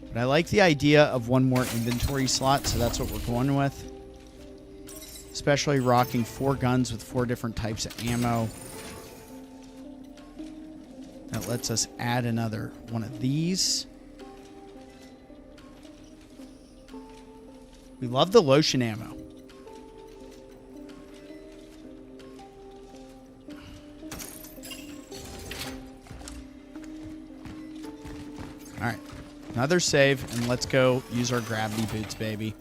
But I like the idea of one more inventory slot, so that's what we're going with. Especially rocking 4 guns with 4 different types of ammo. That lets us add another one of these. We love the lotion ammo. All right, another save, and let's go use our gravity boots, baby.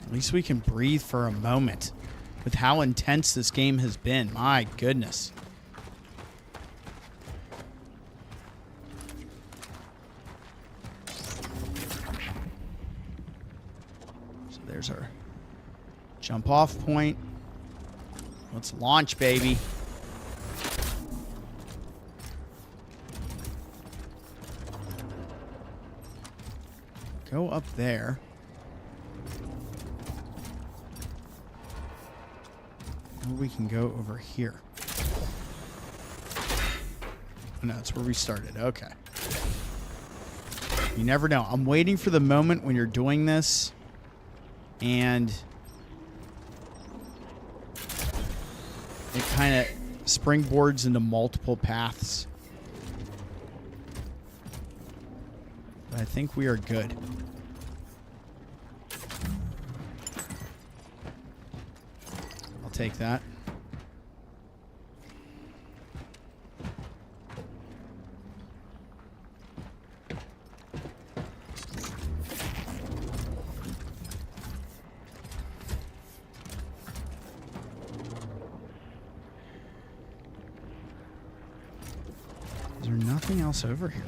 At least we can breathe for a moment with how intense this game has been. My goodness. So there's our jump off point. Let's launch, baby. Go up there. We can go over here. Oh, no, that's where we started. Okay. You never know. I'm waiting for the moment when you're doing this and it kind of springboards into multiple paths. But I think we are good. Take that. Is there nothing else over here?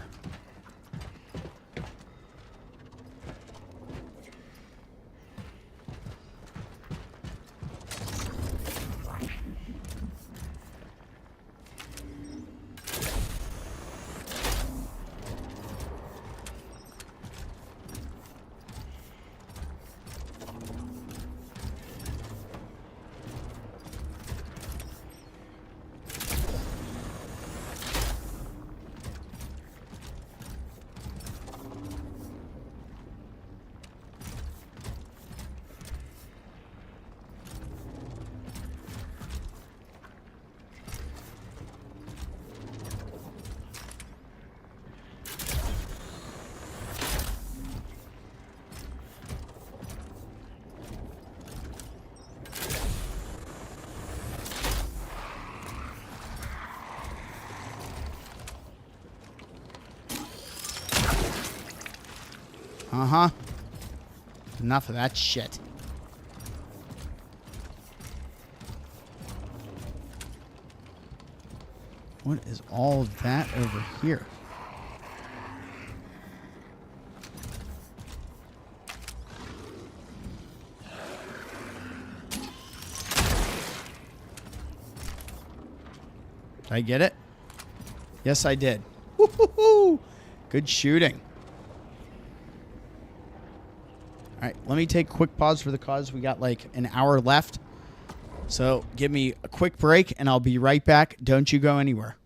Uh-huh. Enough of that shit. What is all that over here? Did I get it? Yes, I did. Woo-hoo-hoo! Good shooting. All right, let me take a quick pause for the cause. We got like an hour left. So give me a quick break, and I'll be right back. Don't you go anywhere.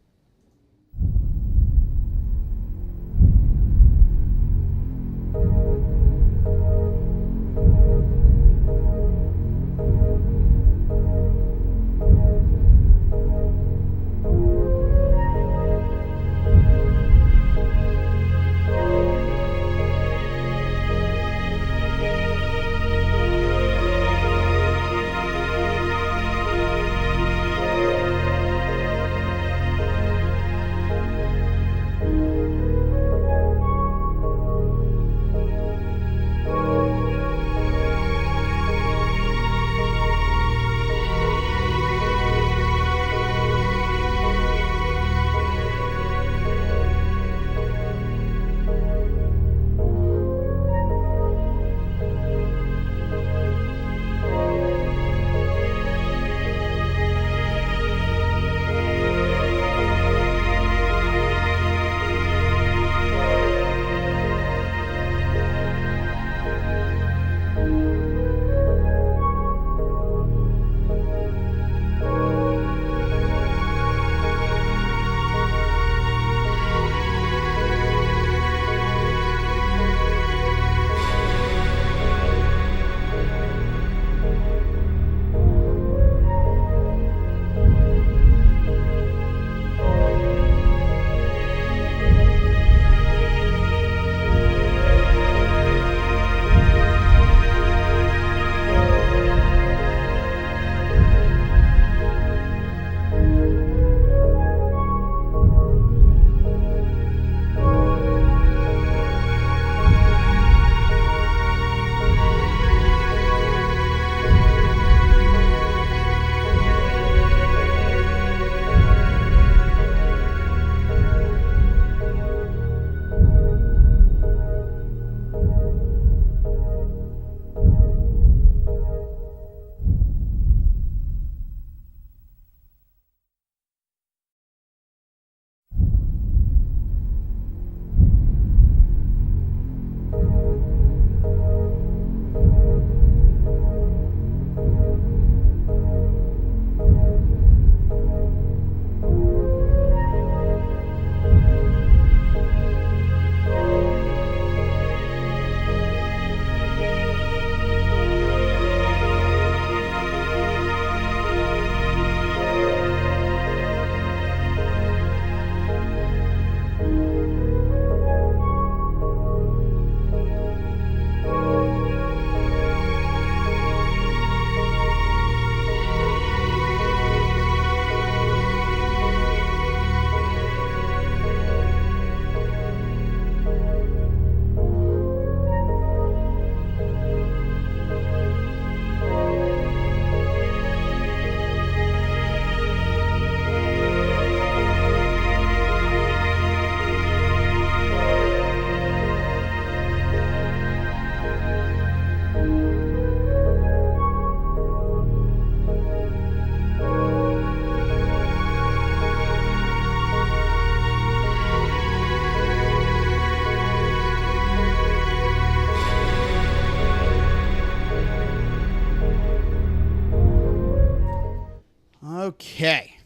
Okay.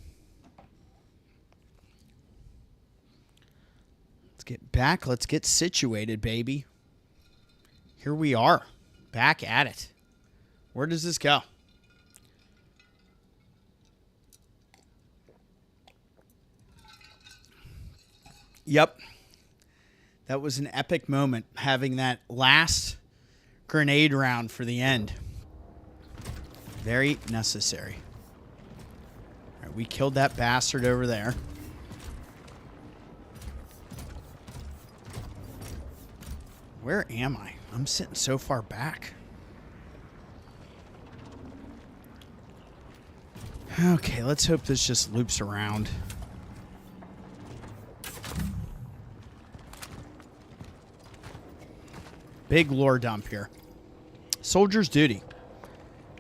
Let's get back. Let's get situated, baby. Here we are. Back at it. Where does this go? Yep. That was an epic moment, having that last grenade round for the end. Very necessary. All right, we killed that bastard over there. Where am I? I'm sitting so far back. Okay, let's hope this just loops around. Big lore dump here. Soldier's duty.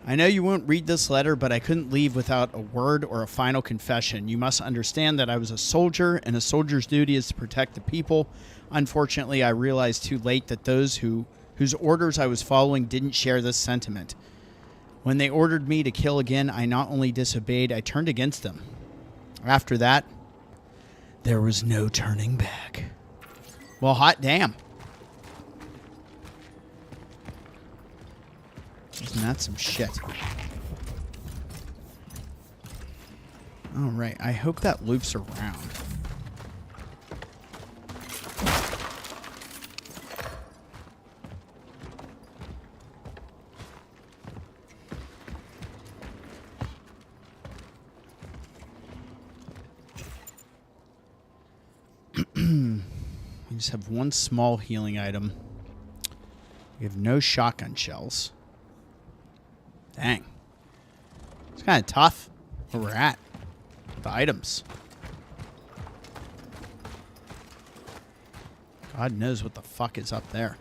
I know you won't read this letter, but I couldn't leave without a word or a final confession. You must understand that I was a soldier, and a soldier's duty is to protect the people. Unfortunately, I realized too late that those whose orders I was following didn't share this sentiment. When they ordered me to kill again, I not only disobeyed, I turned against them. After that, there was no turning back. Well, hot damn. Isn't that some shit? Alright, I hope that loops around. We just have one small healing item. We have no shotgun shells. Dang. It's kind of tough where we're at. The items. God knows what the fuck is up there.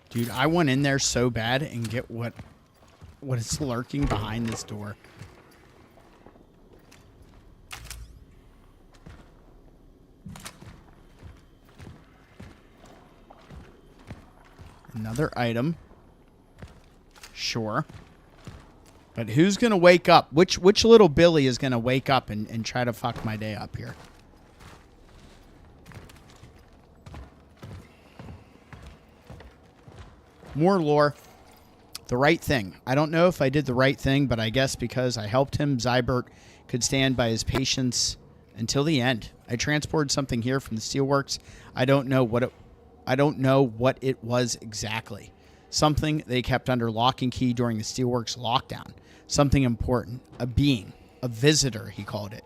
Dude, I want in there so bad and get what is lurking behind this door. Another item. Sure. But who's going to wake up? Which little Billy is going to wake up and try to fuck my day up here? More lore. The right thing. I don't know if I did the right thing, but I guess because I helped him, Zybert could stand by his patients until the end. I transported something here from the steelworks. I don't know what it was exactly. Something they kept under lock and key during the steelworks lockdown. Something important. A being. A visitor, he called it.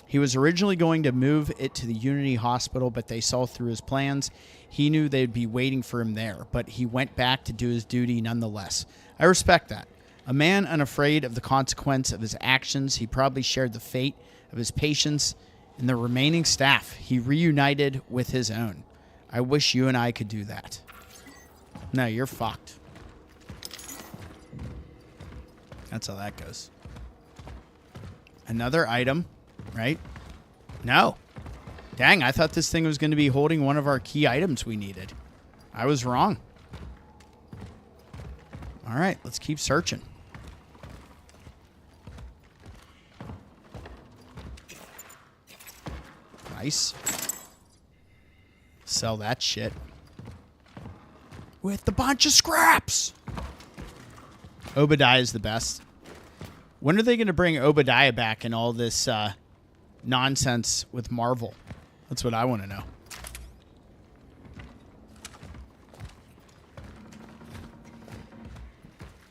He was originally going to move it to the Unity Hospital, but they saw through his plans. He knew they'd be waiting for him there, but he went back to do his duty nonetheless. I respect that. A man unafraid of the consequence of his actions, he probably shared the fate of his patients and the remaining staff. He reunited with his own. I wish you and I could do that. No, you're fucked. That's how that goes. Another item, right? No. Dang, I thought this thing was going to be holding one of our key items we needed. I was wrong. All right, let's keep searching. Nice. Sell that shit. With a bunch of scraps. Obadiah is the best. When are they going to bring Obadiah back and all this nonsense with Marvel? That's what I want to know.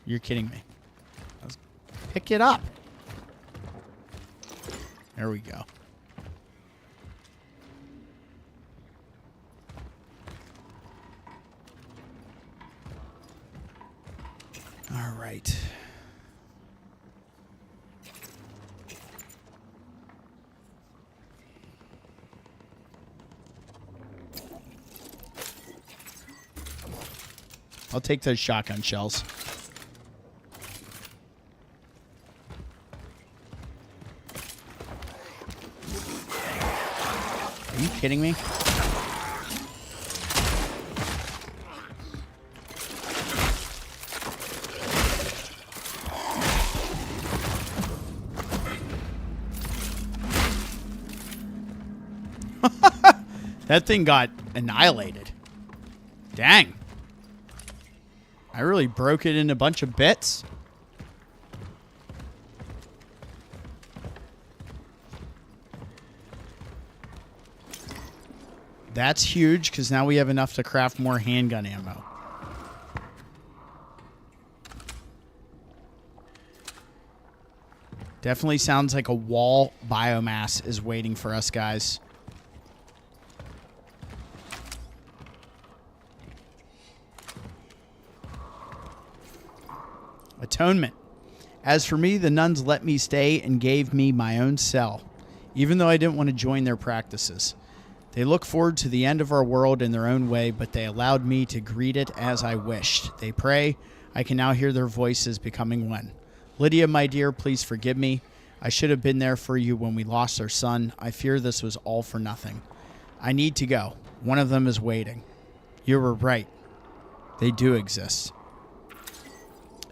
You're kidding me. Let's pick it up. There we go. All right. I'll take those shotgun shells. Are you kidding me? That thing got annihilated. Dang. I really broke it in a bunch of bits. That's huge, because now we have enough to craft more handgun ammo. Definitely sounds like a wall biomass is waiting for us, guys. Atonement. As for me, the nuns let me stay and gave me my own cell, even though I didn't want to join their practices. They look forward to the end of our world in their own way, but they allowed me to greet it as I wished. They pray. I can now hear their voices becoming one. Lydia, my dear, please forgive me. I should have been there for you when we lost our son. I fear this was all for nothing. I need to go. One of them is waiting. You were right. They do exist.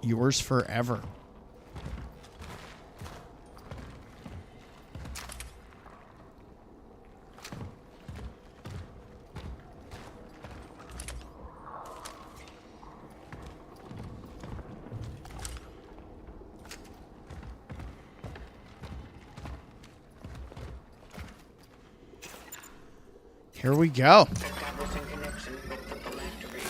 Yours forever. Here we go. Establishing connection with the phylactery.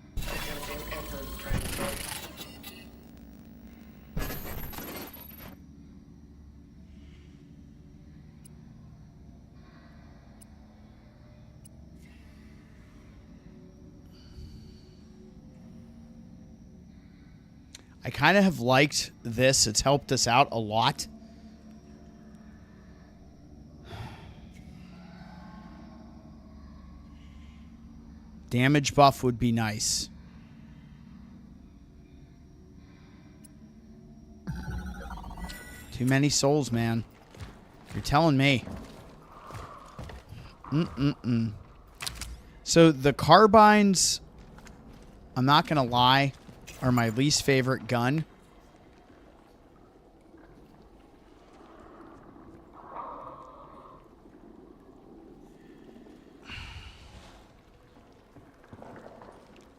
Attempting essence transfer. I kind of have liked this. It's helped us out a lot. Damage buff would be nice. Too many souls, man. You're telling me. So the carbines, I'm not going to lie, are my least favorite gun.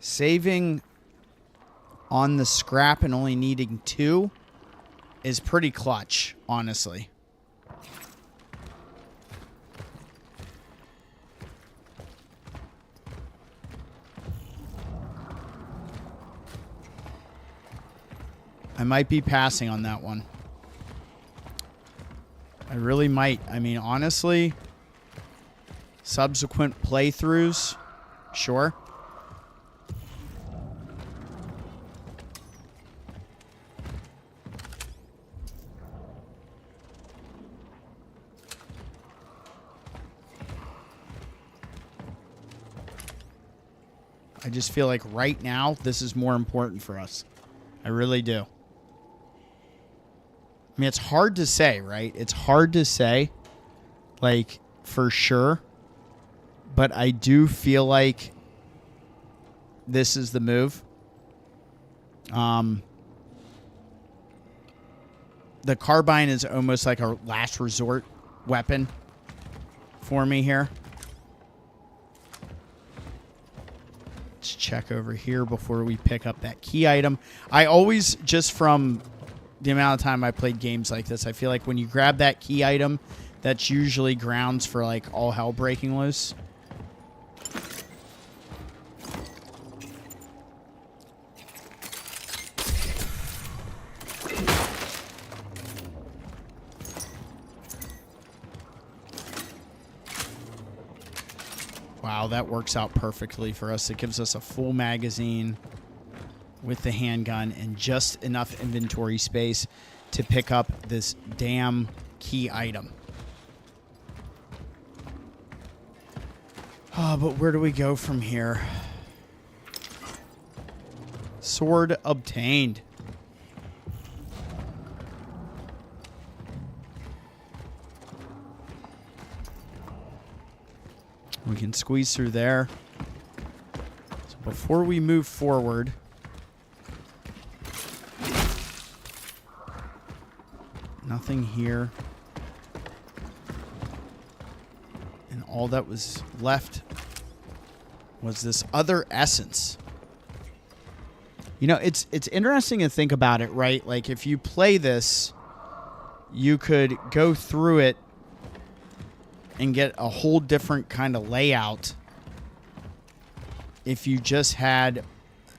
Saving on the scrap and only needing 2 is pretty clutch, honestly. I might be passing on that one. I really might. I mean, honestly, subsequent playthroughs, sure. I just feel like right now, this is more important for us. I really do. I mean, it's hard to say, right? It's hard to say, like, for sure. But I do feel like this is the move. The carbine is almost like a last resort weapon for me here. Let's check over here before we pick up that key item. I always, just from the amount of time I played games like this, I feel like when you grab that key item, that's usually grounds for like all hell breaking loose. Wow, that works out perfectly for us. It gives us a full magazine with the handgun and just enough inventory space to pick up this damn key item. Oh, but where do we go from here? Sword obtained. We can squeeze through there. So before we move forward, nothing here. And all that was left was this other essence. You know, it's interesting to think about it, right? Like, if you play this, you could go through it and get a whole different kind of layout. If you just had,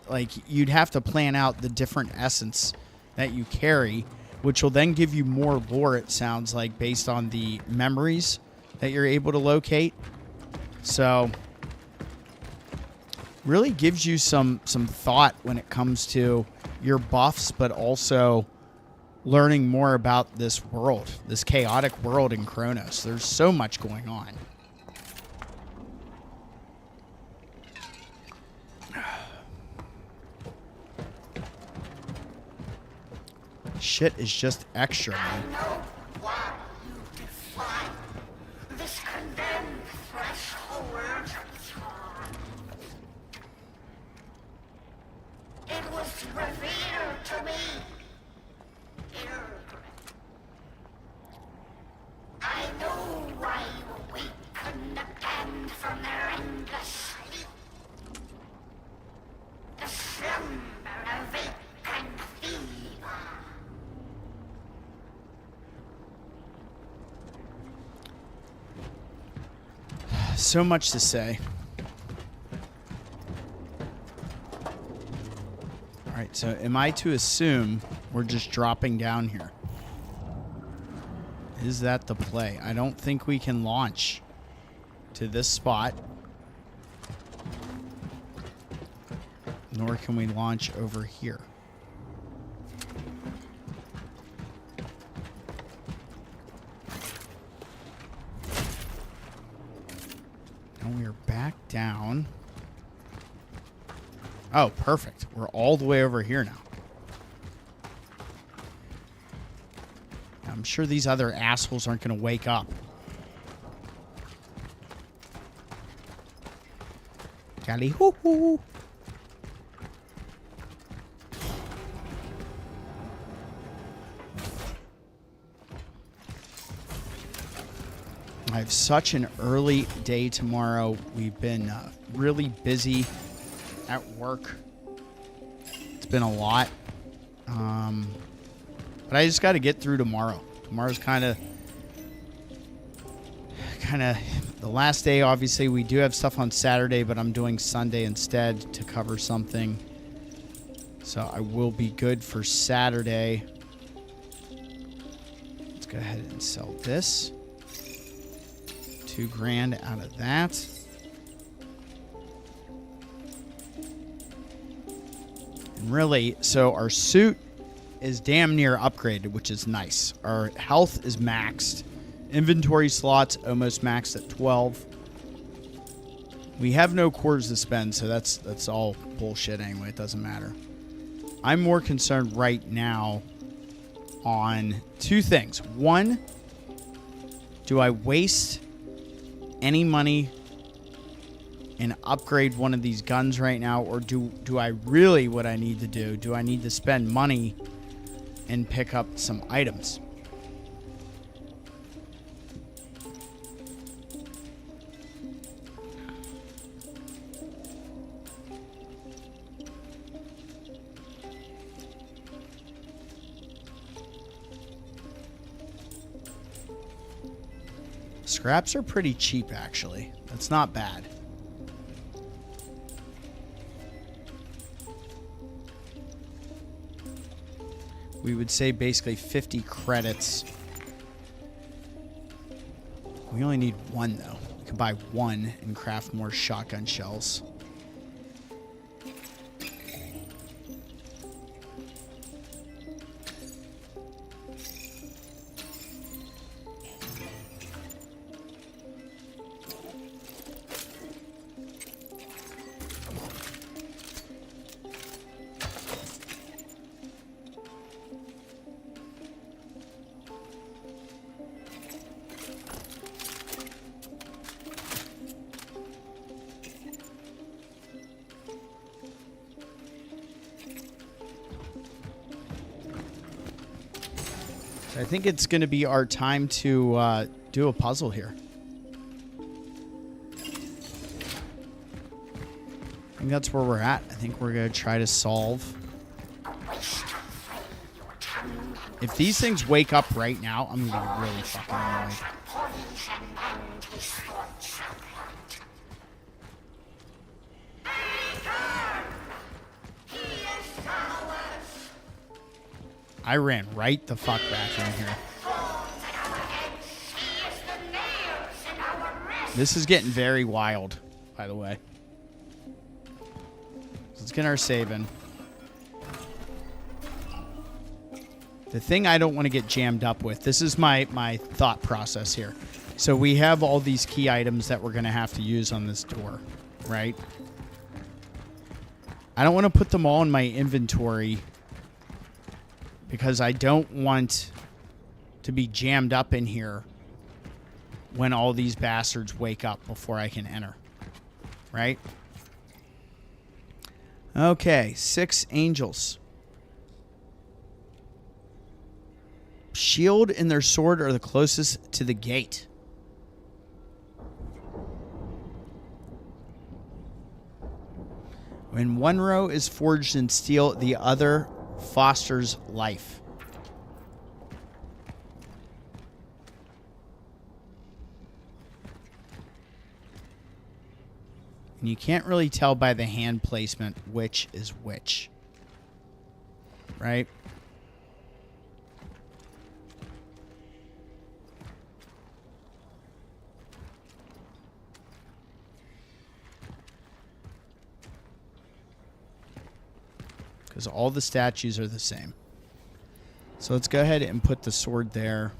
like, you'd have to plan out the different essence that you carry, which will then give you more lore, it sounds like, based on the memories that you're able to locate. So really gives you some thought when it comes to your buffs, but also learning more about this world, this chaotic world in Cronos. There's so much going on. Shit is just extra, man. I know what you defy. This condemned threshold of time. It was revealed to me. I know why you awakened again from their endless sleep. The slumber of vacant fever. So much to say. All right, so am I to assume we're just dropping down here? Is that the play? I don't think we can launch to this spot. Nor can we launch over here. And we're back down. Oh, perfect. We're all the way over here now. I'm sure these other assholes aren't going to wake up. Cali hoo hoo. I have such an early day tomorrow. We've been really busy at work. It's been a lot. But I just got to get through tomorrow. Tomorrow's kind of the last day. Obviously, we do have stuff on Saturday, but I'm doing Sunday instead to cover something. So I will be good for Saturday. Let's go ahead and sell this. $2,000 out of that. And really, so our suit is damn near upgraded, which is nice. Our health is maxed. Inventory slots almost maxed at 12. We have no cores to spend, so that's all bullshit anyway. It doesn't matter. I'm more concerned right now on two things. One, do I waste any money and upgrade one of these guns right now, or do I really, what I need to do I need to spend money and pick up some items? Scraps are pretty cheap, actually. That's not bad. We would say basically 50 credits. We only need one, though. We could buy one and craft more shotgun shells. I think it's going to be our time to do a puzzle here. I think that's where we're at. I think we're going to try to solve If these things wake up right now, I'm going to be really fucking annoyed. I ran right the fuck back in here. This is getting very wild, by the way. So let's get our save in. The thing I don't want to get jammed up with, this is my thought process here. So we have all these key items that we're going to have to use on this door, right? I don't want to put them all in my inventory because I don't want to be jammed up in here when all these bastards wake up before I can enter, right? Okay, 6 angels. Shield and their sword are the closest to the gate. When one row is forged in steel, the other fosters life. And you can't really tell by the hand placement which is which. Right? Because all the statues are the same. So let's go ahead and put the sword there.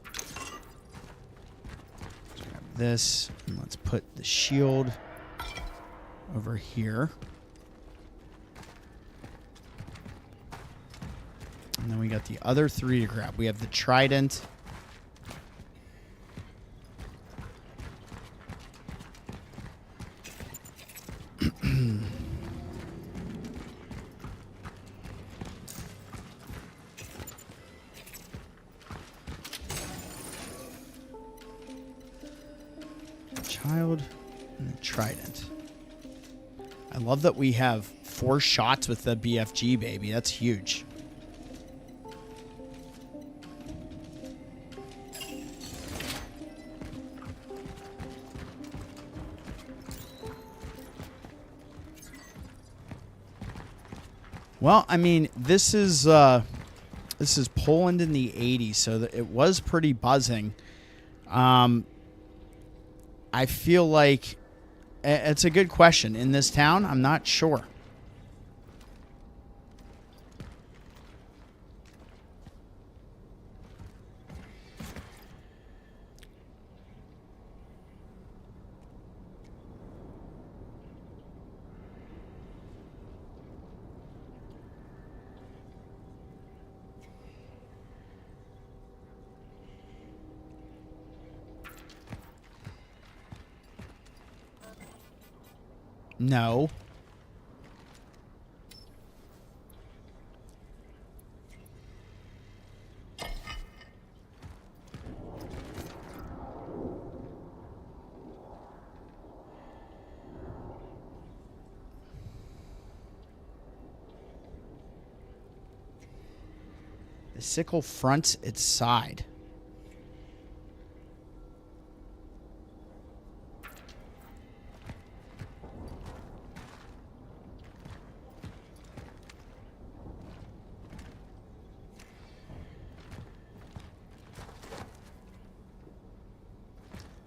Let's grab this, and let's put the shield over here. And then we got the other 3 to grab. We have the Trident. Child and the Trident. I love that we have 4 shots with the BFG, baby. That's huge. Well, I mean, this is Poland in the 80s, so that it was pretty buzzing. I feel like it's a good question. In this town, I'm not sure. No. The sickle fronts its side.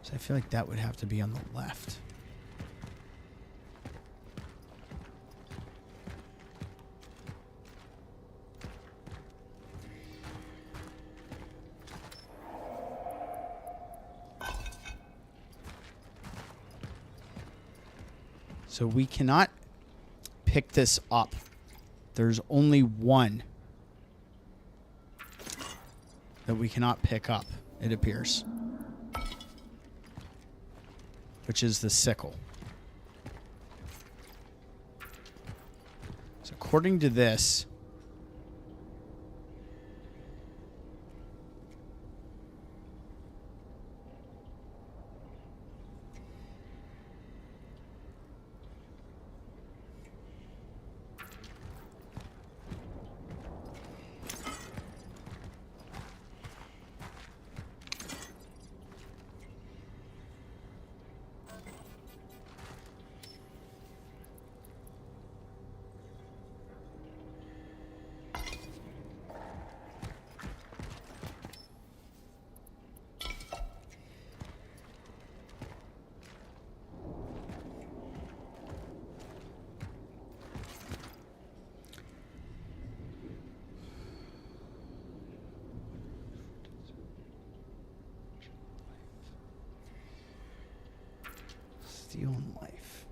So I feel like that would have to be on the left. So we cannot pick this up. There's only one that we cannot pick up, it appears. Which is the sickle. So according to this, Steel and life.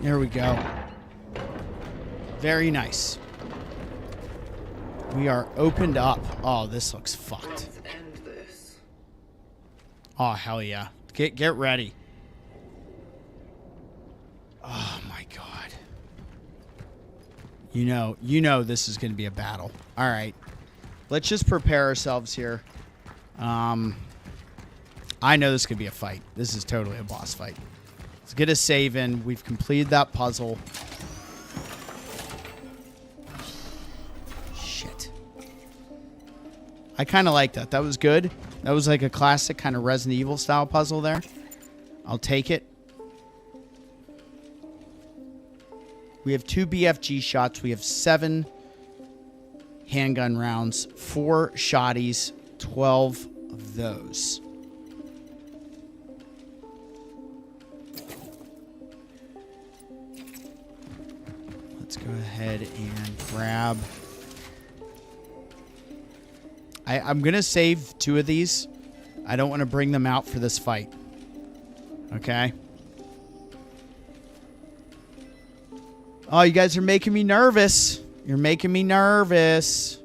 There we go. Very nice. We are opened up. Oh, this looks fucked. Let's end this. Oh, hell yeah. Get ready. Oh my god. You know this is going to be a battle. All right. Let's just prepare ourselves here. I know this could be a fight. This is totally a boss fight. Let's get a save in. We've completed that puzzle. Shit. I kind of like that. That was good. That was like a classic kind of Resident Evil style puzzle there. I'll take it. We have 2 BFG shots. We have 7 handgun rounds, 4 shotties, 12 of those. Let's go ahead and grab... I'm going to save 2 of these. I don't want to bring them out for this fight. Okay? Oh, you guys are making me nervous. You're making me nervous.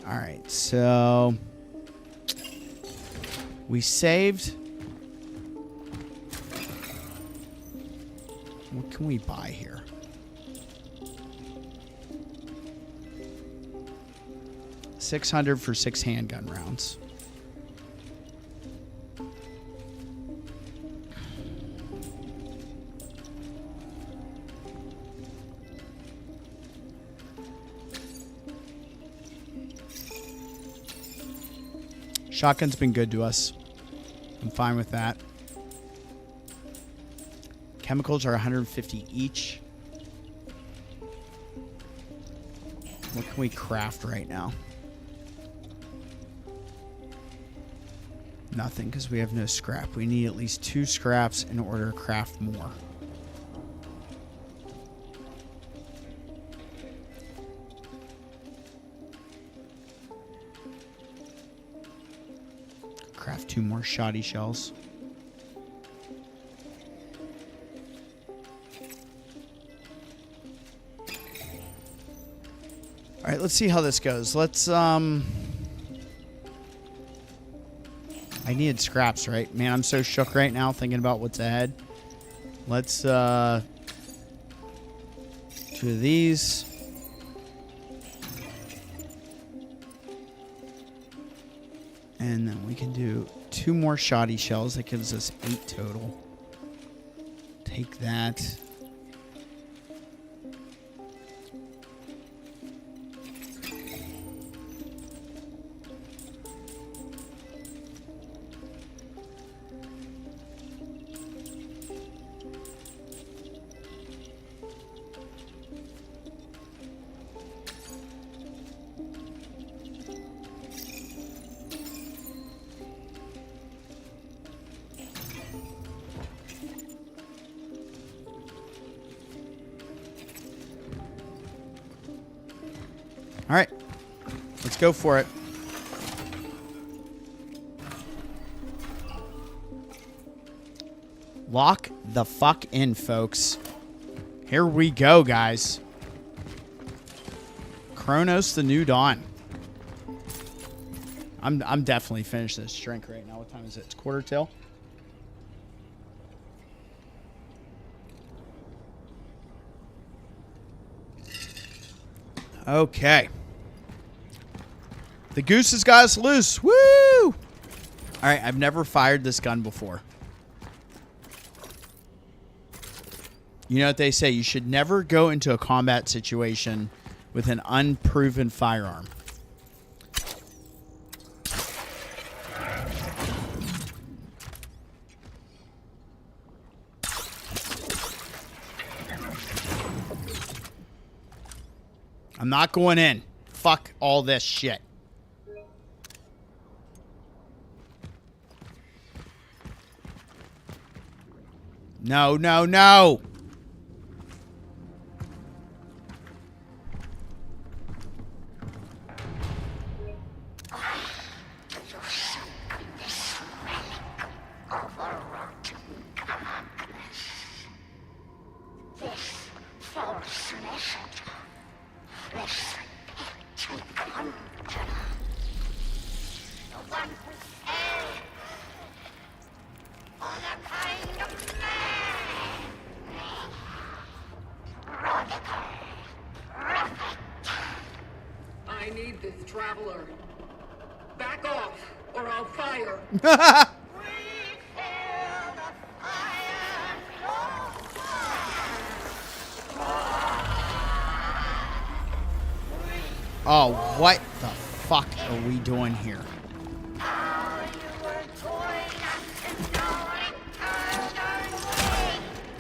All right, so... we saved... what can we buy here? $600 for 6 handgun rounds. Shotgun's been good to us. I'm fine with that. Chemicals are 150 each. What can we craft right now? Nothing, because we have no scrap. We need at least 2 scraps in order to craft more. Craft 2 more shoddy shells. All right, let's see how this goes. Let's I needed scraps, right? Man, I'm so shook right now thinking about what's ahead. Let's 2 of these. And then we can do 2 more shoddy shells. That gives us 8 total. Take that. All right, let's go for it. Lock the fuck in, folks. Here we go, guys. Cronos, the New Dawn. I'm definitely finished this drink right now. What time is it? It's 1:45. Okay. The goose has got us loose. Woo! All right, I've never fired this gun before. You know what they say? You should never go into a combat situation with an unproven firearm. I'm not going in. Fuck all this shit. No, no, no. I need this traveler. Back off, or I'll fire. Oh, what the fuck are we doing here?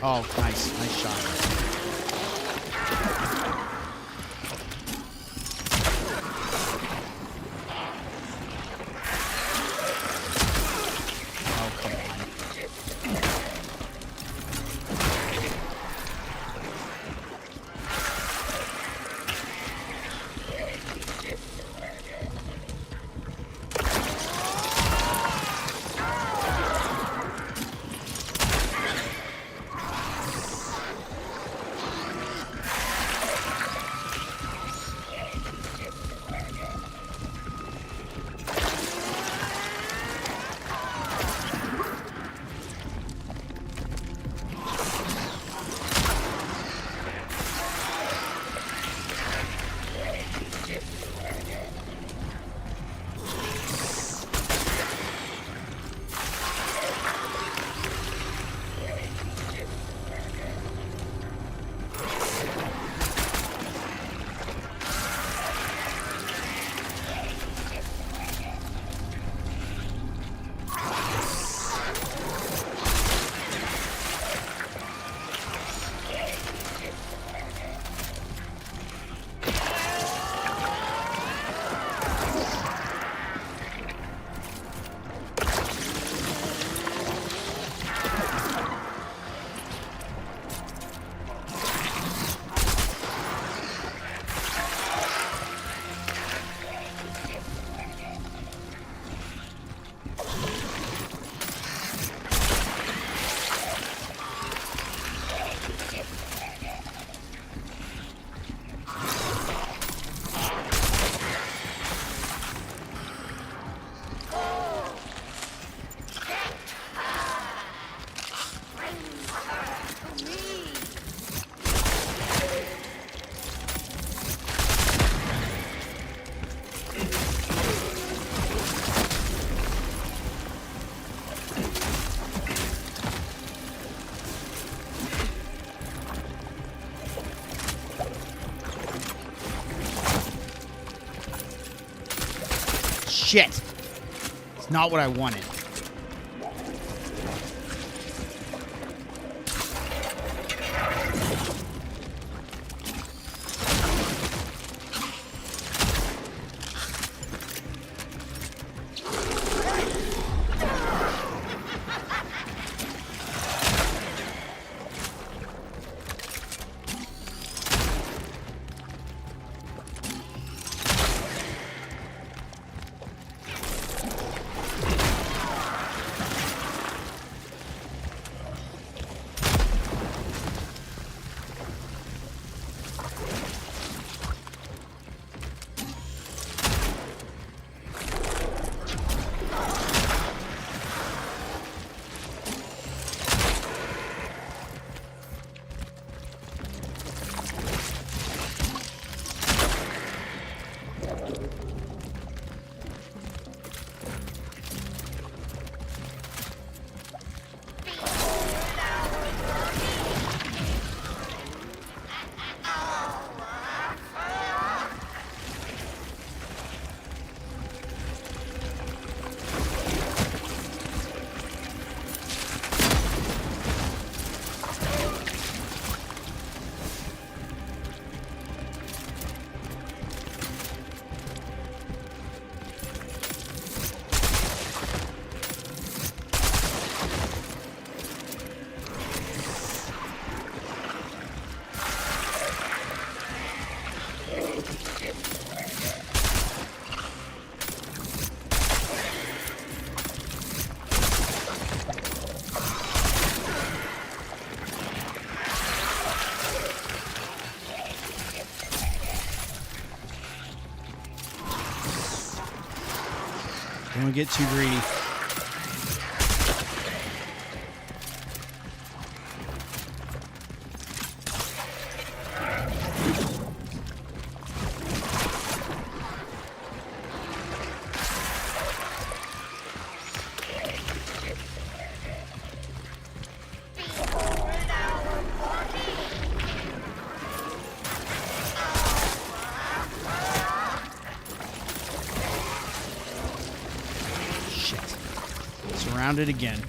Oh, nice. Nice shot. Shit. It's not what I wanted. Don't get too greedy. Surrounded again.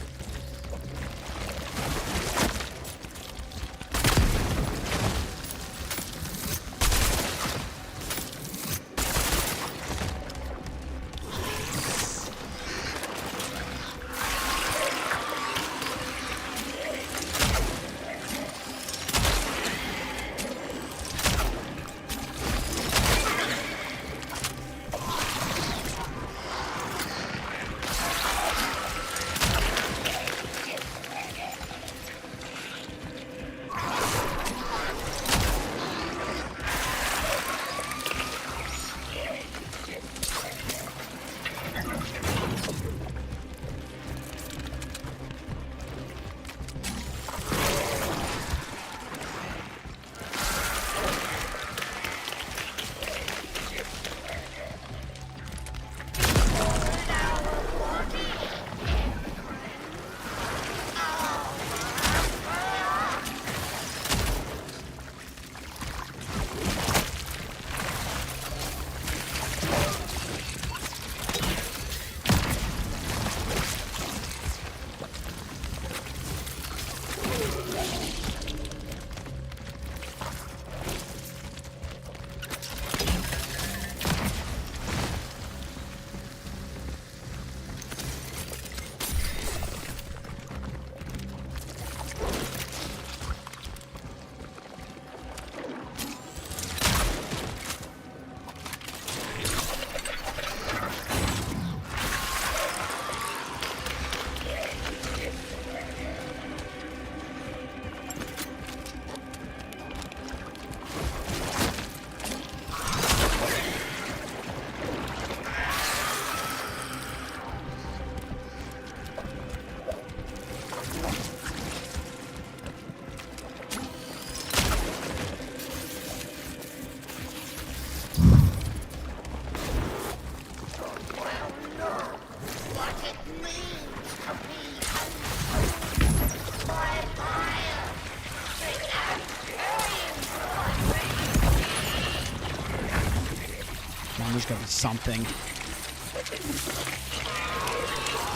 There's gotta be something.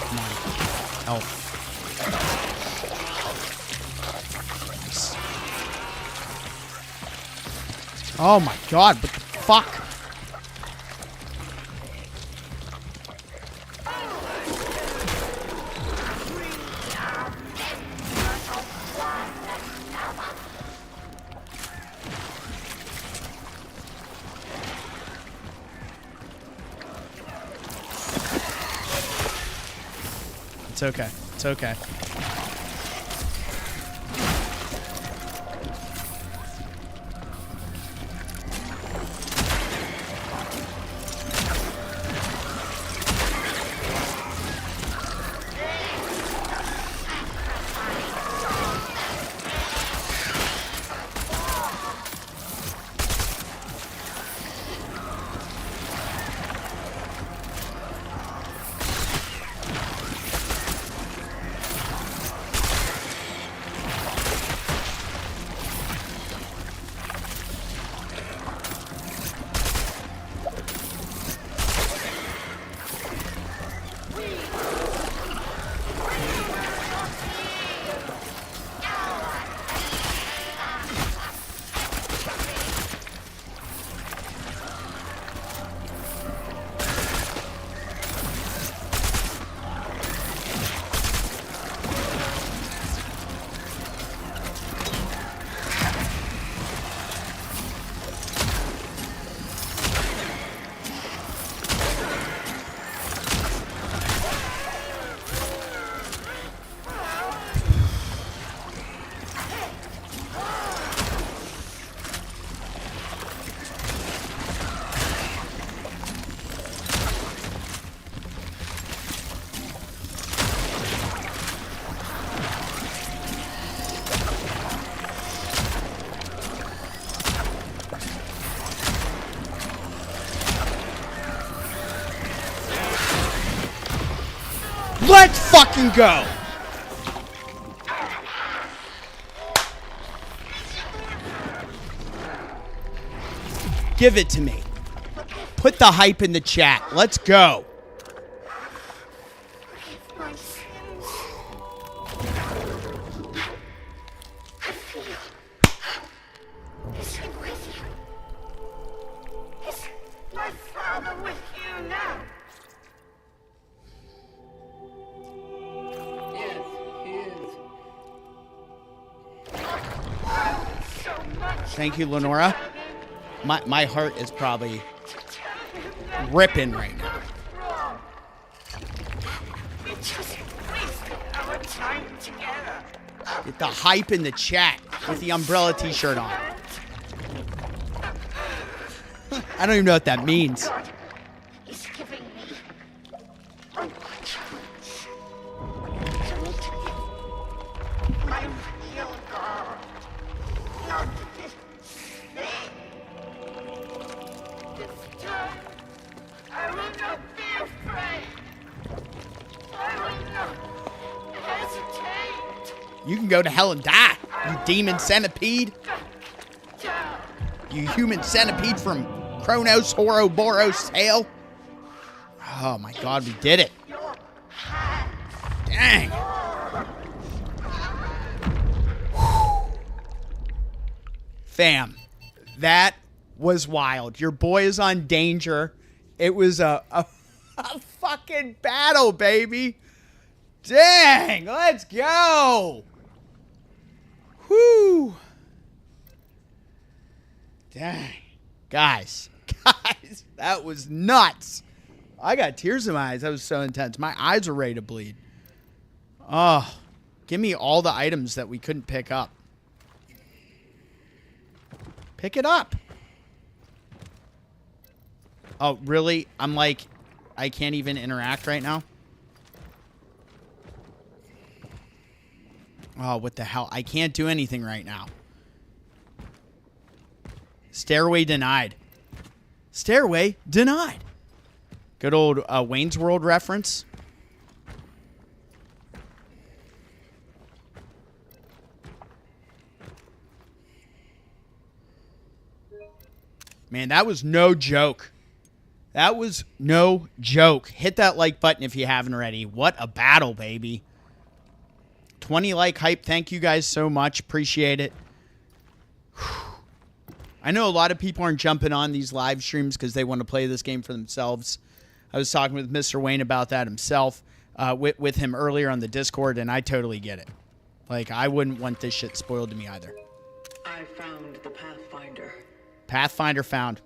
Come on. Help. Nice. Oh my god, what the fuck? It's okay. It's okay. Let's fucking go! Give it to me. Put the hype in the chat. Let's go. Thank you, Lenora. My heart is probably ripping right now. Get the hype in the chat with the umbrella t-shirt on. I don't even know what that means. You can go to hell and die, you demon centipede. You human centipede from Cronos, Ouroboros' tail. Oh my god, we did it. Dang. Fam, that was wild. Your boy is on danger. It was a fucking battle, baby. Dang, let's go. Whoo. Dang. Guys, that was nuts. I got tears in my eyes. That was so intense. My eyes are ready to bleed. Oh, give me all the items that we couldn't pick up. Pick it up. Oh, really? I'm like, I can't even interact right now? Oh, what the hell? I can't do anything right now. Stairway denied. Stairway denied. Good old Wayne's World reference. Man, that was no joke. That was no joke. Hit that like button if you haven't already. What a battle, baby. 20 like hype. Thank you guys so much. Appreciate it. I know a lot of people aren't jumping on these live streams because they want to play this game for themselves. I was talking with Mr. Wayne about that himself, with him earlier on the Discord, and I totally get it. Like, I wouldn't want this shit spoiled to me either. I found the Pathfinder. Pathfinder found.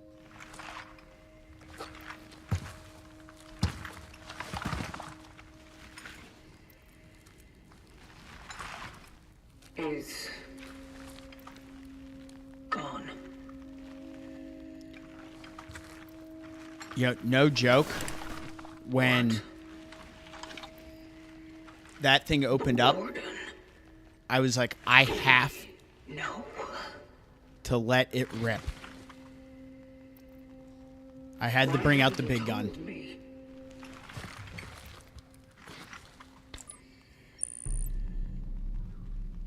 He's gone. You know, no joke. When that thing opened up, I was like, I have to let it rip. I had to bring out the big gun.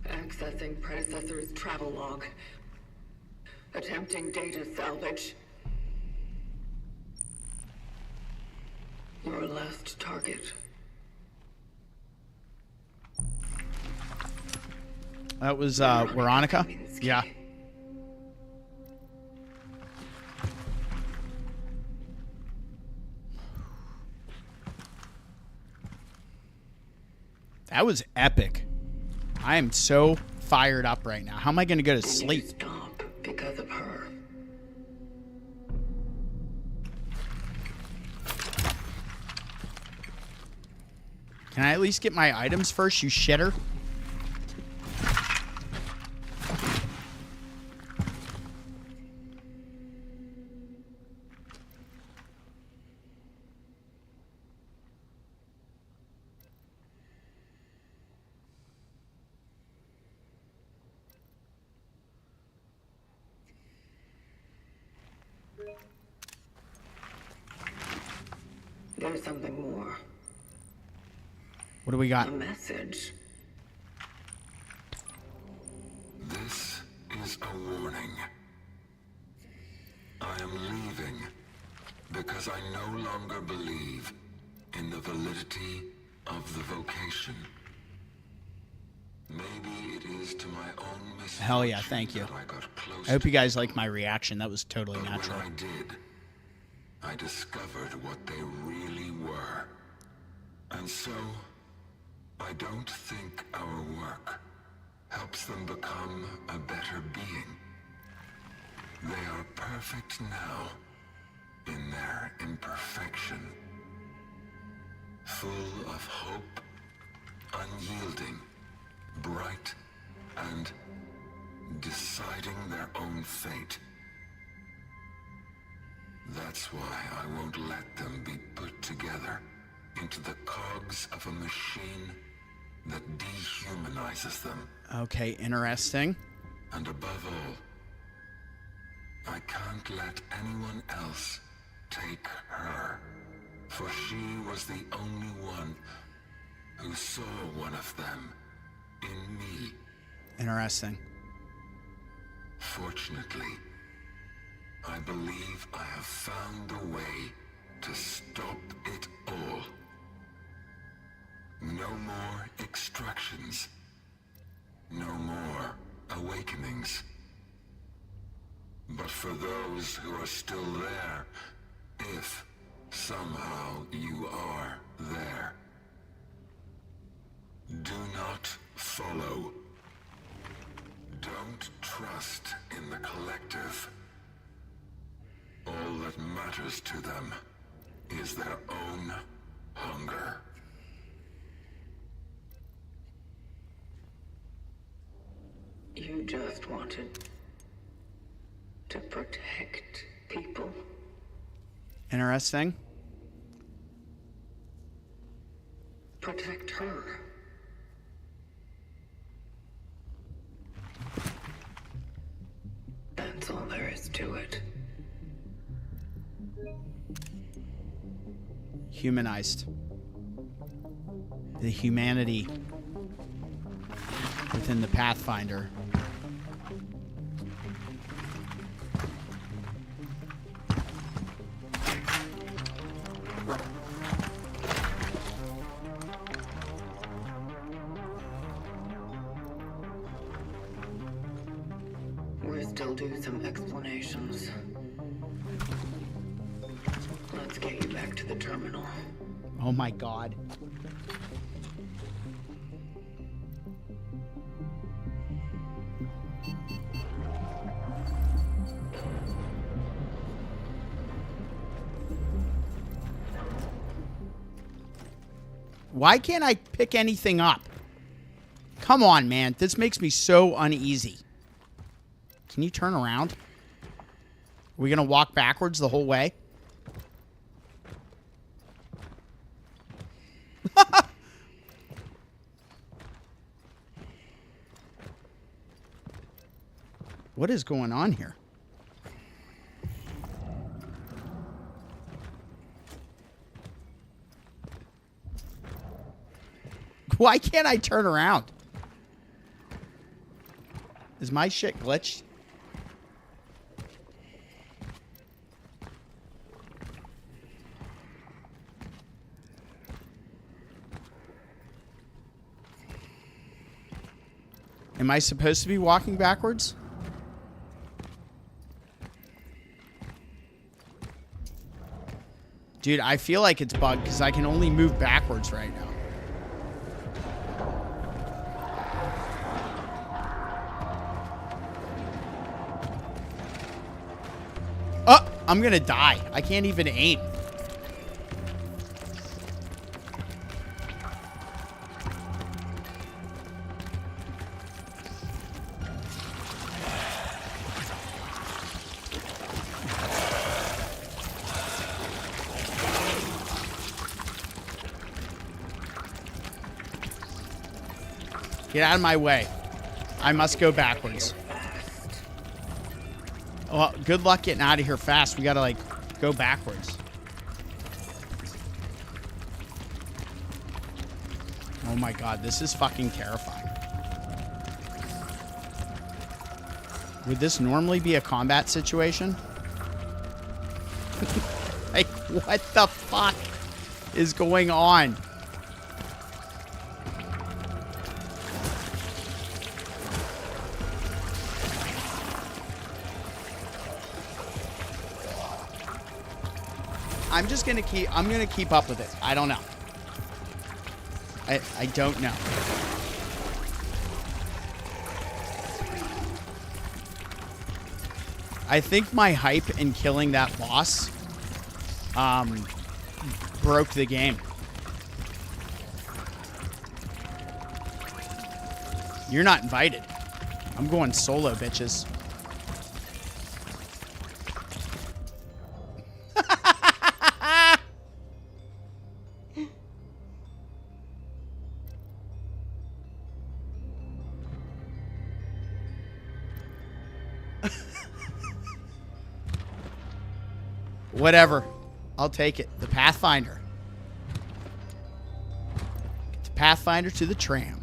Accessing predecessor's travel log. Attempting data salvage. Your last target. That was Veronica? Yeah. That was epic. I am so fired up right now. How am I going to go to sleep? Stop because of her. Can I at least get my items first, you shitter? There's something more. What do we got? A message. This is a warning. I am leaving because I no longer believe in the validity of the vocation. Maybe it is to my own misfortune. Hell yeah, thank you. That I got close I hope to you guys like my reaction. That was totally but natural. when I did, I discovered what they really were. And so, I don't think our work helps them become a better being. They are perfect now in their imperfection. Full of hope, unyielding, bright, and deciding their own fate. That's why I won't let them be put together into the cogs of a machine that dehumanizes them. Okay, interesting. And above all, I can't let anyone else take her, for she was the only one who saw one of them in me. Interesting. Fortunately, I believe I have found a way to stop it all. No more extractions. No more awakenings. But for those who are still there, if somehow you are there, do not follow. Don't trust in the collective. All that matters to them is their own hunger. You just wanted to protect people. Interesting. Protect her. That's all there is to it. Humanized. The humanity within the Pathfinder. We're still due some explanations. Let's get you back to the terminal. Oh my god. Why can't I pick anything up? Come on, man. This makes me so uneasy. Can you turn around? Are we going to walk backwards the whole way? What is going on here? Why can't I turn around? Is my shit glitched? Am I supposed to be walking backwards? Dude, I feel like it's bugged because I can only move backwards right now. Oh, I'm gonna die. I can't even aim. Get out of my way. I must go backwards. Well, good luck getting out of here fast. We gotta, like, go backwards. Oh my god, this is fucking terrifying. Would this normally be a combat situation? Like, what the fuck is going on? I'm gonna keep up with it. I don't know. I don't know. I think my hype in killing that boss broke the game. You're not invited. I'm going solo, bitches. Whatever. I'll take it. The Pathfinder. Get the Pathfinder to the tram.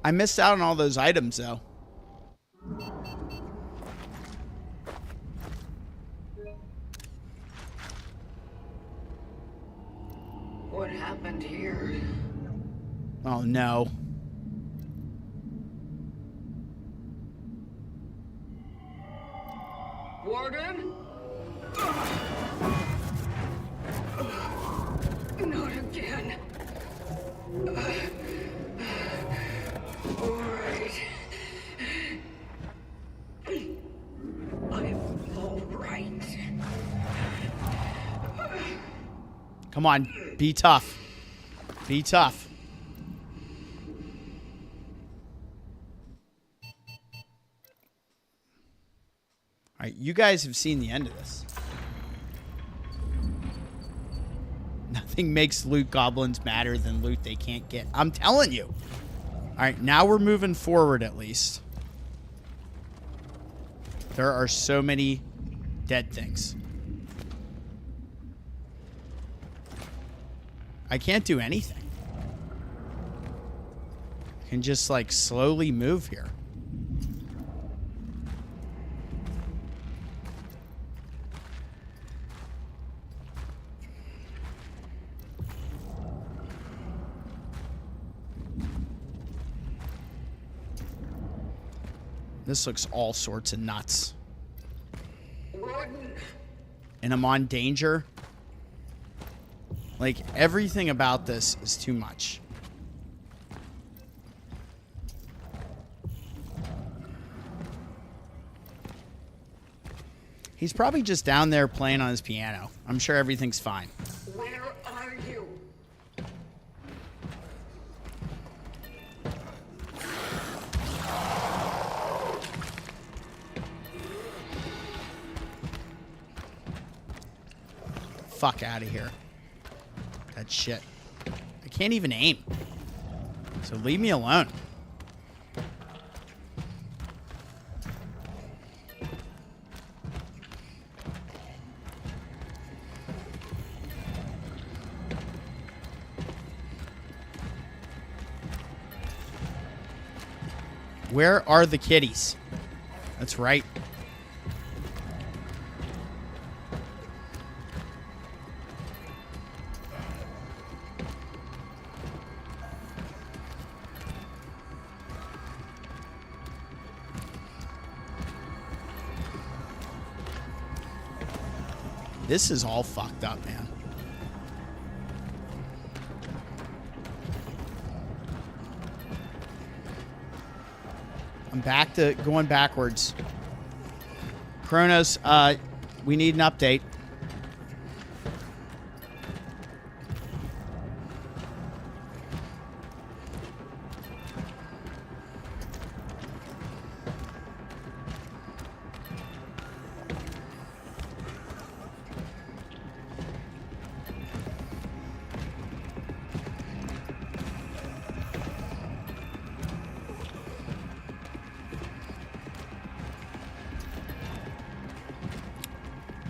I missed out on all those items, though. What happened here? Oh, no. Warden? Not again. All right. I'm all right. Come on. Be tough. Be tough. All right, you guys have seen the end of this. Nothing makes loot goblins madder than loot they can't get. I'm telling you. All right, now we're moving forward at least. There are so many dead things. I can't do anything. I can just like slowly move here. This looks all sorts of nuts. And I'm on danger. Like, everything about this is too much. He's probably just down there playing on his piano. I'm sure everything's fine. Where are you? Fuck out of here. That shit. I can't even aim. So leave me alone. Where are the kitties? That's right. This is all fucked up, man. I'm back to going backwards. Cronos, we need an update.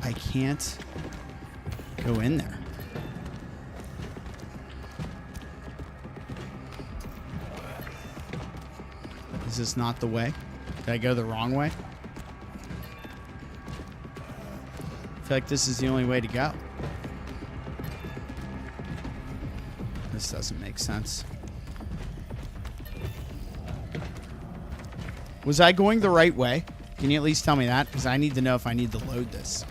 I can't go in there. Is this not the way? Did I go the wrong way? I feel like this is the only way to go. This doesn't make sense. Was I going the right way? Can you at least tell me that? Because I need to know if I need to load this.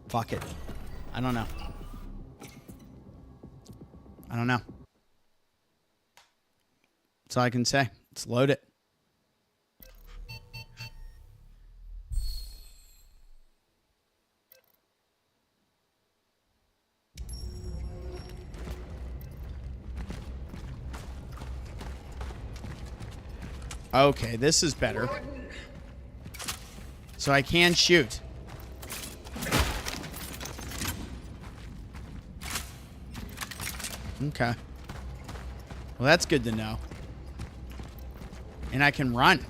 Fuck it. I don't know. I don't know. That's all I can say. Let's load it. Okay, this is better. So I can shoot. Okay. Well, that's good to know. And I can run.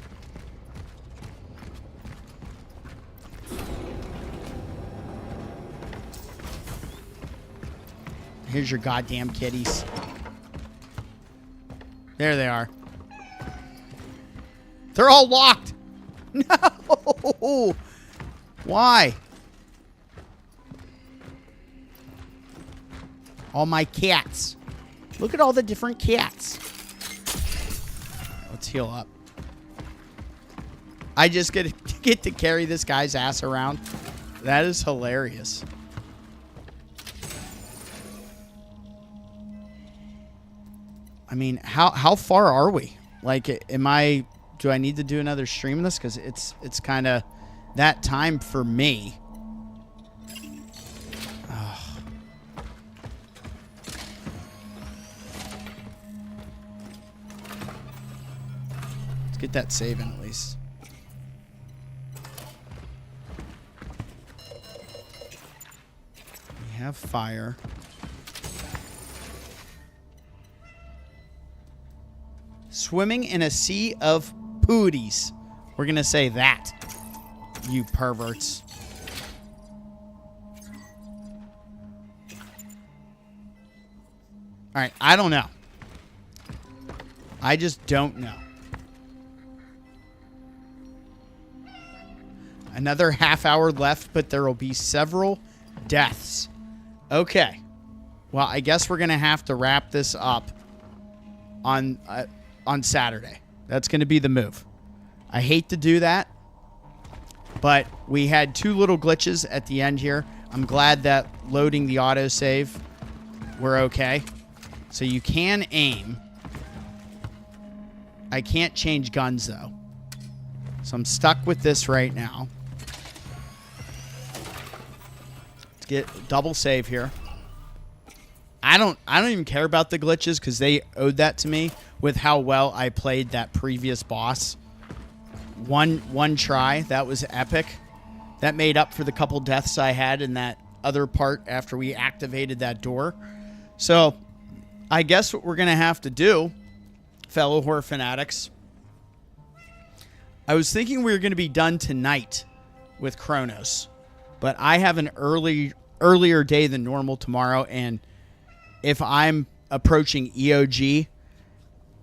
Here's your goddamn kitties. There they are. They're all locked. No. Why? All my cats. Look at all the different cats. Let's heal up. I just get to carry this guy's ass around. That is hilarious. I mean, how far are we? Like, do I need to do another stream of this? Because it's kind of that time for me. Get that save in at least. We have fire. Swimming in a sea of pooties. We're going to say that. You perverts. All right, I don't know. I just don't know. Another half hour left, but there will be several deaths. Okay. Well, I guess we're going to have to wrap this up on Saturday. That's going to be the move. I hate to do that, but we had two little glitches at the end here. I'm glad that loading the autosave, we're okay. So you can aim. I can't change guns, though. So I'm stuck with this right now. Let's get double save here. I don't even care about the glitches because they owed that to me with how well I played that previous boss. One try, that was epic. That made up for the couple deaths I had in that other part after we activated that door. So I guess what we're going to have to do, fellow horror fanatics, I was thinking we were going to be done tonight with Cronos, but I have an earlier day than normal tomorrow, and if I'm approaching EOG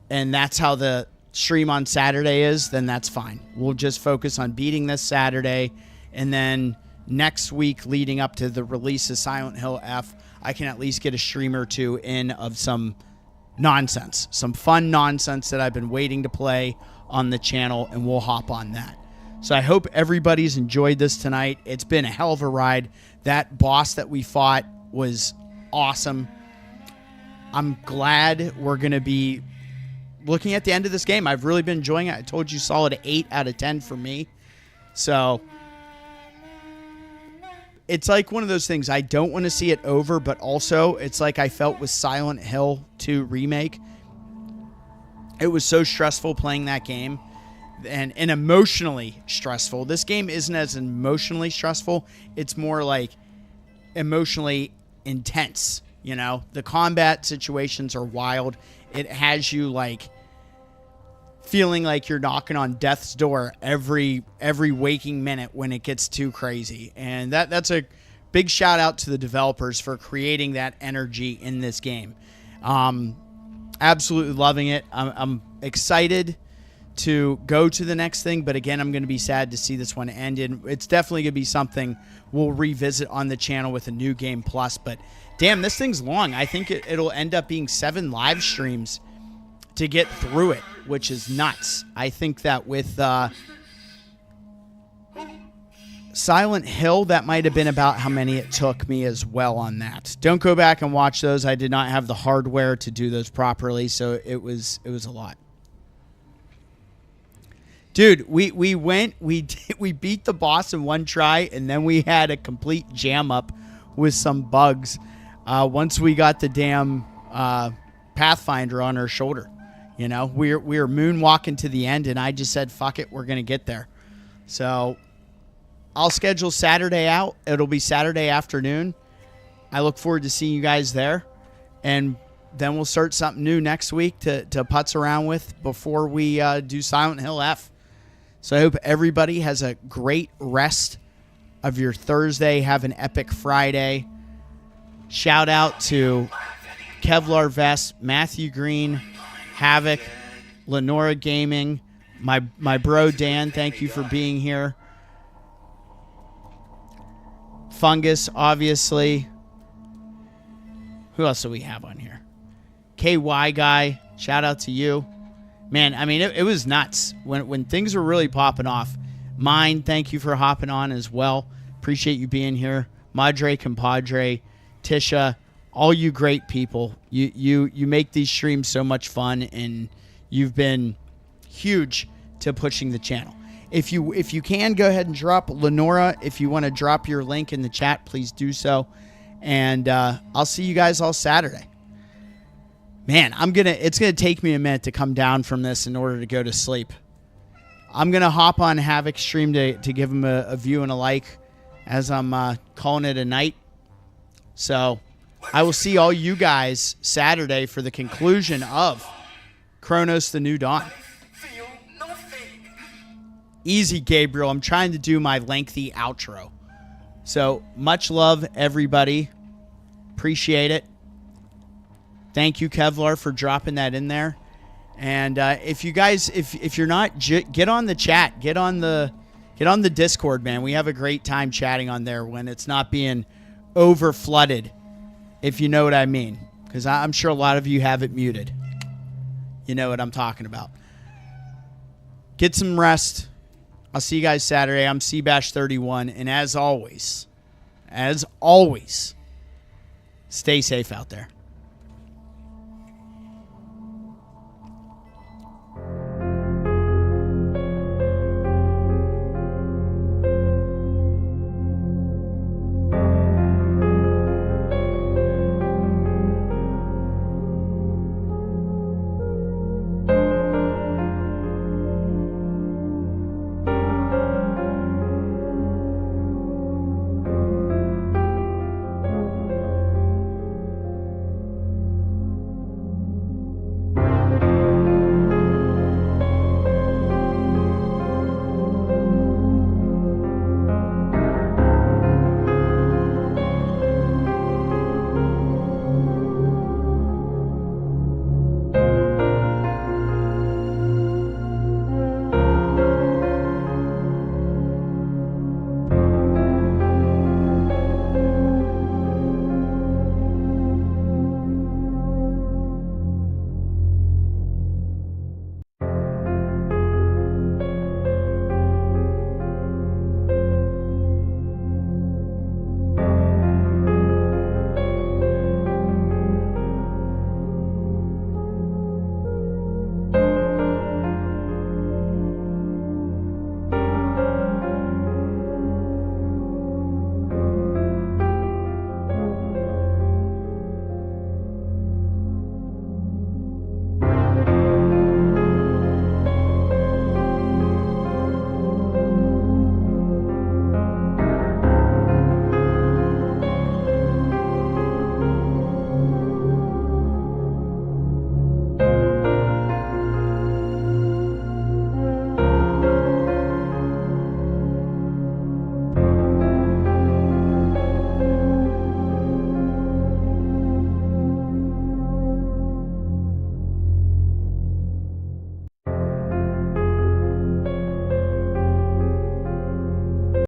and that's how the stream on Saturday is, then that's fine. We'll just focus on beating this Saturday, and then next week leading up to the release of Silent Hill F, I can at least get a stream or two in of some nonsense, some fun nonsense that I've been waiting to play on the channel, and we'll hop on that. So I hope everybody's enjoyed this tonight. It's been a hell of a ride. That boss that we fought was awesome. I'm glad we're going to be looking at the end of this game, I've really been enjoying it. I told you solid 8 out of 10 for me. So it's like one of those things. I don't want to see it over, but also it's like I felt with Silent Hill 2 Remake. It was so stressful playing that game and emotionally stressful. This game isn't as emotionally stressful. It's more like emotionally intense. You know, the combat situations are wild. It has you like feeling like you're knocking on death's door every waking minute when it gets too crazy. And that's a big shout out to the developers for creating that energy in this game. Absolutely loving it. I'm excited to go to the next thing, but again, I'm going to be sad to see this one end. And it's definitely going to be something we'll revisit on the channel with a new game plus. But damn, this thing's long. I think it'll end up being 7 live streams to get through it, which is nuts. I think that with Silent Hill, that might have been about how many it took me as well on that. Don't go back and watch those. I did not have the hardware to do those properly, so it was a lot. Dude, we beat the boss in one try, and then we had a complete jam up with some bugs once we got the damn Pathfinder on our shoulder. You know, we were moonwalking to the end, and I just said, fuck it, we're going to get there. So I'll schedule Saturday out. It'll be Saturday afternoon. I look forward to seeing you guys there. And then we'll start something new next week to putz around with before we do Silent Hill F. So I hope everybody has a great rest of your Thursday. Have an epic Friday. Shout out to Kevlar Vest, Matthew Green, Havoc, Lenora Gaming, my bro Dan, thank you for being here. Fungus, obviously. Who else do we have on here? KY Guy, shout out to you. Man, I mean, it was nuts when things were really popping off. Mine, thank you for hopping on as well. Appreciate you being here. Madre, compadre, Tisha, all you great people. You make these streams so much fun, and you've been huge to pushing the channel. If you can, go ahead and drop Lenora. If you want to drop your link in the chat, please do so. And I'll see you guys all Saturday. Man, it's gonna take me a minute to come down from this in order to go to sleep. I'm gonna hop on Havoc's stream to give him a view and a like as I'm calling it a night. So I will see all you guys Saturday for the conclusion of Cronos: The New Dawn. Easy, Gabriel. I'm trying to do my lengthy outro. So much love, everybody. Appreciate it. Thank you, Kevlar, for dropping that in there. And if you guys, if you're not, get on the chat, get on the Discord, man. We have a great time chatting on there when it's not being over flooded, if you know what I mean. Because I'm sure a lot of you have it muted. You know what I'm talking about. Get some rest. I'll see you guys Saturday. I'm Seabash31, and as always, stay safe out there.